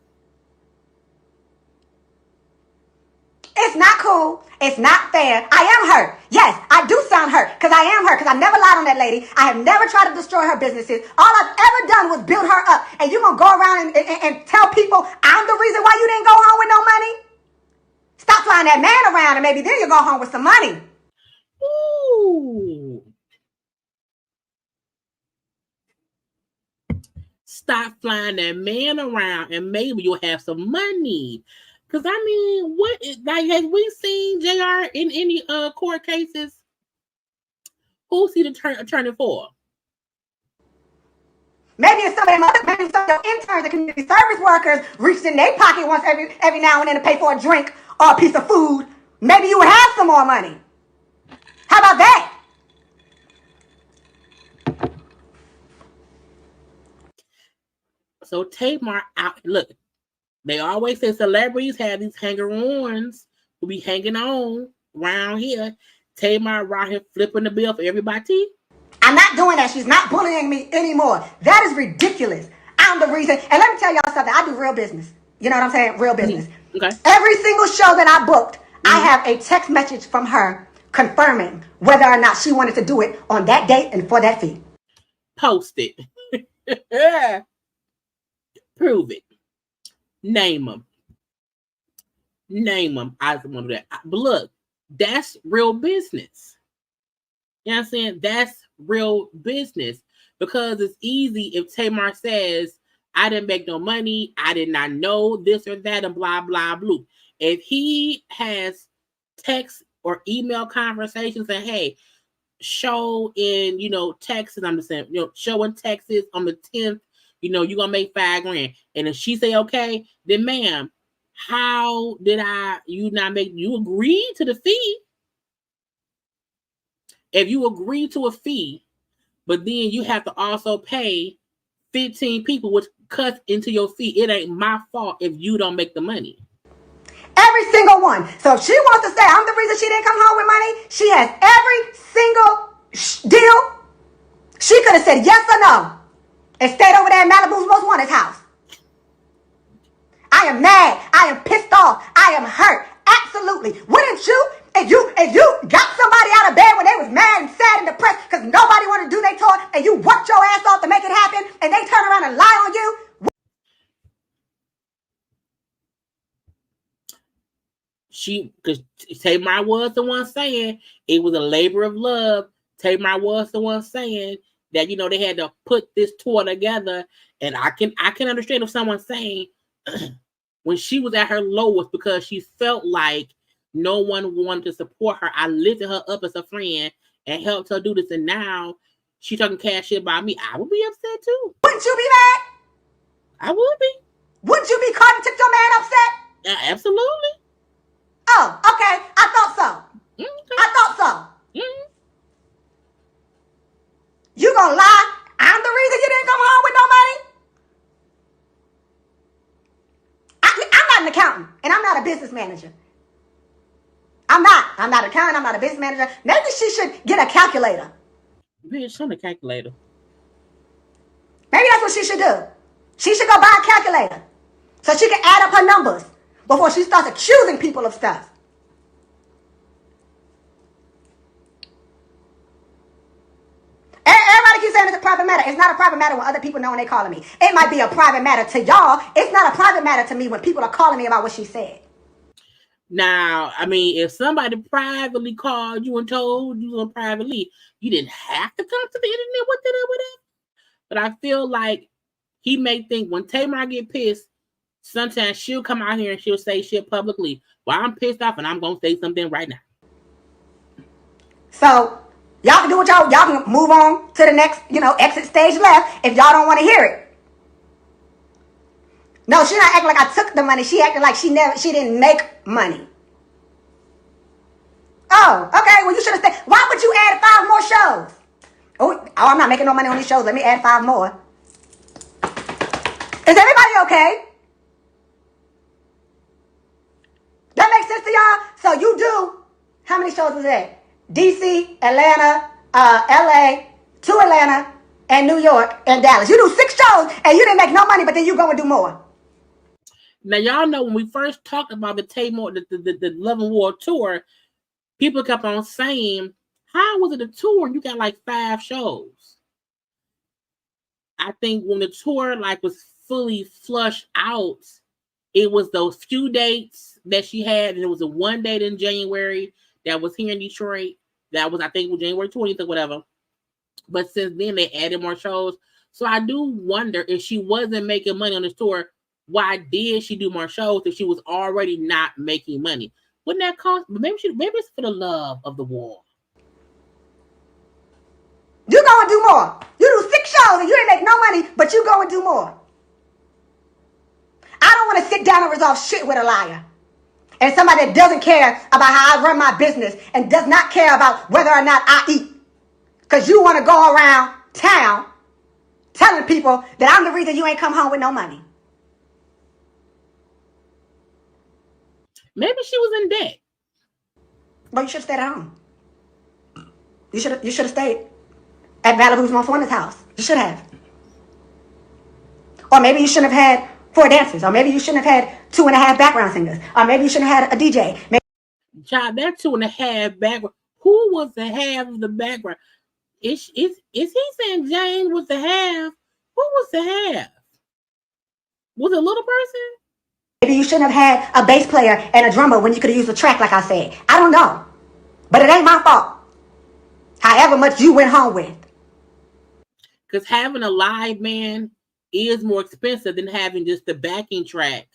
It's not cool. It's not fair. I am hurt. Yes, I do sound hurt because I am hurt because I never lied on that lady. I have never tried to destroy her businesses. All I've ever done was build her up. And you're going to go around and tell people I'm the reason why you didn't go home with no money? Stop flying that man around and maybe then you'll go home with some money. Ooh. Stop flying that man around and maybe you'll have some money. Because, I mean, have we seen JR in any court cases? Who's he the attorney for? Maybe some of your interns and community service workers reached in their pocket once every now and then to pay for a drink or a piece of food. Maybe you would have some more money. How about that? So Tamar out. Look, they always say celebrities have these hanger-ons who be hanging on around here. Tamar around here flipping the bill for everybody. I'm not doing that. She's not bullying me anymore. That is ridiculous. I'm the reason. And let me tell y'all something. I do real business. You know what I'm saying? Real business. Okay. Every single show that I booked, I have a text message from her confirming whether or not she wanted to do it on that date and for that fee. Post it. Prove it. Name them. I just want to do that. But look, that's real business. You know what I'm saying? That's real business. Because it's easy if Tamar says, I didn't make no money, I did not know this or that, and blah, blah, blah. If he has text or email conversations and, hey, show in, Texas, I'm just saying, show in Texas on the 10th, you're going to make $5,000. And if she say, okay, then ma'am, how did you agree to the fee? If you agree to a fee, but then you have to also pay 15 people, which cuts into your fee, it ain't my fault if you don't make the money. Every single one. So if she wants to say I'm the reason she didn't come home with money, she has every single deal. She could have said yes or no and stayed over there in Malibu's Most Wanted's house. I am mad. I am pissed off. I am hurt. Absolutely. Wouldn't you? If you got somebody out of bed when they was mad and sad and depressed because nobody wanted to do their tour and you worked your ass off to make it happen and they turn around and lie on you. Because Tamar was the one saying it was a labor of love. Tamar was the one saying that, they had to put this tour together. And I can understand if someone's saying when she was at her lowest because she felt like no one wanted to support her. I lifted her up as a friend and helped her do this. And now she talking cash shit about me. I would be upset too. Wouldn't you be mad? I would be. Wouldn't you be caught and took your man upset? Absolutely. Oh, okay. I thought so. Okay. I thought so. Mm-hmm. You gonna lie? I'm the reason you didn't come home with no money? I'm not an accountant. accountant, and I'm not a business manager. I'm not an accountant. I'm not a business manager. Maybe she should get a calculator. Bitch, on a calculator. Maybe that's what she should do. She should go buy a calculator so she can add up her numbers before she starts accusing people of stuff. Everybody keeps saying it's a private matter. It's not a private matter when other people know when they calling me. It might be a private matter to y'all. It's not a private matter to me when people are calling me about what she said. Now, I mean, if somebody privately called you and told you on privately, you didn't have to come to the internet with it or whatever. But I feel like he may think when Tamar get pissed, sometimes she'll come out here and she'll say shit publicly. Well, I'm pissed off and I'm going to say something right now. So y'all can do what y'all can move on to the next, exit stage left if y'all don't want to hear it. No, she not acting like I took the money. She acting like she didn't make money. Oh, okay. Well, you should have stayed. Why would you add 5 more shows? Oh, I'm not making no money on these shows. Let me add 5 more. Is everybody okay? That makes sense to y'all? So you do, how many shows was that? DC, Atlanta, LA, 2 Atlanta, and New York, and Dallas. You do 6 shows, and you didn't make no money, but then you go and do more. Now, y'all know when we first talked about the Tamar, the Love and War tour, people kept on saying, how was it a tour? You got like 5 shows. I think when the tour was fully flushed out, it was those few dates that she had, and it was a 1 date in January that was here in Detroit. That was, I think, January 20th or whatever. But since then, they added more shows. So I do wonder if she wasn't making money on this tour, why did she do more shows if she was already not making money? Wouldn't that cost? Maybe it's for the love of the war. You go and do more. You do 6 shows and you ain't make no money, but you go and do more. I don't want to sit down and resolve shit with a liar. And somebody that doesn't care about how I run my business and does not care about whether or not I eat. Because you want to go around town telling people that I'm the reason you ain't come home with no money. Maybe she was in debt. But you should have stayed at home. You should have stayed at Malibu's Most Wanted's house. You should have. Or maybe you shouldn't have had 4 dancers. Or maybe you shouldn't have had 2.5 background singers. Or maybe you shouldn't have had a DJ. Child, that 2.5 background. Who was the half of the background? Is he saying Jane was the half? Who was the half? Was it a little person? Maybe you shouldn't have had a bass player and a drummer when you could have used a track like I said. I don't know. But it ain't my fault. However much you went home with. Because having a live band is more expensive than having just the backing track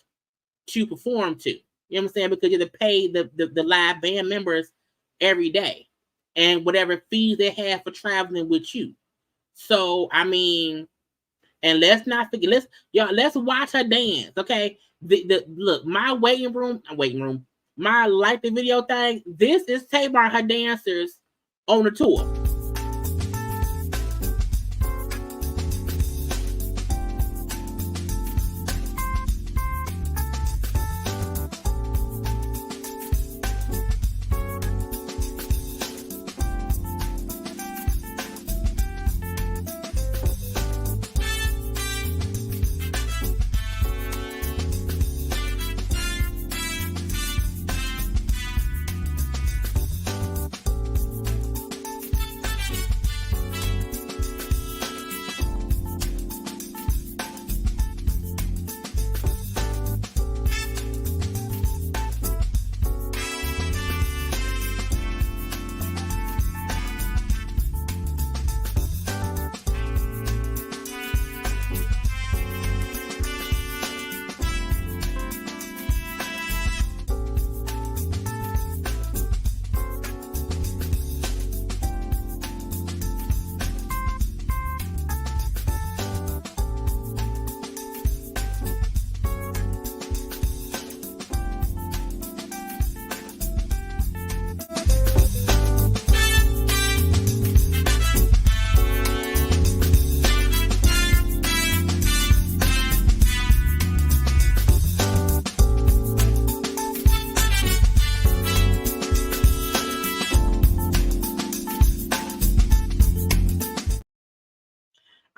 to perform to. You know what I'm saying? Because you have to pay the live band members every day. And whatever fees they have for traveling with you. So, I mean, and let's not forget, let's watch her dance, okay? Look, my waiting room, my like the video thing, this is Tamar, her dancers on the tour.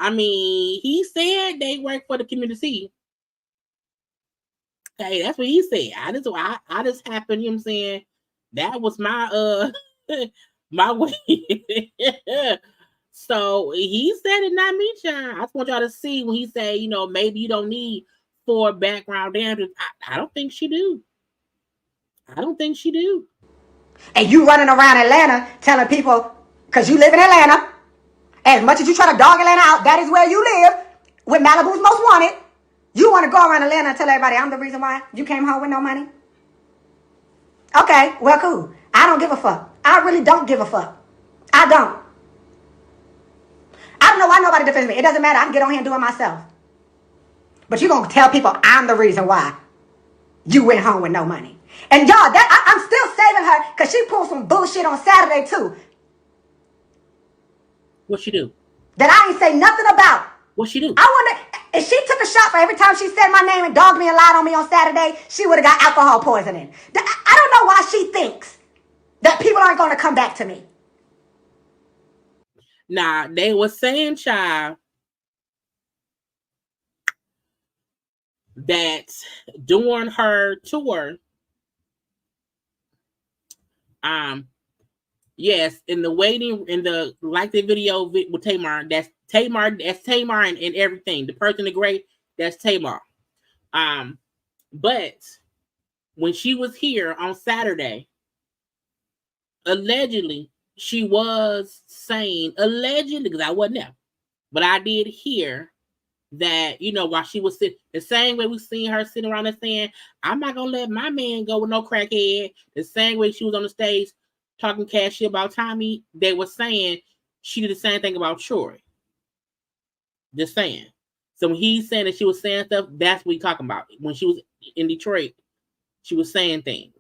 I mean, he said they work for the community. Hey, that's what he said. I just happened, you know what I'm saying? That was my my way. So he said it, not me, child. I just want y'all to see when he say, you know, maybe you don't need 4 background dancers. I don't think she do. I don't think she do. And you running around Atlanta telling people, because you live in Atlanta, as much as you try to dog Atlanta out, that is where you live, with Malibu's Most Wanted. You want to go around Atlanta and tell everybody I'm the reason why you came home with no money? Okay, well, cool. I don't give a fuck. I really don't give a fuck. I don't. I don't know why nobody defends me. It doesn't matter. I can get on here and do it myself. But you're going to tell people I'm the reason why you went home with no money. And y'all, I'm still saving her because she pulled some bullshit on Saturday too. What she do? That I ain't say nothing about. What she do? I wonder if she took a shot for every time she said my name and dogged me and lied on me on Saturday, she would have got alcohol poisoning. I don't know why she thinks that people aren't going to come back to me. Nah, they were saying, child, that during her tour, yes, in the waiting, in the like the video with Tamar, that's Tamar and everything. The person in the gray, that's Tamar. But when she was here on Saturday, allegedly, she was saying, allegedly, because I wasn't there, but I did hear that, you know, while she was sitting, the same way we seen her sitting around there saying, I'm not going to let my man go with no crackhead. The same way she was on the stage talking cash shit about Tommy, they were saying she did the same thing about Troy. Just saying. So when he's saying that she was saying stuff, that's what he's talking about. When she was in Detroit, she was saying things.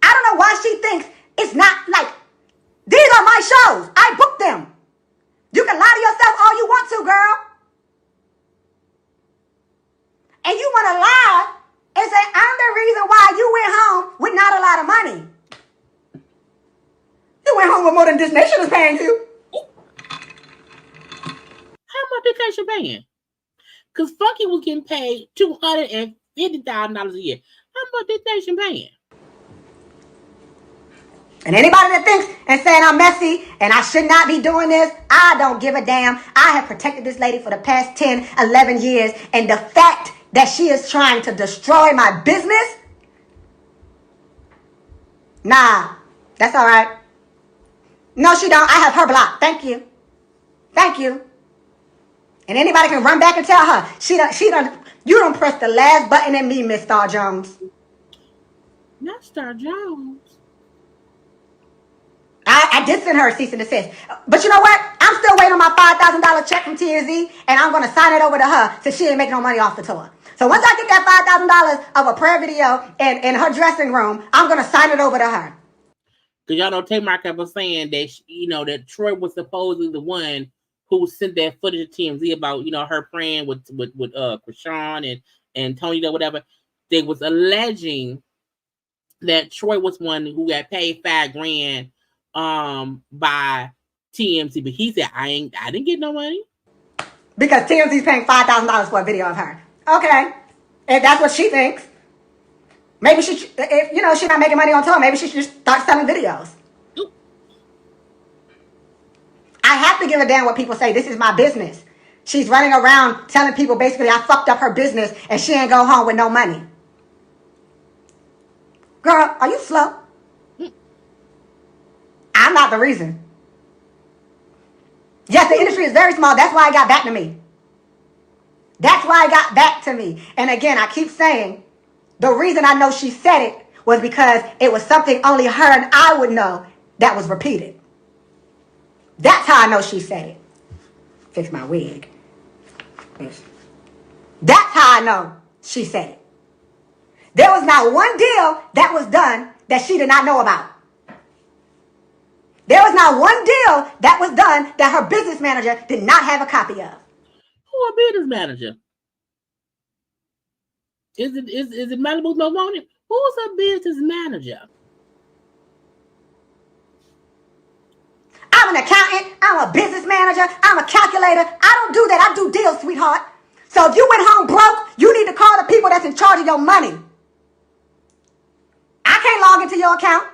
I don't know why she thinks it's not like, these are my shows. I booked them. You can lie to yourself all you want to, girl. And you want to lie and say, I'm the reason why you went home with not a lot of money. You went home with more than this nation is paying you. How much did Keke paying? Because Funky was getting paid $250,000 a year. How much did Keke paying? And anybody that thinks and saying I'm messy and I should not be doing this, I don't give a damn. I have protected this lady for the past 10, 11 years. And the fact that she is trying to destroy my business, nah, that's all right. No, she don't. I have her blocked. Thank you. Thank you. And anybody can run back and tell her, you don't press the last button at me, Miss Star Jones. Not Star Jones. I did send her a cease and desist. But you know what? I'm still waiting on my $5,000 check from TMZ, and I'm going to sign it over to her so she ain't making no money off the tour. So once I get that $5,000 of a prayer video in her dressing room, I'm going to sign it over to her. Because y'all know Tamar kept on saying that, that Troy was supposedly the one who sent that footage to TMZ about, her praying with Krishan and Tony or whatever. They was alleging that Troy was one who got paid $5,000 by TMZ, but he said I didn't get no money because TMZ's paying $5,000 for a video of her. Okay, if that's what she thinks, maybe she's not making money on tour. Maybe she should just start selling videos. Ooh. I have to give a damn what people say. This is my business. She's running around telling people basically I fucked up her business and she ain't go home with no money. Girl, are you slow? I'm not the reason. Yes, the industry is very small. That's why it got back to me. That's why it got back to me. And again, I keep saying, the reason I know she said it was because it was something only her and I would know that was repeated. That's how I know she said it. Fix my wig. That's how I know she said it. There was not one deal that was done that she did not know about. There was not one deal that was done that her business manager did not have a copy of. Who a business manager? Is it Malibu's Most Wanted? Who's a business manager? I I'm an accountant. I'm a business manager. I'm a calculator. I don't do that. I do deals, sweetheart. So if you went home broke, you need to call the people that's in charge of your money. I can't log into your account.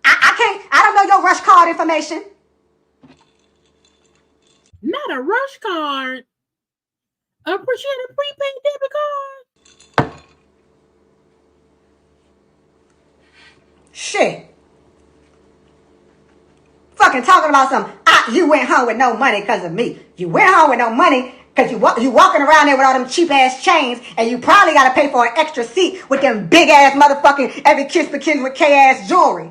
I don't know your rush card information. Not a rush card. Appreciate a prepaid debit card. Shit. Fucking talking about you went home with no money because of me. You went home with no money because you walking around there with all them cheap ass chains, and you probably got to pay for an extra seat with them big ass motherfucking every kiss begins with K ass jewelry.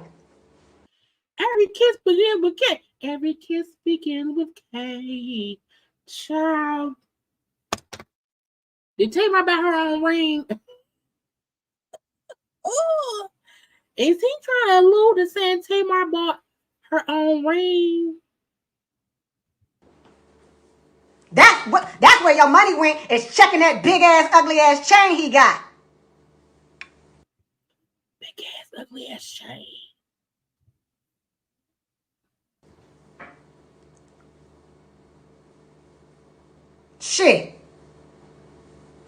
Every kiss begins with K. Every kiss begins with K. Child. Did Tamar buy her own ring? Oh, is he trying to allude to saying Tamar bought her own ring? That's where your money went, is checking that big ass ugly ass chain he got. Big ass ugly ass chain. Shit.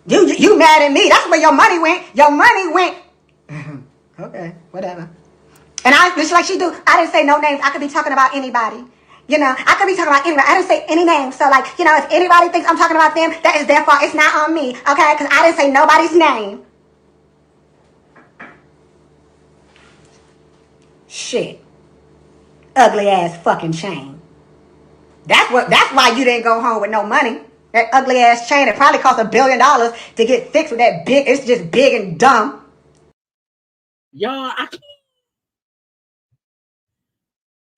You mad at me. That's where your money went. Your money went. Okay, whatever. And just like she do, I didn't say no names. I could be talking about anybody. You know, I could be talking about anybody. I didn't say any names. So, like, you know, if anybody thinks I'm talking about them, that is their fault. It's not on me, okay? Because I didn't say nobody's name. Shit. Ugly ass fucking chain. That's why you didn't go home with no money. That ugly ass chain, it probably cost $1 billion to get fixed with that big, it's just big and dumb. Y'all,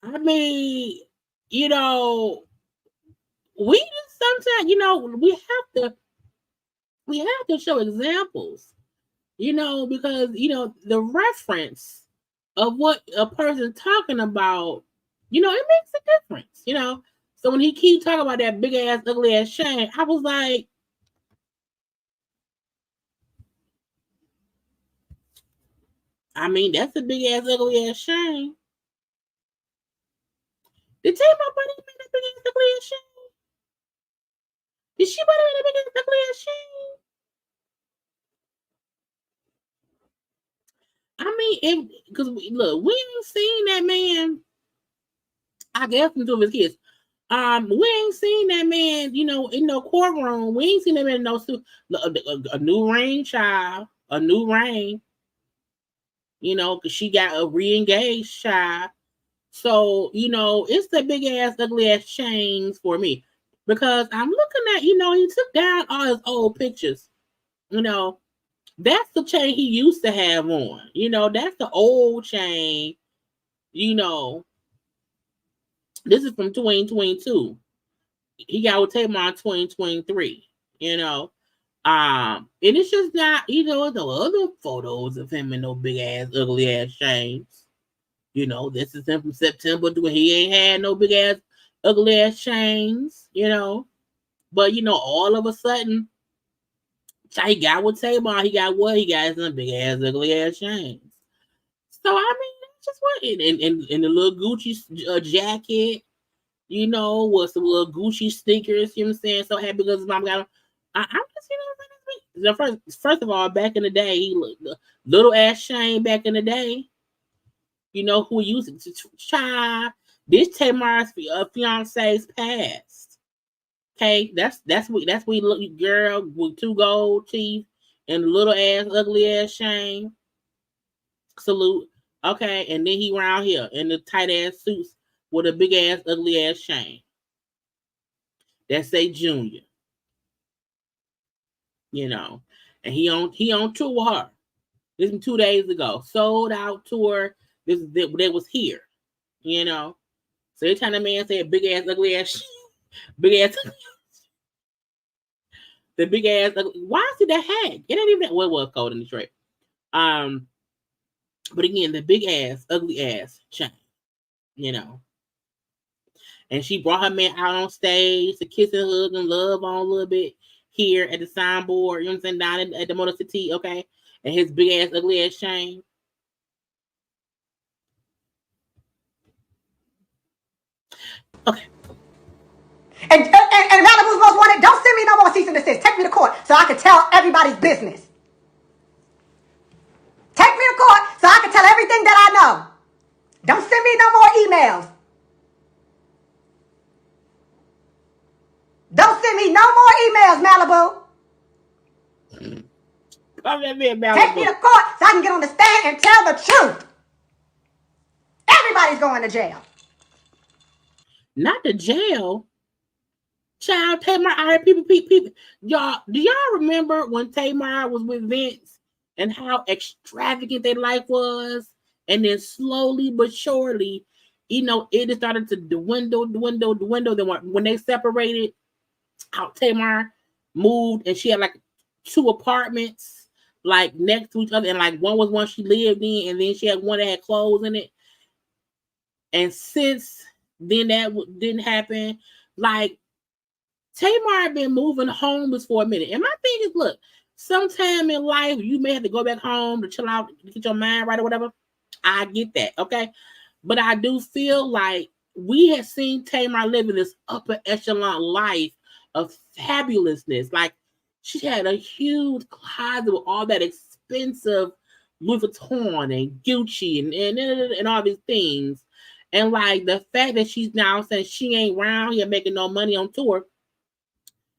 I mean, you know, we just sometimes, you know, we have to show examples, you know, because, you know, the reference of what a person's talking about, you know, it makes a difference, you know. So when he keeps talking about that big ass, ugly ass chain, I was like, I mean, that's a big ass, ugly ass chain. Did Tamar buy that big ass, ugly ass chain? Did she buy that big ass, ugly ass chain? I mean, because look, we ain't seen that man. I guess from two of his kids. We ain't seen that man, you know, in no courtroom. We ain't seen that man in no suit. A new ring, child. A new ring. You know, because she got a re-engaged child. So, you know, it's the big ass, ugly ass chains for me. Because I'm looking at, you know, he took down all his old pictures. You know, that's the chain he used to have on. You know, that's the old chain. You know, this is from 2022. He got with Tamar in 2023. You know, and it's just not, you know, no other photos of him in no big ass, ugly ass chains. You know, this is him from September when he ain't had no big ass, ugly ass chains. You know, but you know, all of a sudden, he got with Tamar. He got what? He got some big ass, ugly ass chains. So I mean, that's just what in the little Gucci jacket, you know, with some little Gucci sneakers. You know what I'm saying? So happy because his mom got him. I'm just, you know, first of all, back in the day, he looked the little ass chain back in the day. You know who used it to try this Tamar's fiance's past. Okay, that's what you look, girl with 2 gold teeth and a little ass ugly ass chain. Salute. Okay, and then he around here in the tight ass suits with a big ass ugly ass chain. That say Junior. You know, and he on tour with her. This was 2 days ago. Sold out tour. That was here. You know, so every time the man said big ass ugly ass, big ass, the big ass. Why is it that hat? It ain't even what was cold in Detroit. But again, the big ass, ugly ass chain. You know. And she brought her man out on stage to kiss and hug and love on a little bit here at the signboard, you know what I'm saying, down at the Motor City, okay? And his big ass, ugly ass chain. Okay. And Malibu's most wanted, don't send me no more cease and desist. Take me to court so I can tell everybody's business. Take me to court so I can tell everything that I know. Don't send me no more emails. Don't send me no more emails, Malibu. Take me to court so I can get on the stand and tell the truth. Everybody's going to jail. Not to jail. Child, Tamar, I heard people. Y'all, do y'all remember when Tamar was with Vince and how extravagant their life was? And then slowly but surely, you know, it just started to dwindle. Then when they separated, how Tamar moved and she had like 2 apartments like next to each other, and like one was one she lived in, and then she had one that had clothes in it. And since then that didn't happen, like Tamar had been moving homeless for a minute. And my thing is, look, sometime in life you may have to go back home to chill out, to get your mind right or whatever. I get that, okay? But I do feel like we have seen Tamar living this upper echelon life of fabulousness. Like, she had a huge closet with all that expensive Louis Vuitton and Gucci and all these things. And like the fact that she's now saying she ain't around here making no money on tour.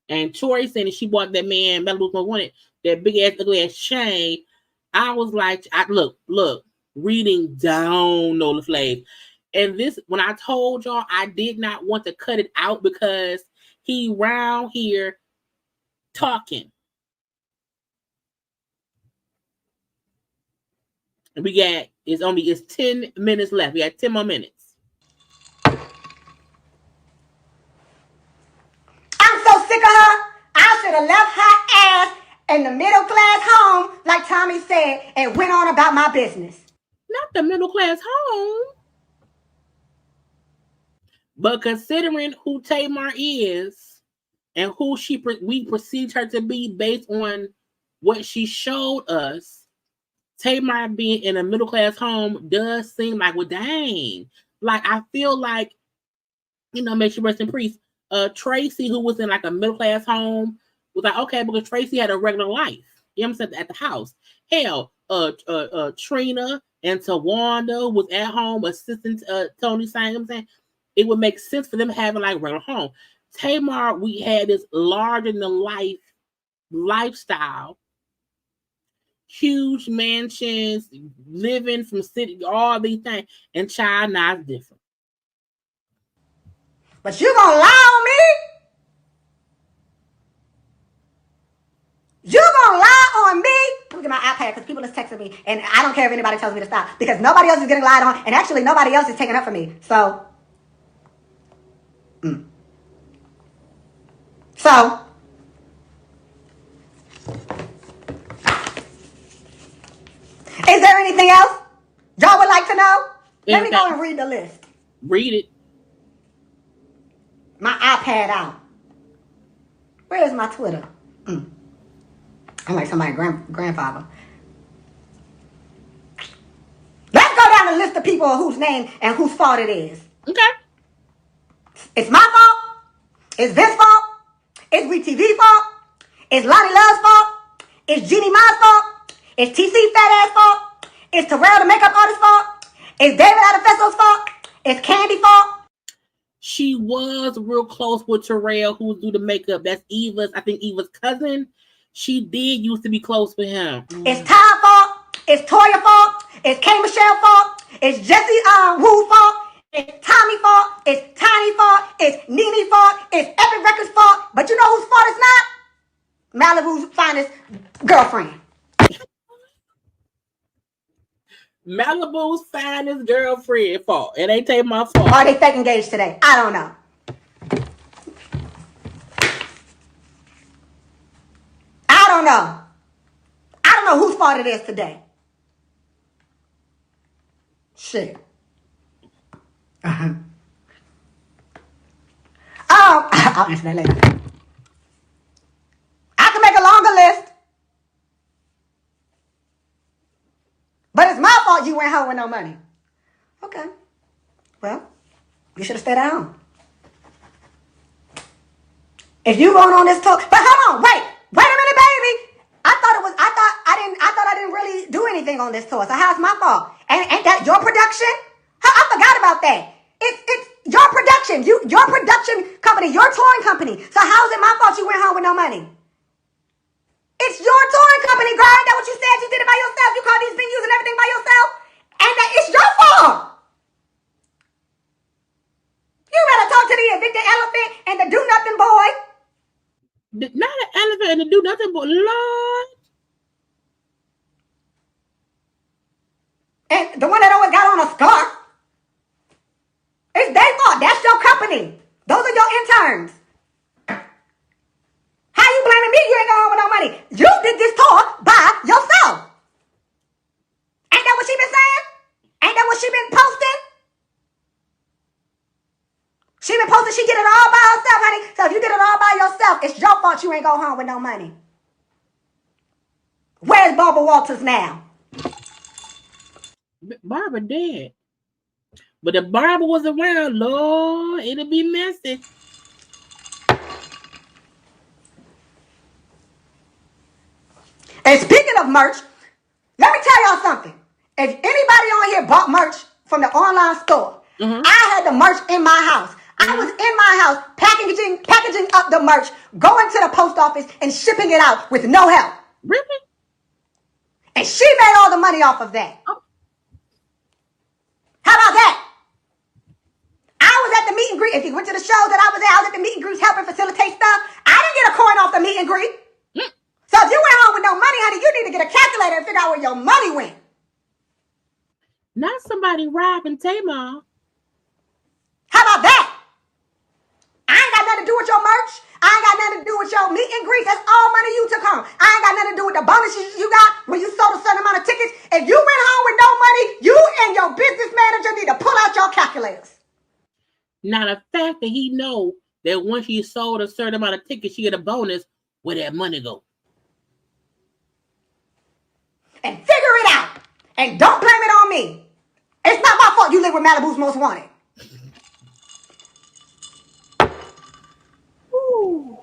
And Tori saying that she bought that man, Malibu's Most Wanted, that big ass ugly ass chain. I was like, look, reading down Nola Flav. And this, when I told y'all, I did not want to cut it out because he round here talking. It's 10 minutes left. We got 10 more minutes. I'm so sick of her. I should have left her ass in the middle class home, like Tommy said, and went on about my business. Not the middle class home. But considering who Tamar is and who we perceived her to be based on what she showed us, Tamar being in a middle class home does seem like, well, dang. Like, I feel like, you know, make sure rest in peace. Tracy, who was in like a middle class home, was like, okay, because Tracy had a regular life. You know what I'm saying? At the house. Hell, Trina and Tawanda was at home assisting Tony saying, you know what I'm saying? It would make sense for them having like regular home. Tamar, we had this larger than life lifestyle, huge mansions, living from city, all these things, and child now is different. But you gonna lie on me? You gonna lie on me? Let me get my iPad because people is texting me, and I don't care if anybody tells me to stop because nobody else is getting lied on, and actually nobody else is taking up for me. So, is there anything else y'all would like to know? Let me go and read the list. Read it. My iPad out. Where is my Twitter? I'm like somebody's grandfather. Let's go down the list of people whose name and whose fault it is. Okay. It's my fault. It's Vince's fault. It's WeTV's fault. It's Lonnie Love's fault. It's Jeannie Ma's fault. It's TC fat ass fault. It's Terrell the makeup artist's fault. It's David Adefeso's fault. It's Candy's fault. She was real close with Terrell, who was do the makeup. That's Eva's cousin. She did used to be close with him. It's Ty's fault. It's Toya's fault. It's K Michelle's fault. It's Jesse Wu's fault. It's Tommy's fault. It's Tiny's fault. It's Nene's fault. It's Epic Records' fault. But you know whose fault it's not? Malibu's finest girlfriend. Malibu's finest girlfriend fault. It ain't take my fault. Are they fake engaged today? I don't know. I don't know. I don't know whose fault it is today. Shit. I'll answer that later. I can make a longer list. But it's my fault you went home with no money. Okay. Well, you should have stayed at home. If you going on this tour, but hold on, wait a minute, baby. I thought I didn't really do anything on this tour. So how's my fault? Ain't that your production? I forgot about that. It's your production. Your production company, your touring company. So how's it my fault you went home with no money? It's your touring company, girl. Ain't that what you said? You did it by yourself. You called these venues and everything by yourself. And that it's your fault. You better talk to the evicted elephant and the do nothing boy. Not an elephant and the do nothing but Lord. And the one that always got on a scarf. It's their fault. That's your company. Those are your interns. How you blaming me? You ain't going home with no money. You did this tour by yourself. Ain't that what she been saying? Ain't that what she been posting? She been posting she did it all by herself, honey. So if you did it all by yourself, it's your fault you ain't go home with no money. Where's Barbara Walters now? Barbara dead. But if Barbara was around, Lord, it'll be messy. And speaking of merch, let me tell y'all something. If anybody on here bought merch from the online store, I had the merch in my house. I was in my house packaging up the merch, going to the post office and shipping it out with no help. Really? And she made all the money off of that. Oh. How about that? I was at the meet and greet. If you went to the show that I was at the meet and greets helping facilitate stuff. I didn't get a coin off the meet and greet. So if you went home with no money, honey, you need to get a calculator and figure out where your money went. Not somebody robbing Tamar. How about that? I ain't got nothing to do with your merch. I ain't got nothing to do with your meet and greets. That's all money you took home. I ain't got nothing to do with the bonuses you got when you sold a certain amount of tickets. If you went home with no money, you and your business manager need to pull out your calculators. Now the fact that he know that once she sold a certain amount of tickets, she get a bonus, where that money go? And figure it out. And don't blame it on me. It's not my fault you live with Malibu's Most Wanted. Ooh.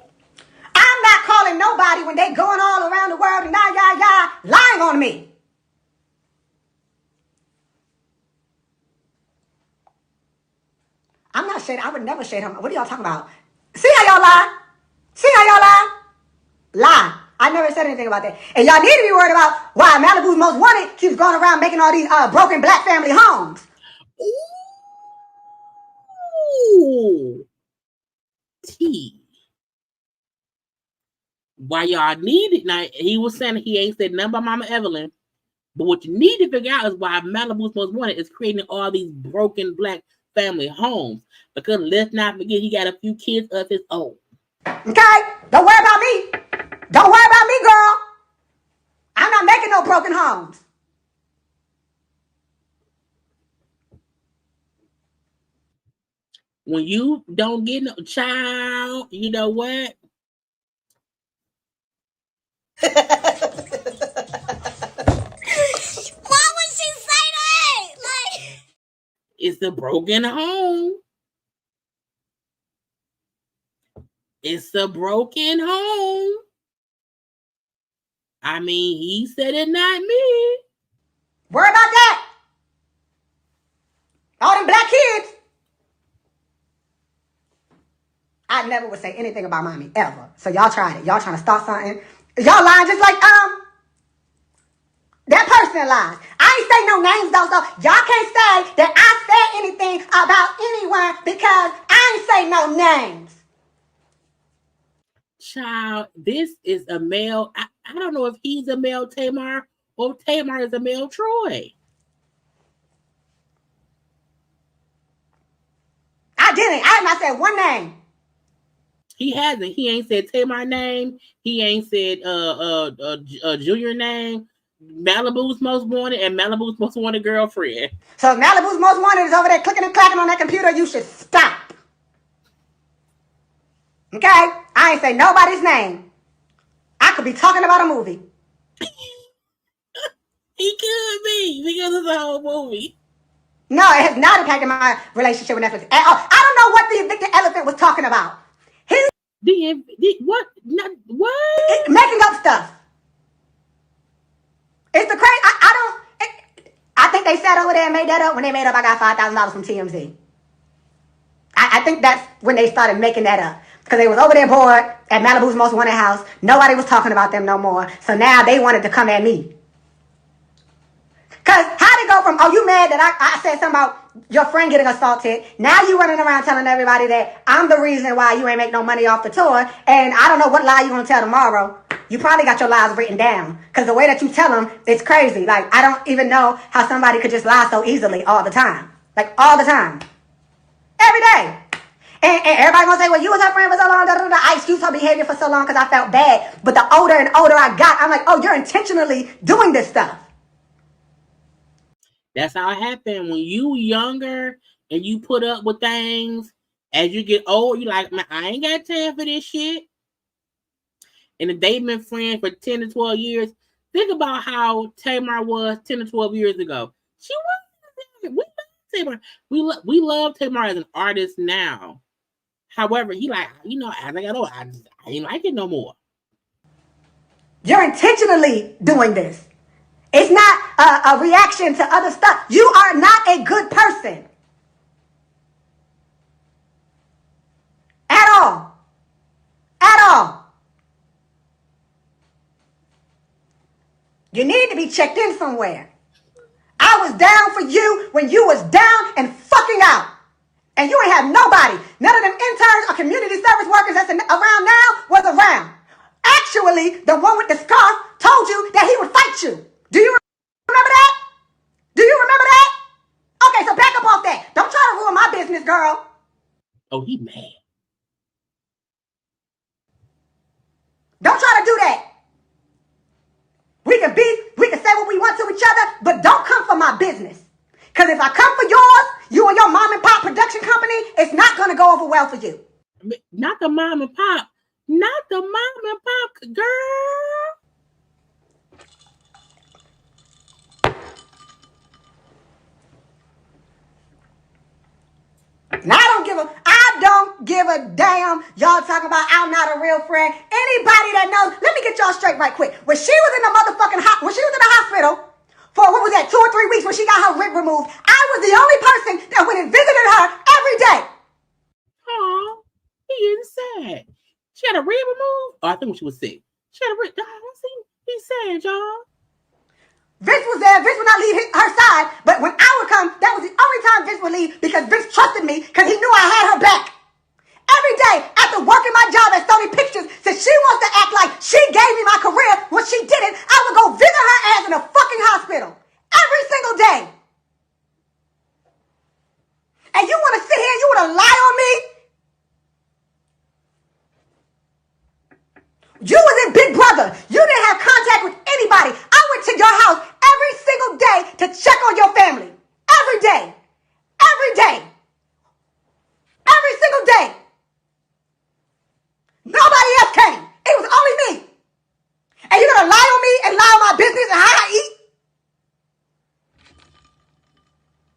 I'm not calling nobody when they going all around the world and lying on me. I'm not shade. I would never shade him. What are y'all talking about? See how y'all lie? See how y'all lie? Lie. I never said anything about that. And y'all need to be worried about why Malibu's Most Wanted keeps going around making all these broken black family homes. Ooh. T. Why y'all need it? Now, he was saying he ain't said nothing about Mama Evelyn. But what you need to figure out is why Malibu's Most Wanted is creating all these broken black family homes. Because let's not forget he got a few kids of his own. Okay? Don't worry about me. Don't worry about me, girl. I'm not making no broken homes. When you don't get no child, you know what? Why would she say that? Like, it's a broken home. It's a broken home. I mean, he said it, not me. Worry about that. All them black kids. I never would say anything about mommy, ever. So y'all tried it. Y'all trying to start something. Y'all lying just like, that person lies. I ain't say no names though, so y'all can't say that I said anything about anyone because I ain't say no names. Child, this is a male. I don't know if he's a male Tamar or Tamar is a male Troy. I didn't. I have not said one name. He hasn't. He ain't said Tamar name. He ain't said Junior name. Malibu's Most Wanted and Malibu's Most Wanted girlfriend. So if Malibu's Most Wanted is over there clicking and clacking on that computer, you should stop. Okay? I ain't say nobody's name. I could be talking about a movie. He could be because it's a whole movie. No, it has not impacted my relationship with Netflix at all. I don't know what the evicted elephant was talking about. What? What? Making up stuff. It's the crazy. I think they sat over there and made that up. When they made up, I got $5,000 from TMZ. I think that's when they started making that up. Because they was over there bored at Malibu's Most Wanted House. Nobody was talking about them no more. So now they wanted to come at me. Because how'd it go from, oh, you mad that I said something about your friend getting assaulted. Now you running around telling everybody that I'm the reason why you ain't make no money off the tour. And I don't know what lie you going to tell tomorrow. You probably got your lies written down. Because the way that you tell them, it's crazy. Like, I don't even know how somebody could just lie so easily all the time. Like, all the time. Every day. And everybody gonna say, well, you was her friend for so long, I excused her behavior for so long because I felt bad. But the older and older I got, I'm like, oh, you're intentionally doing this stuff. That's how it happened. When you younger and you put up with things, as you get old, you like, man, I ain't got time for this shit. And if they've been friends for 10 to 12 years, think about how Tamar was 10 to 12 years ago. She wasn't. We love Tamar. We love Tamar as an artist now. However, he like, you know, as I got older, I ain't like it no more. You're intentionally doing this. It's not a reaction to other stuff. You are not a good person. At all. At all. You need to be checked in somewhere. I was down for you when you was down and fucking out. And you ain't have nobody. None of them interns or community service workers that's around now was around. Actually, the one with the scarf told you that he would fight you. Do you remember that? Do you remember that? Okay, so back up off that. Don't try to ruin my business, girl. Oh, he mad. Don't try to do that. We can say what we want to each other, but don't come for my business. Because if I come for yours, you and your mom and pop production company, it's not going to go over well for you. Not the mom and pop. Not the mom and pop, girl. And I don't give a damn. Y'all talking about I'm not a real friend. Anybody that knows, let me get y'all straight right quick. When she was in the hospital for what was that, 2 or 3 weeks when she got her rib removed, I was the only person that went and visited her every day. Oh, he is sad. She had a rib removed? Oh, I think when she was sick. She had a rib. He's sad, y'all. Vince was there. Vince would not leave her side. But when I would come, that was the only time Vince would leave because Vince trusted me because he knew I had her back. Every day after working my job at Sony Pictures, since she wants to act like she gave me my career when she didn't, I would go visit her ass in a fucking hospital. Every single day. And you want to sit here and you want to lie on me? You was in Big Brother. You didn't have contact with anybody. I went to your house every single day to check on your family. Every day. Every day. Every single day. Nobody else came. It was only me. And you're going to lie on me and lie on my business and how I eat?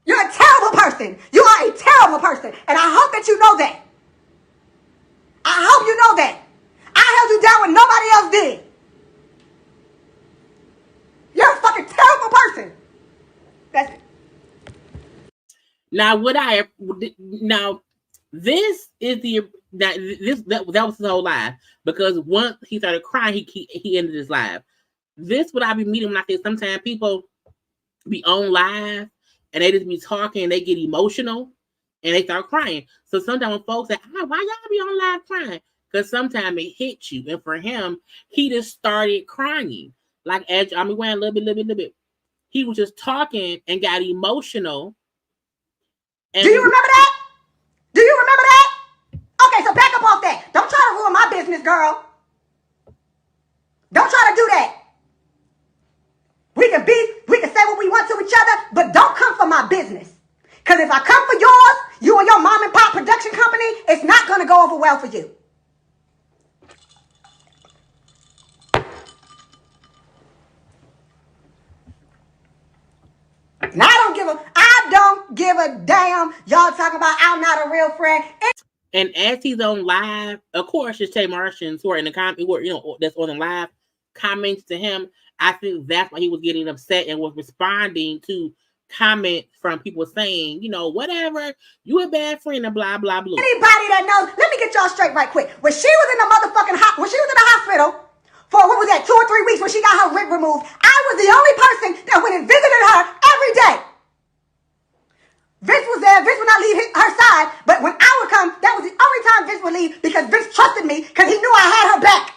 You're a terrible person. You are a terrible person. And I hope that you know that. I hope you know that. I held you down when nobody else did. You're a fucking terrible person. That's it. Now, this is that was his whole life, because once he started crying, he ended his life. This would I be meeting when I say sometimes people be on live and they just be talking and they get emotional and they start crying. So sometimes when folks say, why y'all be on live crying? Because sometimes it hits you. And for him, he just started crying. Like, as I mean, went a little bit. He was just talking and got emotional. And do you remember that? Do you remember that? Okay, so back up off that. Don't try to ruin my business, girl. Don't try to do that. We can say what we want to each other, but don't come for my business. Because if I come for yours, you and your mom and pop production company, it's not going to go over well for you. And I don't give a damn. Y'all talking about I'm not a real friend. And as he's on live, of course, it's Tamartians who are in the comment, that's on the live comments to him. I think that's why he was getting upset and was responding to comments from people saying, whatever, you a bad friend and blah blah blah. Anybody that knows, let me get y'all straight right quick. When she was in the motherfucking when she was in the hospital for what was that, 2 or 3 weeks when she got her rib removed, I was the only person that went and visited her every day. Vince was there. Vince would not leave her side, but when I would come, that was the only time Vince would leave because Vince trusted me because he knew I had her back.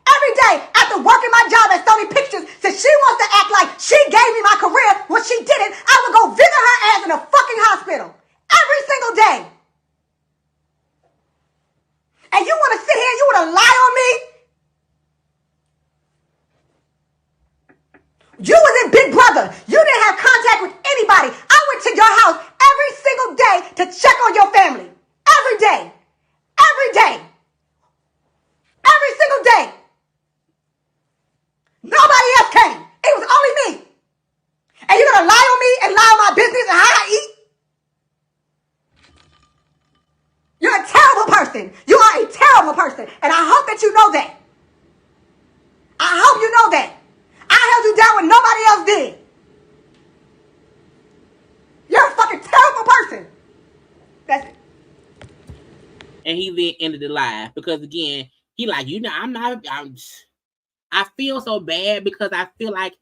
Every day, after working my job at Sony Pictures, since she wants to act like she gave me my career when she didn't, I would go visit her ass in a fucking hospital. Every single day. And you want to sit here and you want to lie on me? You was in Big Brother. You didn't have contact with anybody. I went to your house every single day to check on your family. Every day. Every day. Every single day. Nobody else came. It was only me. And you're going to lie on me and lie on my business and how I eat? You're a terrible person. You are a terrible person. And I hope that you know that. I hope you know that. I held you down when nobody else did. You're a fucking terrible person. That's it. And he then ended the live because, again, he like, I feel so bad because I feel like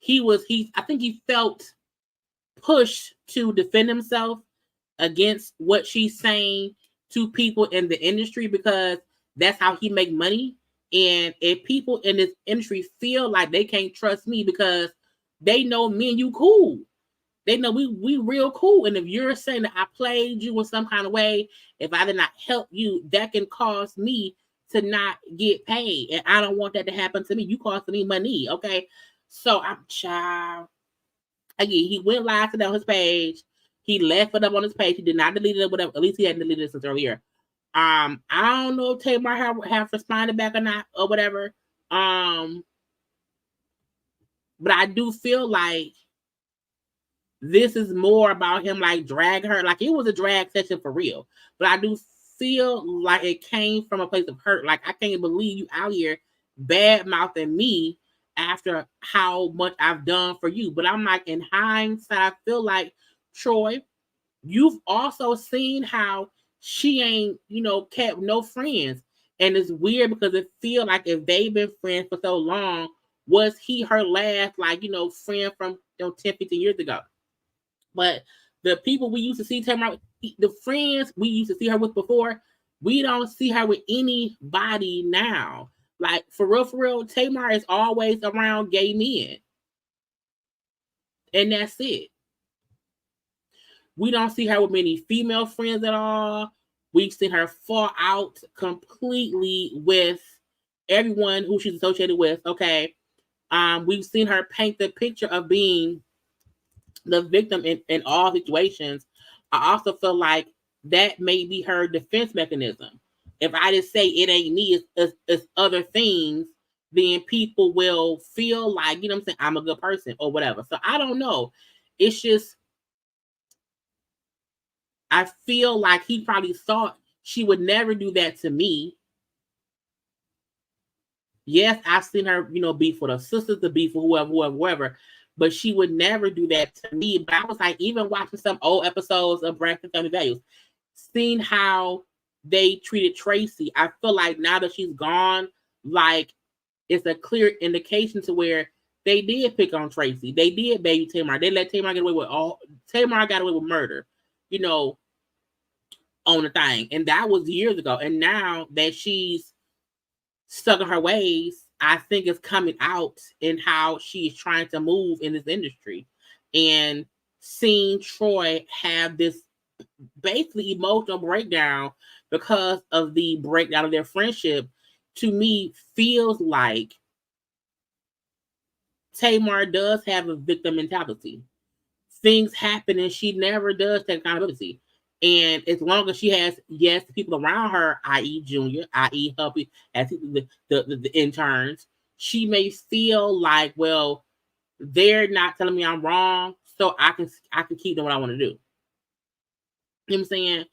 I think he felt pushed to defend himself against what she's saying to people in the industry because that's how he make money. And if people in this industry feel like they can't trust me because they know me and you cool, they know we real cool. And if you're saying that I played you in some kind of way, if I did not help you, that can cause me to not get paid. And I don't want that to happen to me. You costing me money, okay? So I'm child. Again, he went live today on his page. He left it up on his page. He did not delete it, whatever. At least he hadn't deleted it since earlier. I don't know if Tamar have responded back or not or whatever. But I do feel like this is more about him like drag her. Like it was a drag session for real. But I do feel like it came from a place of hurt. Like I can't believe you out here bad mouthing me after how much I've done for you. But I'm like, in hindsight, I feel like, Troy, you've also seen how she ain't, kept no friends. And it's weird because it feels like if they've been friends for so long, was he her last, friend from 10, 15 years ago? But the people we used to see Tamar, the friends we used to see her with before, we don't see her with anybody now. Like, for real, Tamar is always around gay men. And that's it. We don't see her with many female friends at all. We've seen her fall out completely with everyone who she's associated with, okay? We've seen her paint the picture of being the victim in all situations. I also feel like that may be her defense mechanism. If I just say it ain't me, it's other things, then people will feel like, I'm a good person or whatever. So I don't know. It's just, I feel like he probably thought she would never do that to me. Yes, I've seen her, beef with her sisters, the beef with whoever, but she would never do that to me. But I was like, even watching some old episodes of Braxton Family Values, seeing how they treated Tracy, I feel like now that she's gone, like it's a clear indication to where they did pick on Tracy. They did baby Tamar. They let Tamar get away with Tamar got away with murder, on the thing. And that was years ago. And now that she's stuck in her ways, I think it's coming out in how she's trying to move in this industry. And seeing Troy have this basically emotional breakdown because of the breakdown of their friendship, to me, feels like Tamar does have a victim mentality. Things happen and she never does take accountability. And as long as she has, yes, people around her, i.e. Junior, i.e. Huppy, as the interns, she may feel like, well, they're not telling me I'm wrong, so I can keep doing what I want to do. You know what I'm saying?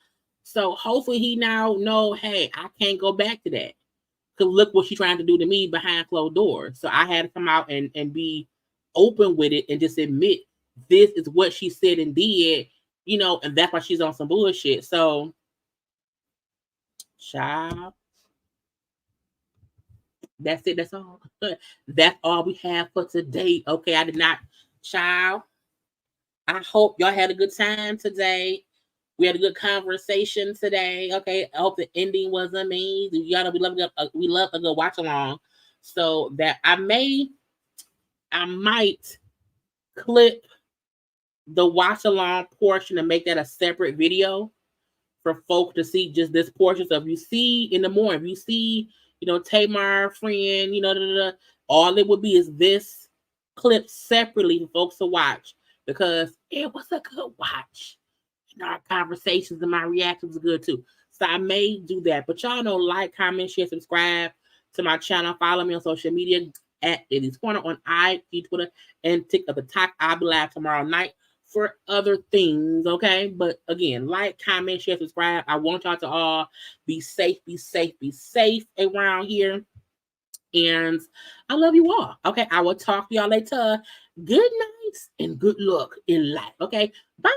So hopefully he now know, hey, I can't go back to that. Because look what she's trying to do to me behind closed doors. So I had to come out and be open with it and just admit this is what she said and did, you know, and that's why she's on some bullshit. So, child, that's it. That's all. That's all we have for today. Okay, I did not, child. I hope y'all had a good time today. We had a good conversation today. Okay, I hope the ending was amazing. Y'all know we love a good watch along. So that I might clip the watch along portion and make that a separate video for folk to see just this portion. So if you see in the morning, if you see, you know, Tamar friend, you know, all it would be is this clip separately for folks to watch because it was a good watch. Our conversations and my reactions are good too. So I may do that. But y'all know, like, comment, share, subscribe to my channel. Follow me on social media at JayLeesCorner on IG, Twitter, and TikTok. At the top, I'll be live tomorrow night for other things, okay? But again, like, comment, share, subscribe. I want y'all to all be safe around here. And I love you all. Okay, I will talk to y'all later. Good night and good luck in life. Okay, bye.